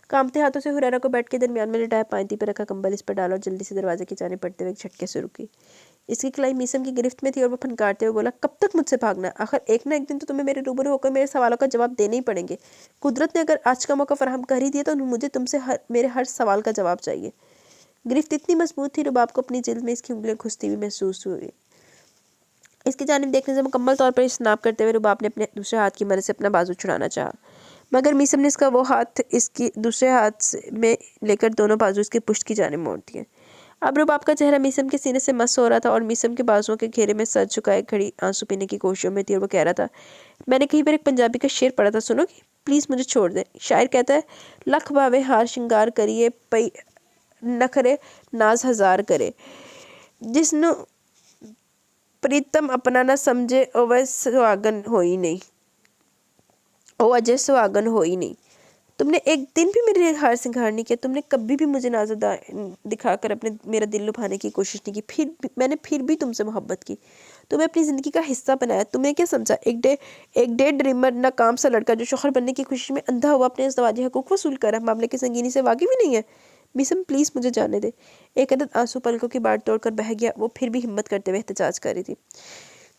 कांपते हाथों से हुरैरा को बेड के दरमियान में लिटाया, पायंती पर रखा कंबल इस पर डाला और जल्दी से दरवाजे की जाने पड़ते हुए एक झटके से रुकी। इसकी कलाई मीसम की गिरफ्त में थी और वो फनकारते हुए बोला, कब तक मुझसे भागना? आखिर एक ना एक दिन तो तुम्हें मेरे रूबरू होकर मेरे सवालों का जवाब देने ही पड़ेंगे। कुदरत ने अगर आज का मौका फराहम कर ही दिया तो मुझे तुमसे मेरे हर सवाल का जवाब चाहिए। गिरफ्त इतनी मजबूत थी, रुबाब को अपनी जिल्द में इसकी उंगलियां घुसती हुई महसूस हुई। इसकी जानिब देखने से मुकम्मल तौर पर इस्तेनाब करते हुए रुबाब ने अपने दूसरे हाथ की मदद से अपना बाजू छुड़ाना चाहा, मगर मीसम ने इसका वो हाथ इसकी दूसरे हाथ में लेकर दोनों बाजू इसके पुश्त की जानिब मोड़ दिए। अब रुबाब का चेहरा मीसम के सीने से मस हो रहा था और मीसम के बाजुओं के घेरे में सर झुकाए खड़ी आंसू पीने की कोशिशों में थी और वो कह रहा था, मैंने कहीं पर एक पंजाबी का शेर पढ़ा था, सुनोगी? प्लीज़ मुझे छोड़ दे। शायर कहता है, लख भावे हार श्रृंगार करिए पई नखरे नाज हजार करे, जिसनु प्रीतम अपना न समझे ओवै सुहागन होई नहीं, ओ अजय सुहागन होई नहीं। तुमने एक दिन भी मेरे हार सिंगार नहीं किया। तुमने कभी भी मुझे नाज़ा दिखाकर मेरा दिल लुभाने की कोशिश नहीं की। मैंने फिर भी तुमसे मोहब्बत की, तुम्हें अपनी ज़िंदगी का हिस्सा बनाया। तुमने क्या समझा? एक डे ड्रीमर नाकाम सा लड़का जो शोहर बनने की खुशी में अंधा हुआ अपने ज़वाजी हकूक़ वसूल कर रहा है, मामले की संगीनी से वाकिफ़ ही नहीं है। मिसम प्लीज़ मुझे जाने दे। एक अदद आंसू पलकों की बाट तोड़कर बह गया। वो फिर भी हिम्मत करते हुए एहतजाज कर रही थी,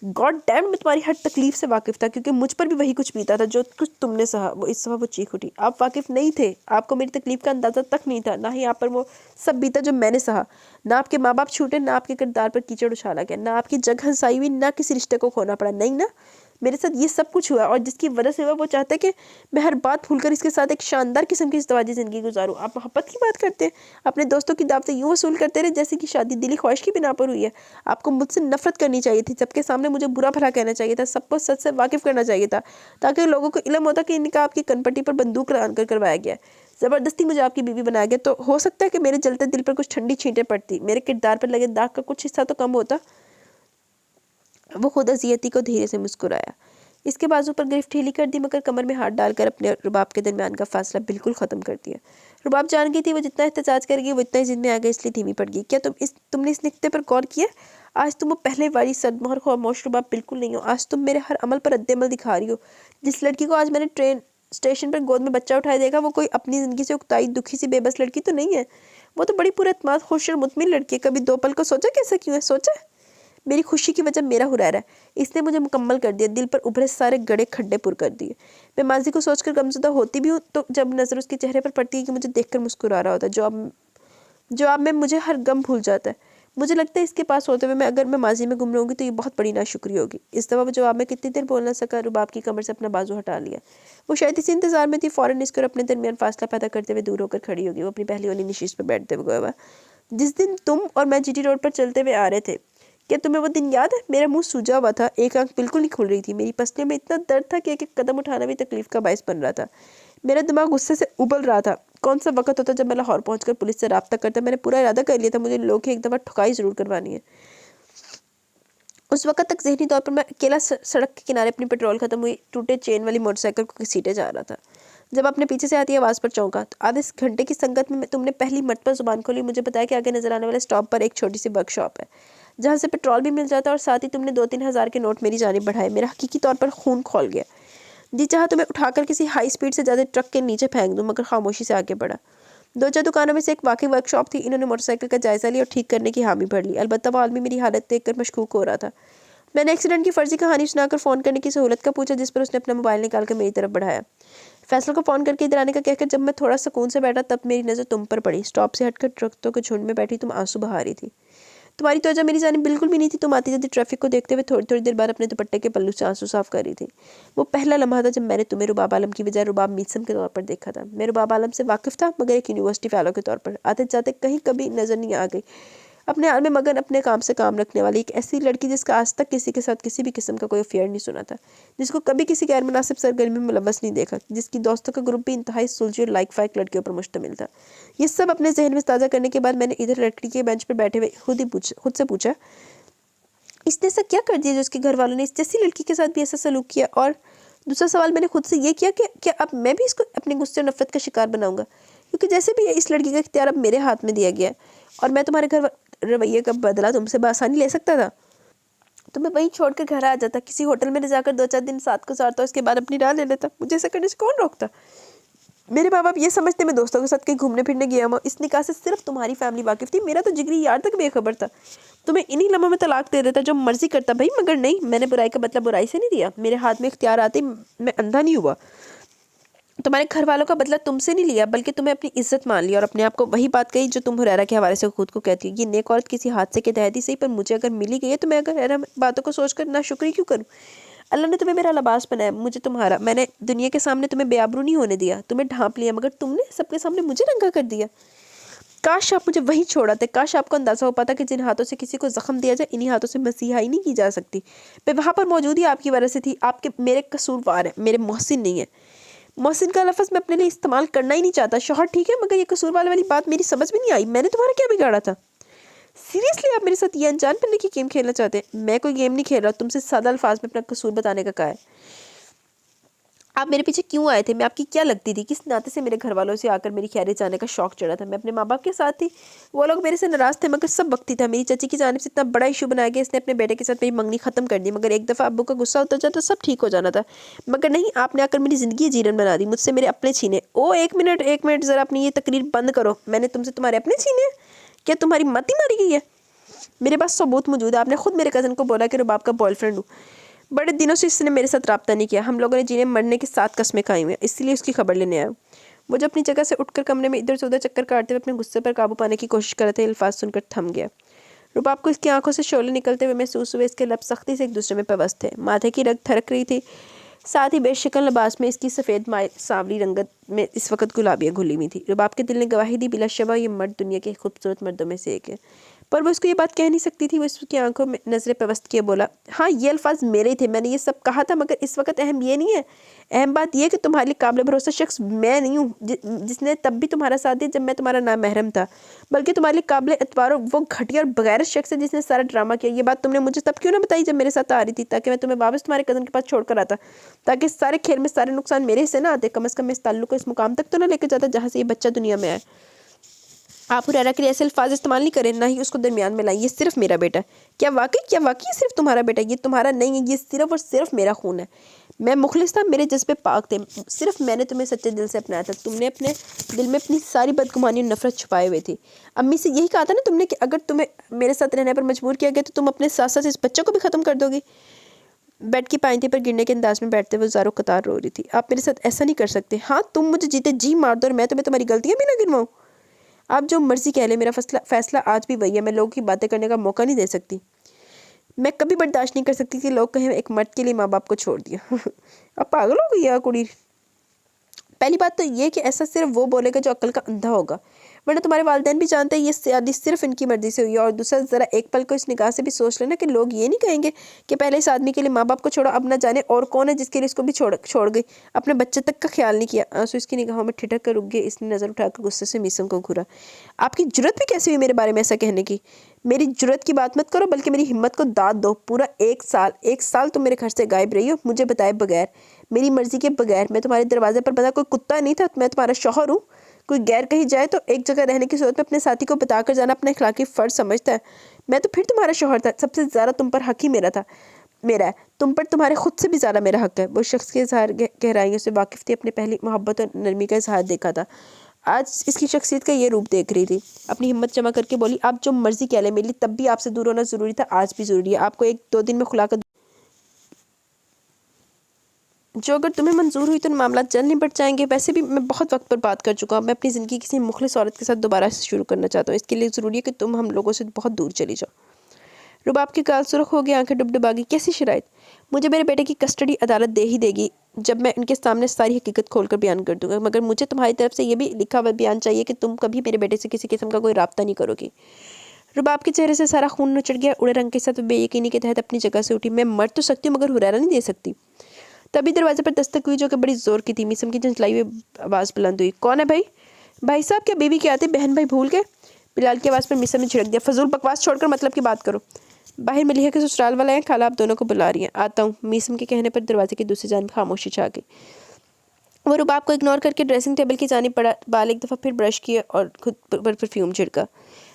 गॉड डैम, मैं तुम्हारी हर तकलीफ से वाकिफ़ था, क्योंकि मुझ पर भी वही कुछ बीता था जो कुछ तुमने सहा। वो इस दफ़ा वो चीख उठी, आप वाकिफ़ नहीं थे। आपको मेरी तकलीफ का अंदाज़ा तक नहीं था। ना ही आप पर वो सब बीता जो मैंने सहा। ना आपके माँ बाप छूटे, ना आपके किरदार पर कीचड़ उछाला गया, ना आपकी जगह हंसाई हुई, ना किसी रिश्ते को खोना पड़ा। नहीं ना, मेरे साथ ये सब कुछ हुआ और जिसकी वजह से हुआ वो चाहता है कि मैं हर बात भूलकर इसके साथ एक शानदार किस्म की इज़्दिवाजी ज़िंदगी गुजारूँ। आप मोहब्बत की बात करते हैं, अपने दोस्तों की दावतें यूँ वसूल करते रहे जैसे कि शादी दिली ख्वाहिश की बिना पर हुई है। आपको मुझसे नफरत करनी चाहिए थी, सबके सामने मुझे बुरा भला कहना चाहिए था, सबको सच से वाकिफ़ करना चाहिए था, ताकि लोगों को इल्म होता कि इनका आपकी कनपट्टी पर बंदूक लगान कर करवाया गया, ज़बरदस्ती मुझे आपकी बीवी बनाया गया। तो हो सकता है कि मेरे जलते दिल पर कुछ ठंडी छींटें पड़ती, मेरे किरदार पर लगे दाग का कुछ हिस्सा तो कम होता। वो खुद अजियती को धीरे से मुस्कुराया। इसके बाजू पर गिरफ्त ढीली कर दी, मगर कमर में हाथ डालकर अपने रुबाब के दरमियान का फासला बिल्कुल ख़त्म कर दिया। रुबाब जान गई थी वो जितना एहतजाज करेगी वो इतना ही जिद में आ गई, इसलिए धीमी पड़ गई। क्या तुमने इस निक्ते पर गौर किया? आज तुम वो पहले वाली सदमोहर खामोश रुबाब बिल्कुल नहीं हो। आज तुम मेरे हर अमल पर रद्द-ए-अमल दिखा रही हो। जिस लड़की को आज मैंने ट्रेन स्टेशन पर गोद में बच्चा उठाया देखा, वो कोई अपनी ज़िंदगी से उकताई दुखी सी बेबस लड़की तो नहीं है। वो तो बड़ी पुरएतमाद, खुश और मुतमिन लड़की है। कभी 2 पल को सोचा कैसा क्यों है? सोचा? मेरी खुशी की वजह मेरा हुरैरा है, इसने मुझे मुकम्मल कर दिया, दिल पर उभरे सारे गड़े खड्डे पुर कर दिए। मैं माजी को सोचकर गमज़दा होती भी हूँ तो जब नज़र उसके चेहरे पर पड़ती है कि मुझे देखकर मुस्कुरा रहा होता है, जवाब में मुझे हर गम भूल जाता है। मुझे लगता है इसके पास होते हुए अगर मैं माजी में गुम रहूँगी तो ये बहुत बड़ी नाशुक्री होगी। इस दफ़ा वो जवाब में कितनी देर बोल ना सका। रुबाब की कमर से अपना बाजू हटा लिया। वो शायद इसी इंतज़ार में थी, फ़ौरन इसको अपने दरमियान फासला पैदा करते हुए दूर होकर खड़ी होगी। वो अपनी पहली वाली नशीस पर बैठते हुए हुआ, जिस दिन तुम और मैं जीटी रोड पर चलते हुए आ रहे थे, क्या तुम्हें वो दिन याद है? मेरा मुंह सूजा हुआ था, एक आंख बिल्कुल नहीं खुल रही थी, मेरी पसलियों में इतना दर्द था कि एक एक कदम उठाना भी तकलीफ का बायस बन रहा था। मेरा दिमाग गुस्से से उबल रहा था। कौन सा वक्त होता जब मैं लाहौर पहुंचकर पुलिस से रब्ता करता। मैंने पूरा इरादा कर लिया था, मुझे लोगों की एक दफ़ा ठुकाई ज़रूर करवानी है। उस वक्त तक ज़हनी तौर पर मैं अकेला सड़क के किनारे अपनी पेट्रोल ख़त्म हुई टूटे चेन वाली मोटरसाइकिल को घसीटे जा रहा था, जब अपने पीछे से आती आवाज़ पर चौंका। तो आधे घंटे की संगत में तुमने पहली मर्तबा ज़ुबान खोली, मुझे बताया कि आगे नजर आने वाले स्टॉप पर एक छोटी सी वर्कशॉप है जहाँ से पेट्रोल भी मिल जाता है, और साथ ही तुमने 2-3 हज़ार के नोट मेरी जानिब बढ़ाए। मेरा हकीकी तौर पर खून खौल गया। जी चाहा तो मैं उठाकर किसी हाई स्पीड से ज़्यादा ट्रक के नीचे फेंक दूँ, मगर खामोशी से आगे बढ़ा। 2-4 दुकानों में से एक वाकई वर्कशॉप थी। इन्होंने मोटरसाइकिल का जायज़ा लिया और ठीक करने की हामी भर ली। अलबत्ता वो आदमी मेरी हालत देखकर मशकूक हो रहा था। मैंने एक्सीडेंट की फर्जी कहानी सुनाकर फ़ोन करने की सहूलत का पूछा, जिस पर उसने अपना मोबाइल निकाल कर मेरी तरफ बढ़ाया। फैसल को फ़ोन करके इधर आने का कहकर जब मैं थोड़ा सुकून से बैठा, तब मेरी नज़र तुम पर पड़ी। स्टॉप से हटकर ट्रकों के झुंड में बैठी तुम आंसू बहा रही थी। तुम्हारी तवज्जो मेरी जानिब बिल्कुल भी नहीं थी। तुम आती जाती ट्रैफिक को देखते हुए थोड़ी थोड़ी देर बाद अपने दुपट्टे के पल्लू से आंसू साफ कर रही थी। वो पहला लम्हा था जब मैंने तुम्हें रुबाब आलम की बजाय रुबाब मीसम के तौर पर देखा था। मैं रुबाब आलम से वाकिफ था, मगर एक यूनिवर्सिटी फेलो के तौर पर। आते जाते कहीं कभी नजर नहीं आ गई। अपने हाल में मगन, अपने काम से काम रखने वाली एक ऐसी लड़की जिसका आज तक किसी के साथ किसी भी किस्म का कोई अफेयर नहीं सुना था, जिसको कभी किसी गैर मुनासिब सरगर्मी में मुलव्वस नहीं देखा, जिसकी दोस्तों का ग्रुप भी इंतहाई सुलझी और लाइक फाइक लड़कियों पर मुश्तमिल था। ये सब अपने जहन में ताज़ा करने के बाद मैंने इधर लड़की के बेंच पर बैठे हुए खुद से पूछा, इसने ऐसा क्या कर दिया जो उसके घर वालों ने इस जैसी लड़की के साथ भी ऐसा सलूक किया? और दूसरा सवाल मैंने खुद से ये किया कि क्या अब मैं भी इसको अपने गुस्से और नफरत का शिकार बनाऊंगा? क्योंकि जैसे भी इस लड़की का इख्तियार अब मेरे हाथ में दिया गया है और मैं तुम्हारे घर रवैये का बदला तुमसे बआसानी ले सकता था, तो मैं वहीं छोड़कर घर आ जाता, किसी होटल में जाकर 2-4 दिन साथ गुजारता, उसके बाद अपनी राह ले लेता। मुझे ऐसा करने से कौन रोकता? मेरे माँ बाप ये समझते मैं दोस्तों के साथ कहीं घूमने फिरने गया हूँ। इस निकाह से सिर्फ तुम्हारी फैमिली वाकिफ थी, मेरा तो जिगरी यार तक बेखबर था। तुम्हें इन्हीं लम्हों में तलाक दे देता, जो मर्जी करता भाई, मगर नहीं, मैंने बुराई का बदला बुराई से नहीं दिया। मेरे हाथ में इख्तियार आते ही मैं अंधा नहीं हुआ। तुम्हारे घर वालों का बदला तुमसे नहीं लिया, बल्कि तुम्हें अपनी इज्जत मान लिया और अपने आप को वही बात कही जो तुम हुरैरा के हवाले से खुद को कहती हो। ये नेक औरत किसी हादसे के तहत ही सही, पर मुझे अगर मिली गई है तो मैं अगर हुरैरा बातों को सोचकर ना शुक्री क्यों करूँ? अल्लाह ने तुम्हें मेरा लिबास बनाया, मुझे तुम्हारा। मैंने दुनिया के सामने तुम्हें बेआबरू नहीं होने दिया, तुम्हें ढांप लिया, मगर तुमने सबके सामने मुझे नंगा कर दिया। काश आप मुझे वहीं छोड़ा थे। काश आपको अंदाजा हो पाता कि जिन हाथों से किसी को जख्म दिया जाए, इन्हीं हाथों से मसीहाई नहीं की जा सकती। मैं वहाँ पर मौजूद ही आपकी वजह से थी। आपके मेरे कसूरवार है, मेरे मोहसिन नहीं है। मोहसिन का लफ्ज़ मैं अपने लिए इस्तेमाल करना ही नहीं चाहता। शौहर ठीक है, मगर ये कसूरवार वाली बात मेरी समझ में नहीं आई। मैंने तुम्हारा क्या बिगाड़ा था? सीरियसली आप मेरे साथ ये अनजान बनने की गेम खेलना चाहते हैं? मैं कोई गेम नहीं खेल रहा, तुमसे सादा अल्फाज में अपना कसूर बताने का कहा है। आप मेरे पीछे क्यों आए थे? मैं आपकी क्या लगती थी? किस नाते से मेरे घर वालों से आकर मेरी खैरियत जाने का शौक चढ़ा था? मैं अपने माँ बाप के साथ थी, वो लोग मेरे से नाराज़ थे, मगर सब वक्ती था। मेरी चाची की जानिब से इतना बड़ा इशू बनाया गया, इसने अपने बेटे के साथ मेरी मंगनी ख़त्म कर दी, मगर एक दफ़ा अब्बू का गुस्सा उतर जाता सब ठीक हो जाना था। मगर नहीं, आपने आकर मेरी ज़िंदगी जीरन बना दी, मुझसे मेरे अपने छीने। ओ एक मिनट ज़रा अपनी ये तकरीर बंद करो। मैंने तुमसे तुम्हारे अपने छीने? क्या तुम्हारी मत ही मारी गई है? मेरे पास सबूत मौजूद है। आपने खुद मेरे कज़न को बोला कि रुबाब का बॉयफ्रेंड हूँ। बड़े दिनों से इसने मेरे साथ रब्ता नहीं किया। हम लोगों ने जीने मरने की 7 कस्में खाई हुई हैं, इसलिए उसकी खबर लेने आया। वो जो अपनी जगह से उठकर कमरे में इधर से उधर चक्कर काटते हुए अपने गुस्से पर काबू पाने की कोशिश कर रहे थे, अल्फाज सुनकर थम गया। रुबाब को इसकी आंखों से शोले निकलते हुए महसूस हुए। इसके लब सख्ती से एक दूसरे में पेवस्त थे, माथे की रग थरक रही थी, साथ ही बेशकल लिबास में इसकी सफ़ेद माइल सांवली रंगत में इस वक्त गुलाबियाँ घुली हुई थी। रुबाब के दिल ने गवाही दी, बिलाशबा ये मर्द दुनिया के खूबसूरत मर्दों में से एक है, पर वो उसको ये बात कह नहीं सकती थी। वो इसकी आंखों में नजरें पेवस्त किए बोला, हाँ ये अल्फाज मेरे ही थे, मैंने ये सब कहा था, मगर इस वक्त अहम ये नहीं है। अहम बात यह कि तुम्हारे लिए काबिल भरोसा शख्स मैं नहीं हूँ, जिसने तब भी तुम्हारा साथ दिया जब मैं तुम्हारा नामहरम था, बल्कि तुम्हारे लिए काबिल एतबार वो घटिया और बगैर शख्स है जिसने सारा ड्रामा किया। ये बात तुमने मुझे तब क्यों ना बताई जब मेरे साथ आ रही थी, ताकि मैं तुम्हें वापस तुम्हारे कज़न के पास छोड़ कर आता, ताकि इस सारे खेल में सारे नुकसान मेरे हिस्से ना आते। कम अज़ कम इस ताल्लुक को इस मुकाम तक तो ना लेकर जाता जहाँ से ये बच्चा दुनिया में आए। आप हुरैरा के लिए ऐसे अल्फाज इस्तेमाल नहीं करें, ना ही उसको दरमियान में लाएं। ये सिर्फ मेरा बेटा है। क्या वाकई सिर्फ तुम्हारा बेटा? ये तुम्हारा नहीं है, ये सिर्फ और सिर्फ मेरा खून है। मैं मुखलिस था, मेरे जज्बे पाक थे, सिर्फ मैंने तुम्हें सच्चे दिल से अपनाया था। तुमने अपने दिल में अपनी सारी बदगुमानी और नफरत छुपाए हुए थी। अम्मी से यही कहा था ना तुमने कि अगर तुम्हें मेरे साथ रहने पर मजबूर किया गया तो तुम अपने साथ साथ इस बच्चे को भी ख़त्म कर दोगी। बेड की पायंती पर गिरने के अंदाज में बैठते हुए ज़ारो कतार रो रही थी। आप मेरे साथ ऐसा नहीं कर सकते। हाँ, तुम मुझे जीते जी मार दो और मैं तुम्हें तुम्हारी गलतियाँ भी ना गिनवाऊँ। आप जो मर्जी कह ले, मेरा फैसला आज भी वही है। मैं लोगों की बातें करने का मौका नहीं दे सकती। मैं कभी बर्दाश्त नहीं कर सकती कि लोग कहें एक मर्द के लिए माँ बाप को छोड़ दिया। अब पागल हो गई है कुड़ी। पहली बात तो ये कि ऐसा सिर्फ वो बोलेगा जो अक्ल का अंधा होगा, वरना तुम्हारे वालिदैन भी जानते हैं ये शादी सिर्फ इनकी मर्जी से हुई है। और दूसरा, ज़रा एक पल को इस निगाह से भी सोच लेना कि लोग ये नहीं कहेंगे कि पहले इस आदमी के लिए माँ बाप को छोड़ा, अब ना जाने और कौन है जिसके लिए इसको भी छोड़ गई, अपने बच्चे तक का ख्याल नहीं किया। आंसू इसकी निगाहों में ठिठक कर रुक गए। इसने नज़र उठाकर गुस्से से मीसम को घूरा। आपकी जुर्रत भी कैसे हुई मेरे बारे में ऐसा कहने की? मेरी जुर्रत की बात मत करो, बल्कि मेरी हिम्मत को दाद दो। पूरा एक साल तुम मेरे घर से गायब रही हो, मुझे बताए बगैर, मेरी मर्जी के बगैर। मैं तुम्हारे दरवाजे पर बंधा कोई कुत्ता नहीं था। मैं तुम्हारा शौहर हूँ। कोई गैर कहीं जाए तो एक जगह रहने की सूरत में अपने साथी को बताकर जाना अपना इखलाकी फ़र्ज समझता है। मैं तो फिर तुम्हारा शौहर था, सबसे ज़्यादा तुम पर हक ही मेरा था। मेरा है, तुम पर तुम्हारे खुद से भी ज़्यादा मेरा हक है। वो शख्स के इजहार गहराइयों से वाकिफ थी, अपने पहली मोहब्बत और नरमी का इजहार देखा था, आज इसकी शख्सियत का ये रूप देख रही थी। अपनी हिम्मत जमा करके बोली, आप जो मर्जी कह लें, मेरे लिए तब भी आपसे दूर होना ज़रूरी था, आज भी ज़रूरी है। आपको 1-2 दिन में खुला कर जो अगर तुम्हें मंजूर हुई तो मामला जल्द निपट जाएंगे। वैसे भी मैं बहुत वक्त पर बात कर चुका हूँ, मैं अपनी ज़िंदगी किसी मुखलिस औरत के साथ दोबारा से शुरू करना चाहता हूँ। इसके लिए ज़रूरी है कि तुम हम लोगों से बहुत दूर चली जाओ। रुबाब की गाल सुर्ख हो गई, आंखें डुबडुबा गई। कैसी शराइत? मुझे मेरे बेटे की कस्टडी अदालत दे ही देगी जब मैं उनके सामने सारी हकीकत खोलकर बयान कर दूंगा, मगर मुझे तुम्हारी तरफ से ये भी लिखा हुआ बयान चाहिए कि तुम कभी मेरे बेटे से किसी किस्म का कोई राब्ता नहीं करोगी। रुबाब के चेहरे से सारा खून निचड़ गया। उड़े रंग के साथ बेयकीनी के तहत अपनी जगह से उठी। मैं मर तो सकती हूँ मगर हुरैरा नहीं दे सकती। तभी दरवाजे पर दस्तक हुई, जो कि बड़ी जोर की थी। मीसम की झंझलाई हुई आवाज़ बुलंद हुई, कौन है भाई? भाई साहब, क्या बीवी के आते बहन भाई भूल गए? बिलाल की आवाज़ पर मीसम ने छिड़क दिया, फजूल बकवास छोड़कर मतलब की बात करो। बाहर मलिहा के ससुराल वाले हैं, खाला आप दोनों को बुला रही हैं। आता हूँ। मीसम के कहने पर दरवाजे की दूसरी जानिब खामोशी छा गई। वो रुबाब को इग्नोर करके ड्रेसिंग टेबल की जानिब पड़ा। बाल एक दफ़ा फिर ब्रश किए और खुद पर परफ्यूम छिड़का।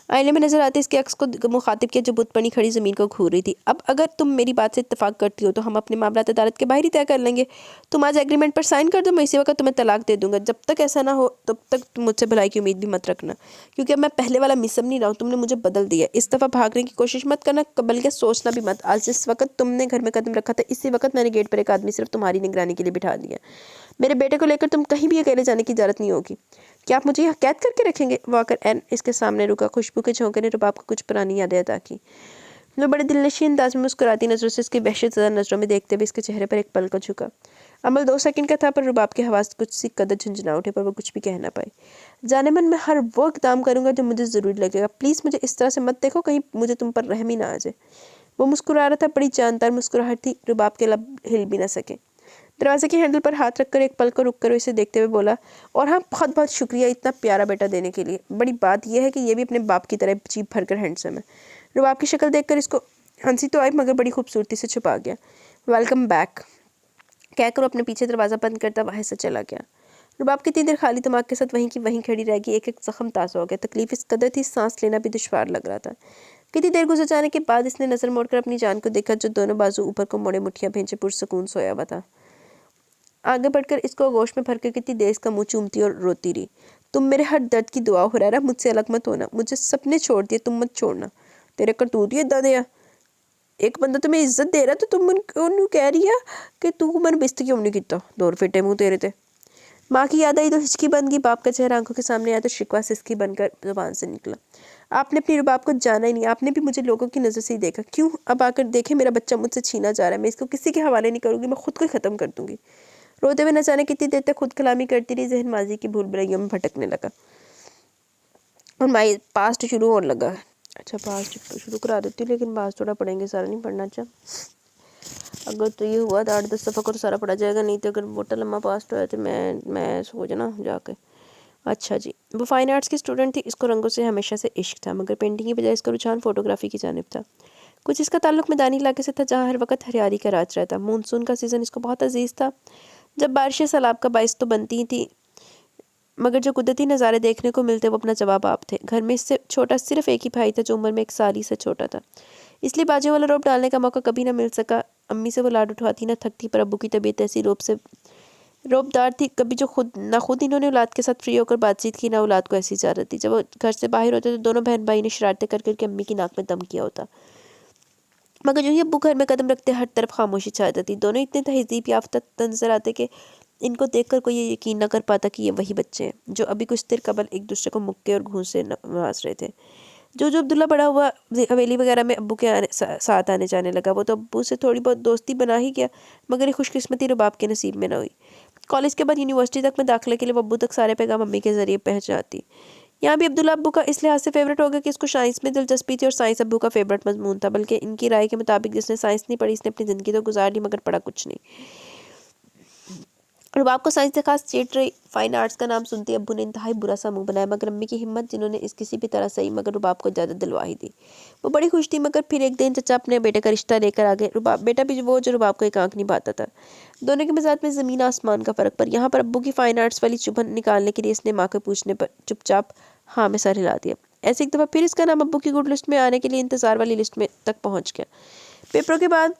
आईने में नजर आते इसके अक्स को मुखातिब किया, जो बुत-पड़ी खड़ी ज़मीन को घूर रही थी। अब अगर तुम मेरी बात से इत्तेफाक करती हो तो हम अपने मामला अदालत के बाहर ही तय कर लेंगे। तुम आज एग्रीमेंट पर साइन कर दो, मैं इसी वक्त तुम्हें तलाक दे दूंगा। जब तक ऐसा ना हो तब तक तुम मुझसे भलाई की उम्मीद भी मत रखना, क्योंकि अब मैं पहले वाला मिसम नहीं रहा हूँ। तुमने मुझे बदल दिया। इस दफ़ा भागने की कोशिश मत करना, बल्कि सोचना भी मत। आज जिस वक्त तुमने घर में कदम रखा था, इसी वक्त मैंने गेट पर एक आदमी सिर्फ तुम्हारी निगरानी के लिए बिठा दिया। मेरे बेटे को लेकर तुम कहीं भी अकेले जाने की इजाज़त नहीं होगी। क्या आप मुझे यहाँ कैद करके रखेंगे? वाकर एन इसके सामने रुका। खुशबू के झोंके ने रुबाब को कुछ पुरानी यादें अदा की। वो बड़े दिलनशी अंदाज में मुस्कुराती नजरों से इसकी वहशत ज़दा नजरों में देखते हुए इसके चेहरे पर एक पल को झुका। अमल 2 सेकंड का था, पर रुबाब के हवास कुछ सी कदर झंझना उठे, पर वो कुछ भी कह ना पाई। जाने मन मैं हर वो इक़दाम करूँगा जो मुझे ज़रूरी लगेगा। प्लीज़ मुझे इस तरह से मत देखो, कहीं मुझे तुम पर रहम ही ना आ जाए। वो मुस्कुरा रहा था, बड़ी जानदार मुस्कुराहट थी। रुबाब के लब हिल भी ना सके। दरवाजे के हैंडल पर हाथ रखकर एक पल को रुककर इसे देखते हुए बोला, और हाँ, बहुत बहुत शुक्रिया इतना प्यारा बेटा देने के लिए। बड़ी बात यह है कि ये भी अपने बाप की तरह जीभ भरकर हैंडसम है। रुबाब की शक्ल देखकर इसको हंसी तो आई, मगर बड़ी खूबसूरती से छुपा गया। वेलकम बैक कहकर अपने पीछे दरवाज़ा बंद करता बाहर से चला गया। रुबाब कितनी देर खाली दिमाग के साथ वहीं की वहीं खड़ी रह गई। एक एक जख्म ताज़ा हो गया। तकलीफ इस कदर थी, सांस लेना भी दुश्वार लग रहा था। कितनी देर गुजर जाने के बाद इसने नज़र मोड़कर अपनी जान को देखा, जो दोनों बाजू ऊपर को मोड़े मुठियाँ भेजे पुरसकून सोया हुआ था। आगे बढ़कर इसको आगोश में भरकर कितनी देर इसका मुंह चूमती और रोती रही। तुम मेरे हर दर्द की दुआ हो रहा, मुझसे अलग मत होना। मुझे सबने छोड़ दिया, तुम मत छोड़ना। तेरे करतूत ही इदा दे। एक बंदा तुम्हें इज्जत दे रहा तो तुम उन्होंने कह रही है कि तू मन बिस्त क्यों नहीं किता। दौर फिटे मुँह तेरे ते। माँ की याद आई तो हिचकी बन गई। बाप का चेहरा आंखों के सामने आया तो शिकवा सिसकी बनकर जुबान से निकला, आपने अपनी रुबाब को जाना ही नहीं। आपने भी मुझे लोगों की नज़र से ही देखा। क्यों? अब आकर देखे मेरा बच्चा मुझसे छीना जा रहा है। मैं इसको किसी के हवाले नहीं करूँगी, मैं खुद को ही ख़त्म कर दूँगी। रोते हुए न जाने कितनी देर तक खुद कलामी करती रही। जहन माजी की भूल भुलैयों में भटकने लगा और माई पास्ट शुरू होने लगा। अच्छा, पास्ट शुरू करा देती हूँ, लेकिन पास्ट थोड़ा पढ़ेंगे, सारा नहीं पढ़ना। अच्छा, अगर तो ये हुआ तो 8-10 सफ़ा को सारा पढ़ा जाएगा, नहीं तो अगर मोटा लम्बा पास्ट हुआ तो मैं सोचना जाके। अच्छा जी, वो फाइन आर्ट्स की स्टूडेंट थी। इसको रंगों से हमेशा से इश्क था, मगर पेंटिंग की बजाय इसका रुझान फोटोग्राफी की जानिब था। कुछ इसका ताल्लुक मैदानी इलाके से था, जहाँ हर वक्त हरियाली का राज रहता। मानसून का सीज़न इसको बहुत अजीज़ था, जब बारिशें सैलाब का बाइस तो बनती ही थी, मगर जो कुदरती नज़ारे देखने को मिलते वो अपना जवाब आप थे। घर में इससे छोटा सिर्फ एक ही भाई था, जो उम्र में 1 साल ही से छोटा था, इसलिए बाजू वाला रोब डालने का मौका कभी ना मिल सका। अम्मी से वो लाड उठवाती ना थकती, पर अब्बू की तबीयत ऐसी रोबदार थी कभी जो खुद इन्होंने औलाद के साथ फ्री होकर बातचीत की, ना औलाद को ऐसी इजाज़त थी। जब वो घर से बाहर होते तो दोनों बहन भाई ने शरारतें कर करके अम्मी की नाक में दम किया होता, मगर जो ही अब्बू घर में कदम रखते हर तरफ खामोशी छा जाती। दोनों इतने तहजीब याफ्ता नजर आते कि इनको देखकर कोई ये यकीन न कर पाता कि ये वही बच्चे हैं जो अभी कुछ देर कबल एक दूसरे को मुक्के और घूंसे नवाज रहे थे। जो अब्दुल्ला बड़ा हुआ हवेली वगैरह में अब्बू के साथ आने जाने लगा, वो तो अब्बू से थोड़ी बहुत दोस्ती बना ही गया, मगर ये खुशकिस्मती रुबाब के नसीब में न हुई। कॉलेज के बाद यूनिवर्सिटी तक में दाखिले के लिए वो अब्बू तक सारे पैगाम मम्मी के ज़रिए पहुँचाती। यहाँ भी अब्दुल्ला अब्बू का इस लिहाज से फेवरेट हो गया कि इसको साइंस में दिलचस्पी थी, और साइंस अब्बू का फेवरेट मजमून था। बल्कि इनकी राय के मुताबिक जिसने साइंस नहीं पढ़ी, इसने अपनी ज़िंदगी तो गुजार ली, मगर पढ़ा कुछ नहीं। रुबाब को साइंस से खास चेट रही। फाइन आर्ट्स का नाम सुनते अब्बू ने इंतहाई बुरा सा मुंह बनाया, मगर अम्मी की हिम्मत, जिन्होंने इस किसी भी तरह सही मगर रुबाब को ज़्यादा दिलवा ही दी। वो बड़ी खुश थी, मगर फिर एक दिन चचा अपने बेटे का रिश्ता लेकर आ गए। रुबाब बेटा भी वो जो रुबाब को एक आंख नहीं पाता था। दोनों के मिजाज में ज़मीन आसमान का फ़र्क। पर यहाँ पर अब्बू की फाइन आर्ट्स वाली चुभन निकालने के लिए इसने माँ के पूछने पर चुपचाप हाँ में सर हिला दिया। ऐसे एक दफ़ा फिर इसका नाम अब्बू की गुड लिस्ट में आने के लिए इंतज़ार वाली लिस्ट में तक पहुँच गया। पेपरों के बाद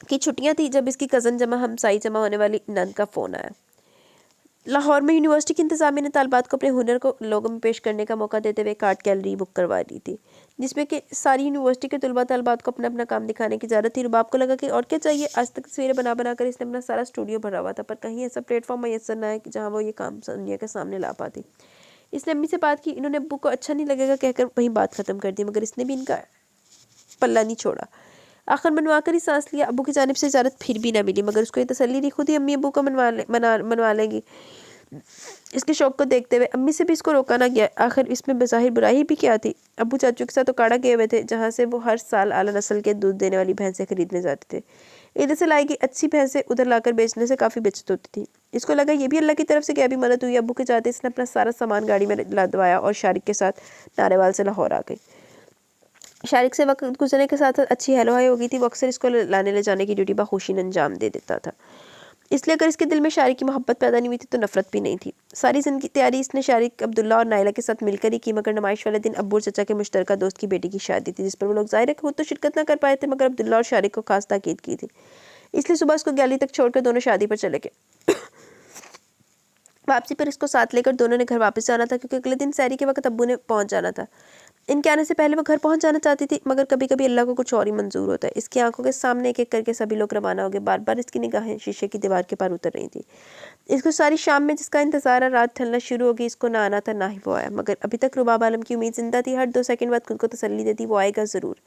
की छुट्टियां थी जब इसकी कज़न जमा हमसाई जमा होने वाली नंद का फ़ोन आया। लाहौर में यूनिवर्सिटी की इंतज़ामिया ने तालबात को अपने हुनर को लोगों में पेश करने का मौका देते हुए एक आर्ट गैलरी बुक करवा दी थी, जिसमें कि सारी यूनिवर्सिटी के तलबा तलबात को अपना अपना काम दिखाने की इजाज़त थी। रुबाब को लगा कि और क्या चाहिए, आज तक तस्वीरें बना बना कर इसने अपना सारा स्टूडियो भरा हुआ था, पर कहीं ऐसा प्लेटफॉर्म मैसर न आया कि जहाँ वो ये काम दुनिया के सामने ला पाती। इसने अम्मी से बात की, इन्होंने अब्बू को अच्छा नहीं लगेगा कहकर वहीं बात ख़त्म कर दी, मगर इसने भी इनका पल्ला नहीं छोड़ा। आखिर मनवा कर ही सांस लिया। अब्बू की जानिब से इजाज़त फिर भी ना मिली, मगर उसको ये तसल्ली थी खुद ही अम्मी अब्बू को मनवा लेंगी। इसके शौक को देखते हुए अम्मी से भी इसको रोका ना गया। आखिर इसमें बज़ाहिर बुराई भी क्या थी। अब्बू चाचू के साथ उकाड़ा गए हुए थे, जहाँ से वो हर साल आला नस्ल के दूध देने वाली भैंसें खरीदने जाते थे। इधर से लाई गई अच्छी भैंसें उधर लाकर बेचने से काफ़ी बचत होती थी। इसको लगा ये भी अल्लाह की तरफ से क्या भी मदद हुई। अब्बू के जाते इसने अपना सारा सामान गाड़ी में लदवाया और शारिक के साथ नारेवाल से लाहौर आ गई। शारिक से वक्त गुजरने के साथ साथ अच्छी हेलो हाय हो गई थी। वो अक्सर इसको लाने ले जाने की ड्यूटी बखुशी अंजाम दे देता था। इसलिए अगर इसके दिल में शारिक की मोहब्बत पैदा नहीं हुई थी तो नफरत भी नहीं थी। सारी जिंदगी तैयारी इसने शारिक, अब्दुल्ला और नाइला के साथ मिलकर ही की, मगर नुमाइश वाले दिन अब्बू और चचा के मुश्तरका दोस्त की बेटी की शादी थी, जिस पर वो लोग ज़ाहिर है खुद तो शिरकत ना कर पाए थे, मगर अब्दुल्ला और शारिक को खास ताकीद की थी। इसलिए सुबह उसको गैलरी तक छोड़कर दोनों शादी पर चले गए। वापसी पर इसको साथ लेकर दोनों ने घर वापस जाना था, क्योंकि अगले दिन सैरी के वक्त अब्बू ने पहुंच जाना था। इनके आने से पहले वो घर पहुंच जाना चाहती थी, मगर कभी कभी अल्लाह को कुछ और ही मंजूर होता है। इसकी आंखों के सामने एक एक करके सभी लोग रवाना हो गए। बार बार इसकी निगाहें शीशे की दीवार के पार उतर रही थी। इसको सारी शाम में जिसका इंतजार है, रात ढलना शुरू हो गई, इसको ना आना था ना ही वो आया। मगर अभी तक रुबाब आलम की उम्मीद जिंदा थी। हर 2 सेकंड बाद खुद को तसल्ली देती, वो आएगा ज़रूर।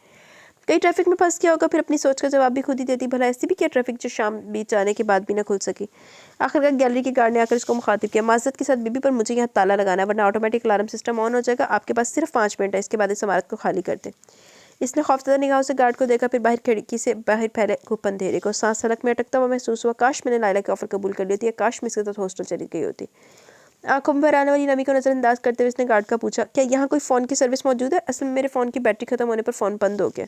कई ट्रैफिक में फंस गया होगा, फिर अपनी सोच का जवाब भी खुद ही देती, भला ऐसी भी क्या ट्रैफिक जो शाम बीत जाने के बाद भी ना खुल सकी। आखिरकार गैलरी के गार्ड ने आकर इसको मुखातिब किया, माज़रत के साथ बीबी, पर मुझे यहाँ ताला लगाना है, वरना ऑटोमेटिक अलार्म सिस्टम ऑन हो जाएगा। आपके पास सिर्फ 5 मिनट है, इसके बाद इस इमारत को खाली कर दें। इसने खौफजदा निगाहों से गार्ड को देखा, फिर बाहर खिड़की से बाहर फैले घुप अंधेरे को। सांस सड़क में अटकता हुआ महसूस हुआ। काश मैंने लाइला के ऑफर कबूल कर लिया, काश मैं इसके साथ हॉस्टल चली गई होती। आंखों में भर आने वाली नमी को नजरअंदाज करते हुए इसने गार्ड का पूछा, क्या यहाँ कोई फ़ोन की सर्विस मौजूद है? असल में मेरे फ़ोन की बैटरी खत्म होने पर फ़ोन बंद हो गया।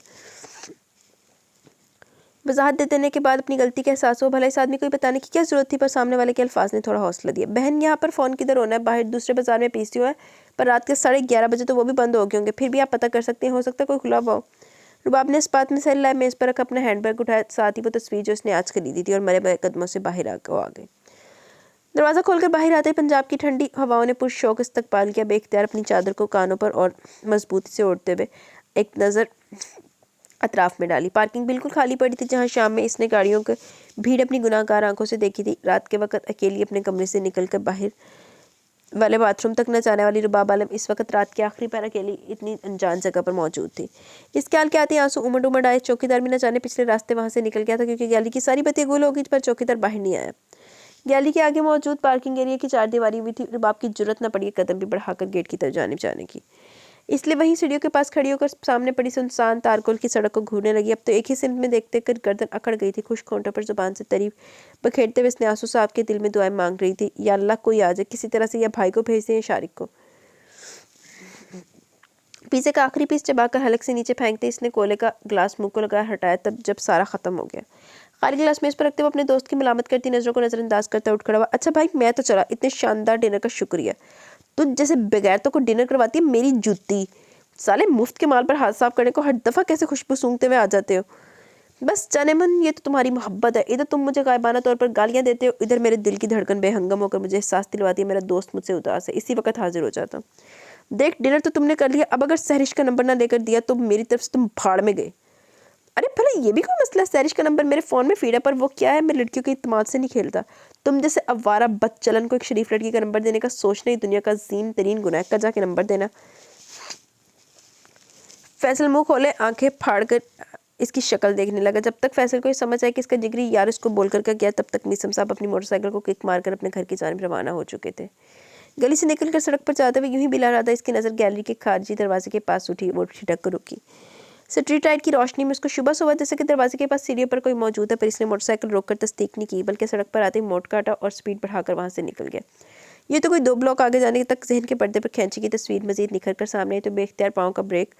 वजाहत दे देने के बाद अपनी गलती का एहसास हुआ। भला इस आदमी को बताने की क्या जरूरत थी, पर सामने वाले के अल्फाज ने थोड़ा हौसला दिया। बहन, यहाँ पर फ़ोन किधर होना है? बाहर दूसरे बाजार में पीसी हुआ है, पर रात के 11:30 बजे तो वो भी बंद हो गए होंगे। फिर भी आप पता कर सकते हैं, हो सकता है कोई खुला हुआ हो। रुबाब ने इस बात में सही लाया, मेज़ पर रखा अपना हैंडबैग उठाया, साथ ही वो तस्वीर जो उसने आज खरीदी थी, और मरे बड़े कदमों से बाहर आ गई। दरवाज़ा खोलकर बाहर आते ही पंजाब की ठंडी हवाओं ने पुरशौक इस्तकबाल किया। बेख्तियार अपनी चादर को कानों पर और मजबूती से ओढ़ते हुए एक नज़र अतराफ में डाली। पार्किंग बिल्कुल खाली पड़ी थी, जहाँ शाम में इसने गाड़ियों की भीड़ अपनी गुनाहगार आंखों से देखी थी। रात के वक्त अकेली अपने कमरे से निकलकर बाहर वाले बाथरूम तक न जाने वाली रुबाब आलम इस वक्त रात के आखिरी पैर अकेली इतनी अनजान जगह पर मौजूद थी। इस ख्याल के आते आंसू उमड़ उमड़ आए। चौकीदार भी न जाने पिछले रास्ते वहाँ से निकल गया था, क्योंकि गैलरी की सारी बत्तियां गुल हो गई, पर चौकीदार बाहर नहीं आया। गैलरी के आगे मौजूद पार्किंग एरिया की 4 दीवारी हुई थी। रुबाब की जरूरत न पड़ी कदम भी बढ़ाकर गेट की तरफ जाने की, इसलिए वहीं सीढ़ियों के पास खड़ी होकर सामने पड़ी सुनसान तारकोल की सड़क को घूरने लगी। अब तो एक ही सिमत में देखते कर गर्दन अकड़ गई थी। खुश्क होंठों पर जुबान से तारीफ बखेरते हुए इसने आंसू साहब के दिल में दुआएं मांग रही थी, या अल्लाह कोई आ जाए, किसी तरह से या भाई को भेज दें या शारिक को। पिज़्ज़े का आखिरी पीस चबाकर हलक से नीचे फेंकते इसने कोले का ग्लास मुंह को लगाया हटाया, तब जब सारा खत्म हो गया। खाली गिलास मेज पर रखते हुए अपने दोस्त की मलामत करती नजरों को नजरअंदाज करता उठ खड़ा हुआ। अच्छा भाई, मैं तो चला, इतने शानदार डिनर का शुक्रिया। तुझ जैसे बगैर तो को डिनर करवाती है मेरी जूती। साले मुफ्त के माल पर हाथ साफ करने को हर दफ़ा कैसे खुशबू सूंघते हुए आ जाते हो। बस जाने मन, ये तो तुम्हारी मोहब्बत है। इधर तुम मुझे गायबाना तौर पर गालियाँ देते हो, इधर मेरे दिल की धड़कन बेहंगम होकर मुझे एहसास दिलवाती है मेरा दोस्त मुझसे उदास है। इसी वक्त हाजिर हो जाता हूँ। देख, डिनर तो तुमने कर लिया, अब अगर सहरिश का नंबर ना लेकर दिया तो मेरी तरफ से तुम भाड़ में गए। अरे भला ये भी कोई मसला? सहरिश का नंबर मेरे फ़ोन में फीड है, पर वो क्या है, मैं लड़कियों के इत्तेमाद से नहीं खेलता। तुम जैसे अवारा बदचलन को एक शरीफ लड़की का नंबर देने का सोचना ही दुनिया का अजीम तरीन गुनाह है। जाके नंबर देना। फैसल मुंह खोले आंखें फाड़ कर इसकी शक्ल देखने लगा। जब तक फैसल को ये समझ आया कि इसका जिगरी यार इसको बोलकर क्या गया, तब तक मीसम साहब अपनी मोटरसाइकिल को किक मारकर अपने घर की जानिब रवाना हो चुके थे। गली से निकलकर सड़क पर जाते हुए यूं ही बिला रहा था, इसकी नज़र गैलरी के खारजी दरवाजे के पास उठी। वो ठिठक कर रुकी। स्ट्रीट लाइट की रोशनी में उसको शुबह सुबह जैसे कि दरवाजे के पास सीढ़ियों पर कोई मौजूद है, पर इसने मोटरसाइकिल रोककर तस्दीक नहीं की, बल्कि सड़क पर आते ही मोड़ काटा और स्पीड बढ़ाकर वहाँ से निकल गया। ये तो कोई 2 ब्लॉक आगे जाने तक जहन के पर्दे पर खींची की तस्वीर मजीद निखर कर सामने आई, तो बेख्तियार पाँव का ब्रेक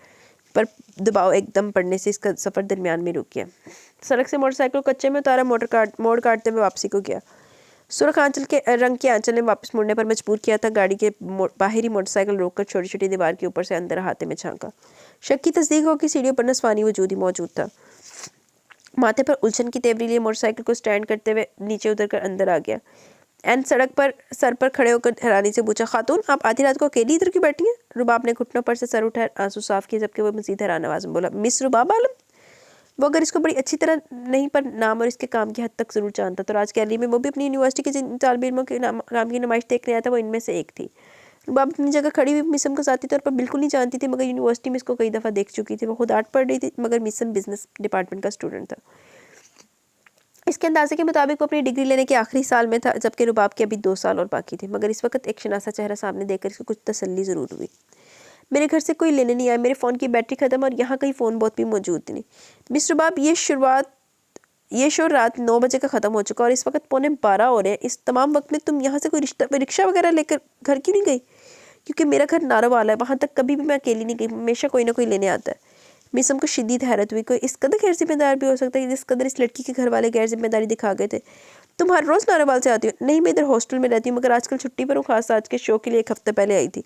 पर दबाव एकदम पड़ने से इसका सफ़र दरमियान में रुक गया। सड़क से मोटरसाइकिल को कच्चे में उतारा, मोड़ काटते हुए वापसी को गया। सुर्ख आंचल के रंग के आंचल ने वापस मुड़ने पर मजबूर किया था। गाड़ी के बाहरी मोटरसाइकिल रोककर छोटी छोटी दीवार के ऊपर से अंदर हाथे में झांका। शक की तस्दीक हो कि सीढ़ियों पर नस्वानी वजूद ही मौजूद था। माथे पर उलझन की तेवरी लिए मोटरसाइकिल को स्टैंड करते हुए नीचे उतरकर अंदर आ गया। एन सड़क पर सर पर खड़े होकर हैरानी से पूछा, खातून आप आधी रात को अकेली इधर क्यों बैठी हैं? रुबाब ने घुटनों पर से सर उठाए आंसू साफ किए, जबकि वो मजीद हैरान आवाज में बोला, मिस रुबाब आलम। वो अगर इसको बड़ी अच्छी तरह नहीं पर नाम और इसके काम की हद तक जरूर जानता। तो आज गैलरी में वो भी अपनी यूनिवर्सिटी के जिन तालिब इल्मों के काम की नुमाइश देखने आया था, वो इनमें से एक थी। रुबाब अपनी जगह खड़ी हुई मिसम को ज़ाती तौर पर बिल्कुल नहीं जानती थी, मगर यूनिवर्सिटी में इसको कई दफ़ा देख चुकी थी। वो खुद आर्ट पढ़ रही थी, मगर मिसम बिजनेस डिपार्टमेंट का स्टूडेंट था। इसके अंदाजे के मुताबिक वो अपनी डिग्री लेने के आखिरी साल में था, जबकि रुबाब के अभी 2 साल और बाकी थे। मगर इस वक्त एक शनासा चेहरा सामने देखकर इसको कुछ तसल्ली ज़रूर हुई। मेरे घर से कोई लेने नहीं आया, मेरे फ़ोन की बैटरी ख़त्म और यहाँ कहीं फ़ोन बहुत भी मौजूद नहीं। मिस रुबाब, ये शो रात 9 बजे का ख़त्म हो चुका और इस वक्त 11:15 हो रहे हैं। इस तमाम वक्त में तुम यहाँ से कोई रिक्शा वगैरह लेकर घर क्यों नहीं गई? क्योंकि मेरा घर नारोवाला है, वहाँ तक कभी भी मैं अकेली नहीं गई, हमेशा कोई ना कोई लेने आता है। मिसम को शदीद हैरत हुई, कोई इस कदर गैर जिम्मेदार भी हो सकता है जिस कदर इस लड़की के घर वाले गैर जिम्मेदारी दिखा गए थे। तुम हर रोज़ नारोवाल से आती हो? नहीं, मैं इधर हॉस्टल में रहती हूँ, मगर आजकल छुट्टी पर हूँ, खास आज के शो के लिए 1 हफ्ते पहले आई थी।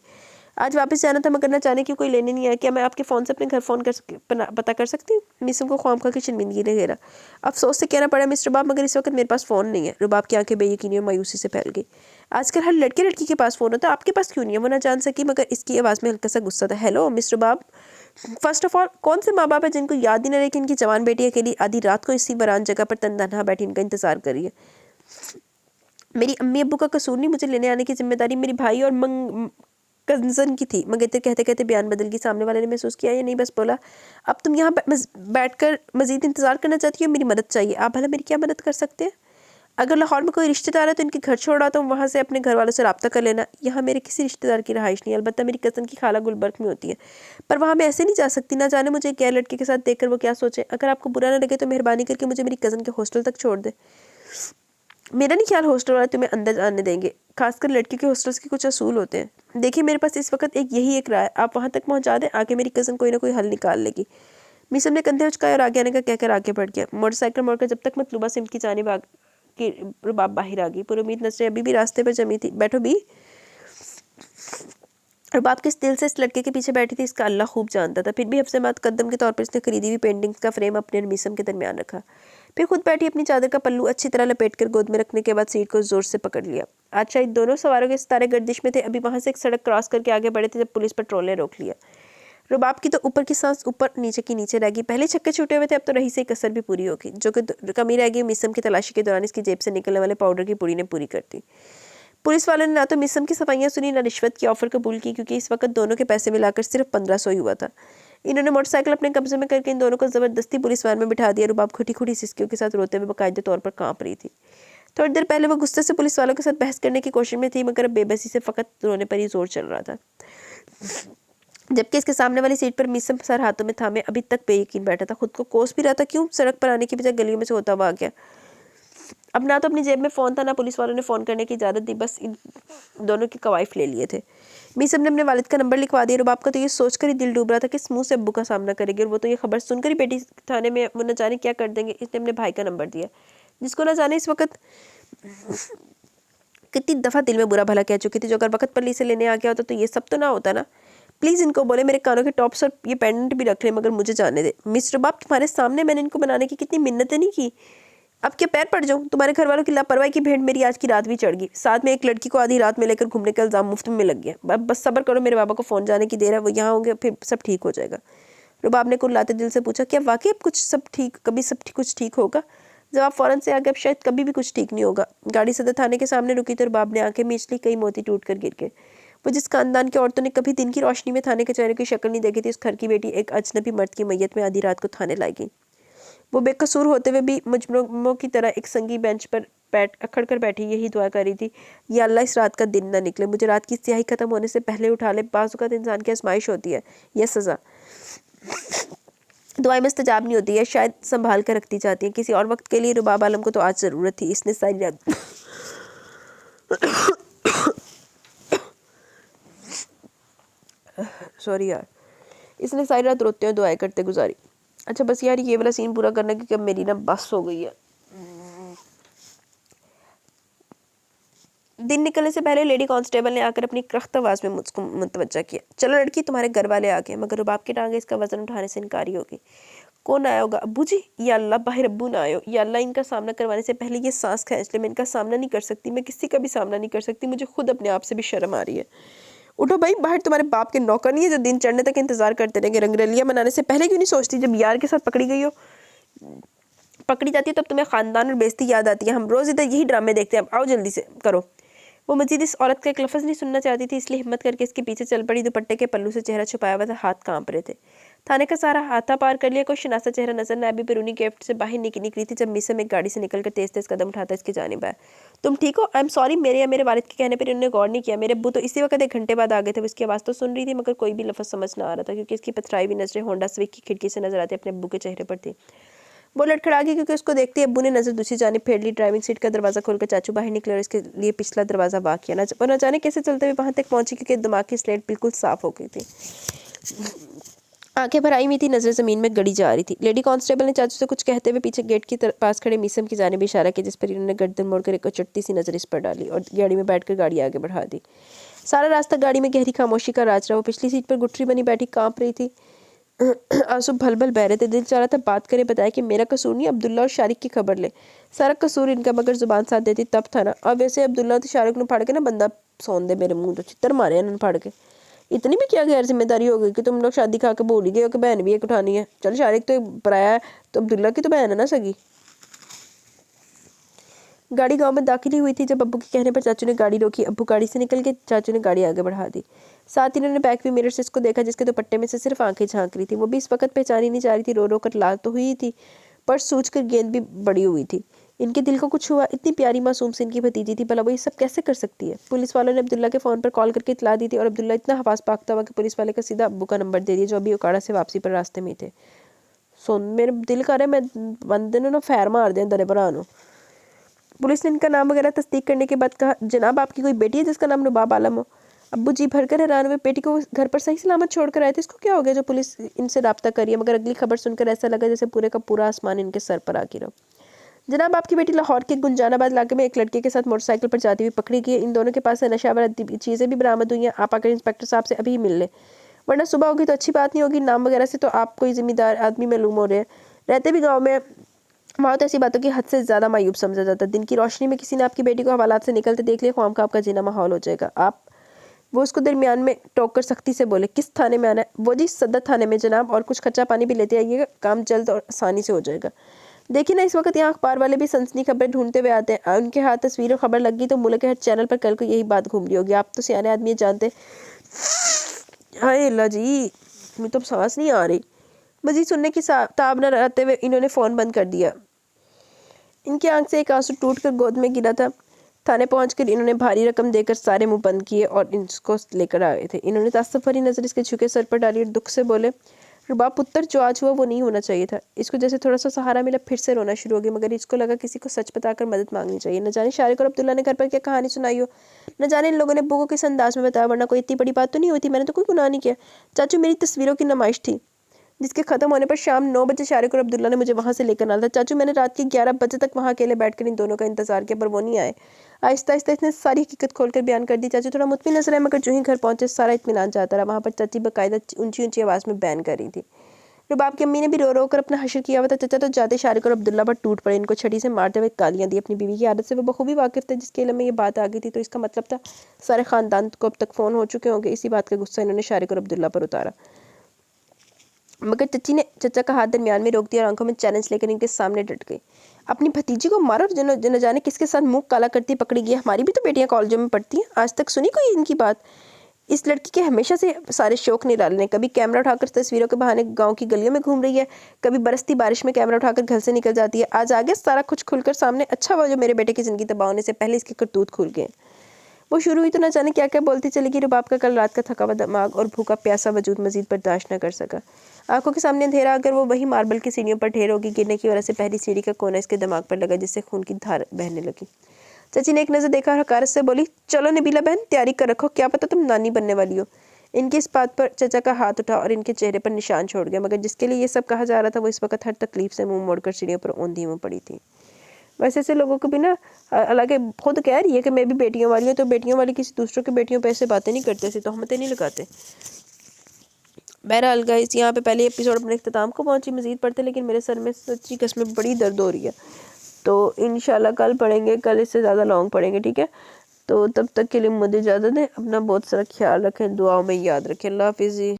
आज वापस जाना था, मगर ना जाने की कोई लेने नहीं आया। क्या मैं आपके फ़ोन से अपने घर फ़ोन पता कर सकती हूँ? मिसम को ख्वाम खा की शर्मिंदगी ने घेरा। अफसोस से कहना पड़ा मिस्टर रुबाब, मगर इस वक्त मेरे पास फ़ोन नहीं है। रुबाब की आंखें बेयकीनी और मायूसी से फैल गई। आजकल हर लड़के के पास फ़ोन होता है, आपके पास क्यों नहीं है? वो ना जान सकी, मगर इसकी आवाज़ में हल्का सा गुस्सा था। Hello mister Rubab, first of all कौन से माँ बाप है जिनको याद ही ना रहे कि इनकी जवान बेटी अकेली आधी रात को इसी वीरान जगह पर तन्हा बैठी इनका इंतजार कर रही है? मेरी अम्मी अब्बू का कसूर नहीं, मुझे लेने आने की जिम्मेदारी मेरी भाई और कंजन की थी। मगर इतने कहते कहते बयान बदल गई। सामने वाले ने महसूस किया या नहीं, बस बोला, अब तुम यहाँ बैठकर मजीद इंतजार करना चाहती हो? मेरी मदद चाहिए। आप भला मेरी क्या मदद कर सकते हैं? अगर लाहौर में कोई रिश्तेदार है तो इनके घर छोड़ा, तो वहाँ से अपने घर वालों से रब्ता कर लेना। यहाँ मेरे किसी रिश्तेदार की रहाइश नहीं है, अलबत्ता मेरी कज़न की खाला गुलबर्ग में होती है, पर वहाँ मैं ऐसे नहीं जा सकती। ना जाने मुझे गैर लड़के के साथ देखकर वो क्या सोचे। अगर आपको बुरा ना लगे तो मेहरबानी करके मुझे मेरी कज़न के हॉस्टल तक छोड़ दे। मेरा नहीं ख्याल हॉस्टल वाले तुम्हें अंदर आने देंगे, खासकर लड़की के हॉस्टल्स के कुछ असूल होते हैं। देखिए मेरे पास इस वक्त यही एक राय है, आप वहाँ तक पहुँचा दें, आके मेरी कज़न कोई ना कोई हल निकाल लेगी। मिसम ने कंधे उचकाए और आगे आने का कहकर आगे बढ़ गया। मोटरसाइकिल मोड़कर जब तक मतलूबा सिमत की जानिब कि रुबाब बाहर आ गई। पुरुमीद नजरें अभी भी रास्ते पर जमी थी। बैठो भी। रुबाब किस दिल से इस लड़के के पीछे बैठी थी इसका अल्लाह खूब जानता था। फिर भी हफ्ते बाद कदम के तौर पर इसने खरीदी हुई पेंटिंग्स का फ्रेम अपने और मिसम के दरमियान रखा। फिर खुद बैठी अपनी चादर का पल्लू अच्छी तरह लपेटकर गोद में रखने के बाद सीट को जोर से पकड़ लिया। आज शायद दोनों सवारों के सितारे गर्दिश में थे। अभी वहां से एक सड़क क्रॉस करके आगे बढ़े थे जब पुलिस पेट्रोल ने रोक लिया। रुबाब की तो ऊपर की सांस ऊपर नीचे की नीचे रह गई। पहले छक्के छूटे हुए थे, अब तो रही से एक कसर भी पूरी होगी। जो कि कमी रह गई मिसम की तलाशी के दौरान इसकी जेब से निकलने वाले पाउडर की पुड़ी ने पूरी कर दी। पुलिस वालों ने ना तो मिसम की सफाइयाँ सुनी, ना रिश्वत की ऑफर कबूल की, क्योंकि इस वक्त दोनों के पैसे मिलाकर सिर्फ 1500 ही हुआ था। इन्होंने मोटरसाइकिल अपने कब्जे में करके इन दोनों को जबरदस्ती पुलिस वैन में बिठा दिया। रुबाब खुटी खुटी सिसकियों के साथ रोते हुए बाकायदे तौर पर कांप रही थी। थोड़ी देर पहले वो गुस्से से पुलिस वालों के साथ बहस करने की कोशिश में थी, मगर अब बेबसी से फकत रोने पर ही जोर चल रहा था। जबकि इसके सामने वाली सीट पर मिसम सर हाथों में थामे अभी तक बेयकीन बैठा था। खुद को कोस भी रहा था, क्यों सड़क पर आने की बजाय गलियों में से होता हुआ आ गया। अब ना तो अपनी जेब में फ़ोन था, ना पुलिस वालों ने फ़ोन करने की इजाज़त दी। बस इन दोनों के कवाइफ ले लिए थे। मिसम ने अपने वालिद का नंबर लिखवा दिया। रुबाब का तो ये सोचकर ही दिल डूब रहा था कि इस मुंह से अब्बू का सामना करेगी, और वो तो ये खबर सुनकर ही बेटी थाने में वो न जाने क्या कर देंगे। इसने अपने भाई का नंबर दिया, जिसको ना जाने इस वक्त कितनी दफ़ा दिल में बुरा भला कह चुकी थी। जो अगर वक्त पर ली से लेने आ गया होता तो ये सब तो ना होता ना। प्लीज़ इनको बोले मेरे कानों के टॉप्स और ये पेंडेंट भी रख ले, मगर मुझे जाने दे। मिस्टर रुबाब, तुम्हारे सामने मैंने इनको बनाने की कितनी मिन्नतें नहीं की। अब क्या पैर पड़ जाऊँ? तुम्हारे घर वालों की लापरवाही की भेंट मेरी आज की रात भी चढ़ गई। साथ में एक लड़की को आधी रात में लेकर घूमने का इल्ज़ाम मुफ्त में लग गया। बस सब्र करो, मेरे बाबा को फ़ोन जाने की देर है, वो यहाँ होंगे, फिर सब ठीक हो जाएगा। रुबाब ने कुल्लाते दिल से पूछा, क्या वाकई अब कुछ ठीक होगा? जवाब फ़ौरन से आ गया, अब शायद कभी भी कुछ ठीक नहीं होगा। गाड़ी सदर थाने के सामने रुकी तो रुबाब ने आंखें मीच ली। कई मोती टूट कर गिर गए। वो जिस खानदान की औरतों ने कभी दिन की रोशनी में थाने के चेहरे की शक्ल नहीं देखी थी, उस घर की बेटी एक अजनबी मर्द की मैयत में आधी रात को थाने लाई गई। वो बेकसूर होते हुए भी मुजरिमों की तरह एक संगी बेंच पर अखड़ कर बैठी यही दुआ कर रही थी, या अल्लाह इस रात का दिन ना निकले, मुझे रात की स्याही खत्म होने से पहले उठा ले। बाज़-औक़ात इंसान की आजमाइश होती है या सज़ा, दुआएं मुस्तजाब नहीं होती है, शायद संभाल कर रखती जाती हैं किसी और वक्त के लिए। रुबाब आलम को तो आज ज़रूरत थी। इसने सारी रात सॉरी यार, इसने सारी रात रोते हुए दुआएं करते गुजारी। अच्छा बस यार ये वाला सीन पूरा करना, क्योंकि अब मेरी ना बस हो गई है। दिन निकलने से पहले लेडी कांस्टेबल ने आकर अपनी सख्त आवाज़ में मुझको मुतवज्जा किया। चलो लड़की, तुम्हारे घर वाले आ गए। मगर रुबाब की टांगें इसका वजन उठाने से इनकारी होगी। कौन आया होगा? अब्बू जी। या अल्लाह, बाहर अब्बू ना आयो। या अल्लाह, इनका सामना करवाने से पहले ये सांस खींच ले। मैं इनका सामना नहीं कर सकती, मैं किसी का भी सामना नहीं कर सकती। मुझे खुद अपने आप से भी शर्म आ रही है। उठो भाई, बाहर तुम्हारे बाप के नौकर नहीं है जो दिन चढ़ने तक इंतजार करते रहेंगे। रंगरलियां मनाने से पहले क्यों नहीं सोचती? जब यार के साथ पकड़ी गई हो, पकड़ी जाती है तब तुम्हें खानदान और बेइज्जती याद आती है। हम रोज इधर यही ड्रामे देखते हैं। अब आओ जल्दी से करो। वो मजीद इस औरत का एक लफ्ज़ नहीं सुनना चाहती थी, इसलिए हिम्मत करके इसके पीछे चल पड़ी। दुपट्टे के पल्लू से चेहरा छुपाया हुआ था, हाथ कांप रहे थे। थाने का सारा हाथा पार कर लिया, कोई शनासा चेहरा नजर न आया। अभी बैरूनी गेट से बाहर निकली थी जब मिसम एक गाड़ी से निकलकर तेज तेज कदम उठाता इसकी जानिब आया। तुम ठीक हो? I am sorry. मेरे या मेरे वालिद के कहने पर इन्होंने गौर नहीं किया। मेरे अब्बू तो इसी वक्त 1 घंटे बाद आ गए थे। वो इसकी आवाज़ तो सुन रही थी मगर कोई भी लफ्ज़ समझ ना आ रहा था, क्योंकि इसकी पथराई हुई नजरें होंडा सिविक की खिड़की से नजर आती अपने अब्बू के चेहरे पर थी। वो लड़खड़ा गई क्योंकि उसको देखते ही अब्बू ने नजर दूसरी जानिब फेर ली। ड्राइविंग सीट का दरवाजा खोलकर चाचू बाहर निकले और इसके लिए पिछला दरवाजा बाक किया। न जाने कैसे चलते हुए वहां तक पहुंची, क्योंकि दिमाग की स्लेट बिल्कुल साफ हो गई थी। आंखें भर आई हुई थी, नजर जमीन में गड़ी जा रही थी। लेडी कांस्टेबल ने चाचू से कुछ कहते हुए पीछे गेट के पास खड़े मीसम की जानिब इशारा किया, जिस पर इन्होंने गर्दन मोड़कर एक चटती सी नजर इस पर डाली और गाड़ी में बैठकर गाड़ी आगे बढ़ा दी। सारा रास्ता गाड़ी में गहरी खामोशी का राज रहा। वो पिछली सीट पर गुठरी बनी बैठी कांप रही थी। आंसू भल भल बह रहे थे। दिल चाह रहा था बात करे, बताया कि मेरा कसूर नहीं, अब्दुल्ला और शारिक की खबर ले। सारा कसूर इनका, मगर जुबान साथ देती तब था ना। अब वैसे अब्दुल्ला तो शारिक ने फाड़ के ना बंदा सौन दे मेरे मुंह तो चित्तर मारे इन्होंने फाड़ के। इतनी भी क्या गैर जिम्मेदारी हो गई कि तुम लोग शादी खा के भूल ही गए हो कि बहन भी एक उठानी है। चल, शारिक तो पराया है, तो अब्दुल्ला की तो बहन है ना सगी। गाड़ी गांव में दाखिल ही हुई थी जब अब्बू के कहने पर चाचू ने गाड़ी रोकी। अब्बू गाड़ी से निकल के चाचू ने गाड़ी आगे बढ़ा दी। साथ ही इन्होंने बैक व्यू मिरर से इसको देखा, जिसके दुपट्टे में से सिर्फ आंखें झांक रही थी। वो भी इस वक्त पहचानी नहीं जा रही थी। रो रो कर लाल तो हुई थी, पर सूझ कर गेंद भी बड़ी हुई थी। इनके दिल को कुछ हुआ। इतनी प्यारी मासूम से इनकी भतीजी थी, भला वो ये सब कैसे कर सकती है? पुलिस वालों ने अब्दुल्ला के फ़ोन पर कॉल करके इतला दी थी और अब्दुल्ला इतना हवास पाकता हुआ कि पुलिस वाले का सीधा अब्बू का नंबर दे दिया, जो अभी उकाड़ा से वापसी पर रास्ते में थे। सुन, मेरे दिल कर रहा है मैं बंदे ने ना फैर मार दें दरे भरा। पुलिस ने इनका नाम वगैरह तस्दीक करने के बाद कहा, जनाब आपकी कोई बेटी है जिसका नाम रुबाब आलम हो? अब्बू जी भरकर हैरान हुए। बेटी को घर पर सही सलामत छोड़ कर आए थे, इसको क्या हो गया जो पुलिस इनसे रब्ता करी है? मगर अगली खबर सुनकर ऐसा लगा जैसे पूरे का पूरा आसमान इनके सर पर आ गिरा। जनाब आपकी बेटी लाहौर के गुंजानाबाद इलाके में एक लड़के के साथ मोटरसाइकिल पर जाती हुई पकड़ी गई है। इन दोनों के पास से नशावर चीज़ें भी बरामद हुई हैं। आप आकर इंस्पेक्टर साहब से अभी मिल लें, वरना सुबह होगी तो अच्छी बात नहीं होगी। नाम वगैरह से तो आप कोई जिम्मेदार आदमी मालूम हो रहे हैं, रहते भी गाँव में। वहाँ तो ऐसी बातों की हद से ज़्यादा मायूब समझा जाता है। दिन की रोशनी में किसी ने आपकी बेटी को हवालात से निकलते देख लिया, ख्वाम का आपका जीना माहौल हो जाएगा। आप वो उसको दरमियान में टोक कर सख्ती से बोले, किस थाने में आना है? वो जी सदर थाने में जनाब, और कुछ खर्चा पानी भी लेते आइएगा, काम जल्द और आसानी से हो जाएगा। देखिए ना, इस वक्त यहाँ अखबार वाले भी सनसनी खबरें ढूंढते हुए आते हैं। उनके हाथ तस्वीर और खबर लग गई तो मुल्क के हर चैनल पर कल को यही बात घूम रही होगी। आप तो सियाने आदमी जानते। हाय अल्लाह जी, मुझे तो सांस नहीं आ रही। मजीद सुनने की ताब न रहते हुए इन्होंने फ़ोन बंद कर दिया। इनकी आंख से एक आंसू टूटकर गोद में गिरा था। थाने पहुंचकर इन्होंने भारी रकम देकर सारे मुंह बंद किए और इसको लेकर आए थे। इन्होंने तासुफ भरी नजर इसके झुके सर पर डाली और दुख से बोले, रुबाब पुत्र, जो आज हुआ वो नहीं होना चाहिए था। इसको जैसे थोड़ा सा सहारा मिला, फिर से रोना शुरू हो गई। मगर इसको लगा किसी को सच बताकर मदद मांगनी चाहिए। न जाने शारिक और अब्दुल्ला ने घर पर क्या कहानी सुनाई हो, न जाने इन लोगों ने अब्बू को किस अंदाज में बताया, वरना कोई इतनी बड़ी बात तो नहीं होती। मैंने तो कोई गुनाह नहीं किया। चाचू, मेरी तस्वीरों की नुमाइश थी जिसके ख़त्म होने पर शाम 9 बजे शारिक और अब्दुल्ला ने मुझे वहाँ से लेकर आना था। चाचू, मैंने रात के 11 बजे तक वहाँ अकेले बैठकर इन दोनों का इंतजार किया, पर वो नहीं आए। आहिस्ता आहिस्ता इसने सारी हकीकत खोलकर बयान कर दी। चाचू थोड़ा मुतमिन नजर आए, मगर जो ही घर पहुंचे सारा इत्मीनान चाहता रहा। वहाँ पर चाची बाकायदा ऊंची ऊंची आवाज़ में बयान कर रही थी। रुबाब की अम्मी ने भी रो रो कर अपना हशर किया हुआ था। चाचा तो जाते शारिक और अब्दुल्ला पर टूट पड़े, इनको छड़ी से मारते हुए गालियाँ दी। अपनी बीवी की आदत से वो बखूबी वाकिफ थे। जिसके इल्म में ये बात आ गई थी तो इसका मतलब था सारे ख़ानदान को अब तक फ़ोन हो चुके होंगे। इसी बात का गुस्सा इन्होंने शारिक और अब्दुल्ला पर उतारा, मगर चच्ची ने चचा का हाथ दरमियान में रोक दिया और आंखों में चैलेंज लेकर इनके सामने डट गई। अपनी भतीजी को मारो, न जाने किसके साथ मुंह काला करती पकड़ी गई। हमारी भी तो बेटियां कॉलेजों में पढ़ती हैं, आज तक सुनी कोई इनकी बात? इस लड़की के हमेशा से सारे शौक निराले। कभी कैमरा उठाकर तस्वीरों के बहाने गांव की गलियों में घूम रही है, कभी बरसती बारिश में कैमरा उठाकर घर से निकल जाती है। आज आ गया सारा कुछ खुलकर सामने। अच्छा हुआ जो मेरे बेटे की ज़िंदगी तबाह होने से पहले इसके करतूत खुल गए। वो शुरू हुई तो न जाने क्या क्या बोलती चली गई। रुबाब का कल रात का थका हुआ दिमाग और भूखा प्यासा वजूद मजीद बर्दाश्त न कर सका। आंखों के सामने अंधेरा अगर वो वही मार्बल की सीढ़ियों पर ढेर होगी। गिरने की वजह से पहली सीढ़ी का कोना इसके दिमाग पर लगा, जिससे खून की धार बहने लगी। चाची ने एक नज़र देखा और हकारत से बोली, चलो नबीला बहन, तैयारी कर रखो, क्या पता तुम नानी बनने वाली हो। इनकी इस बात पर चचा का हाथ उठा और इनके चेहरे पर निशान छोड़ गया। मगर जिसके लिए ये सब कहा जा रहा था वो इस वक्त हर तकलीफ से मुंह मोड़कर सीढ़ियों पर औंधी मुँह पड़ी थी। वैसे ऐसे लोगों को भी ना, हालांकि खुद कह रही है कि मैं भी बेटियों वाली हूँ, तो बेटियों वाली किसी दूसरों की बेटियों पे ऐसे बातें नहीं करते, ऐसी तोहमतें नहीं लगाते। बहरहाल गाइस, यहाँ पे पहले एपिसोड अपने इख्तिताम को पहुँची, मज़ीद पढ़ते, लेकिन मेरे सर में सच्ची कसम बड़ी दर्द हो रही है, तो इंशाल्लाह कल पढ़ेंगे, कल इससे ज़्यादा लॉन्ग पढ़ेंगे, ठीक है। तो तब तक के लिए मुझे इजाज़त दें, अपना बहुत सारा ख्याल रखें, दुआओं में याद रखें। अल्लाह हाफिज़।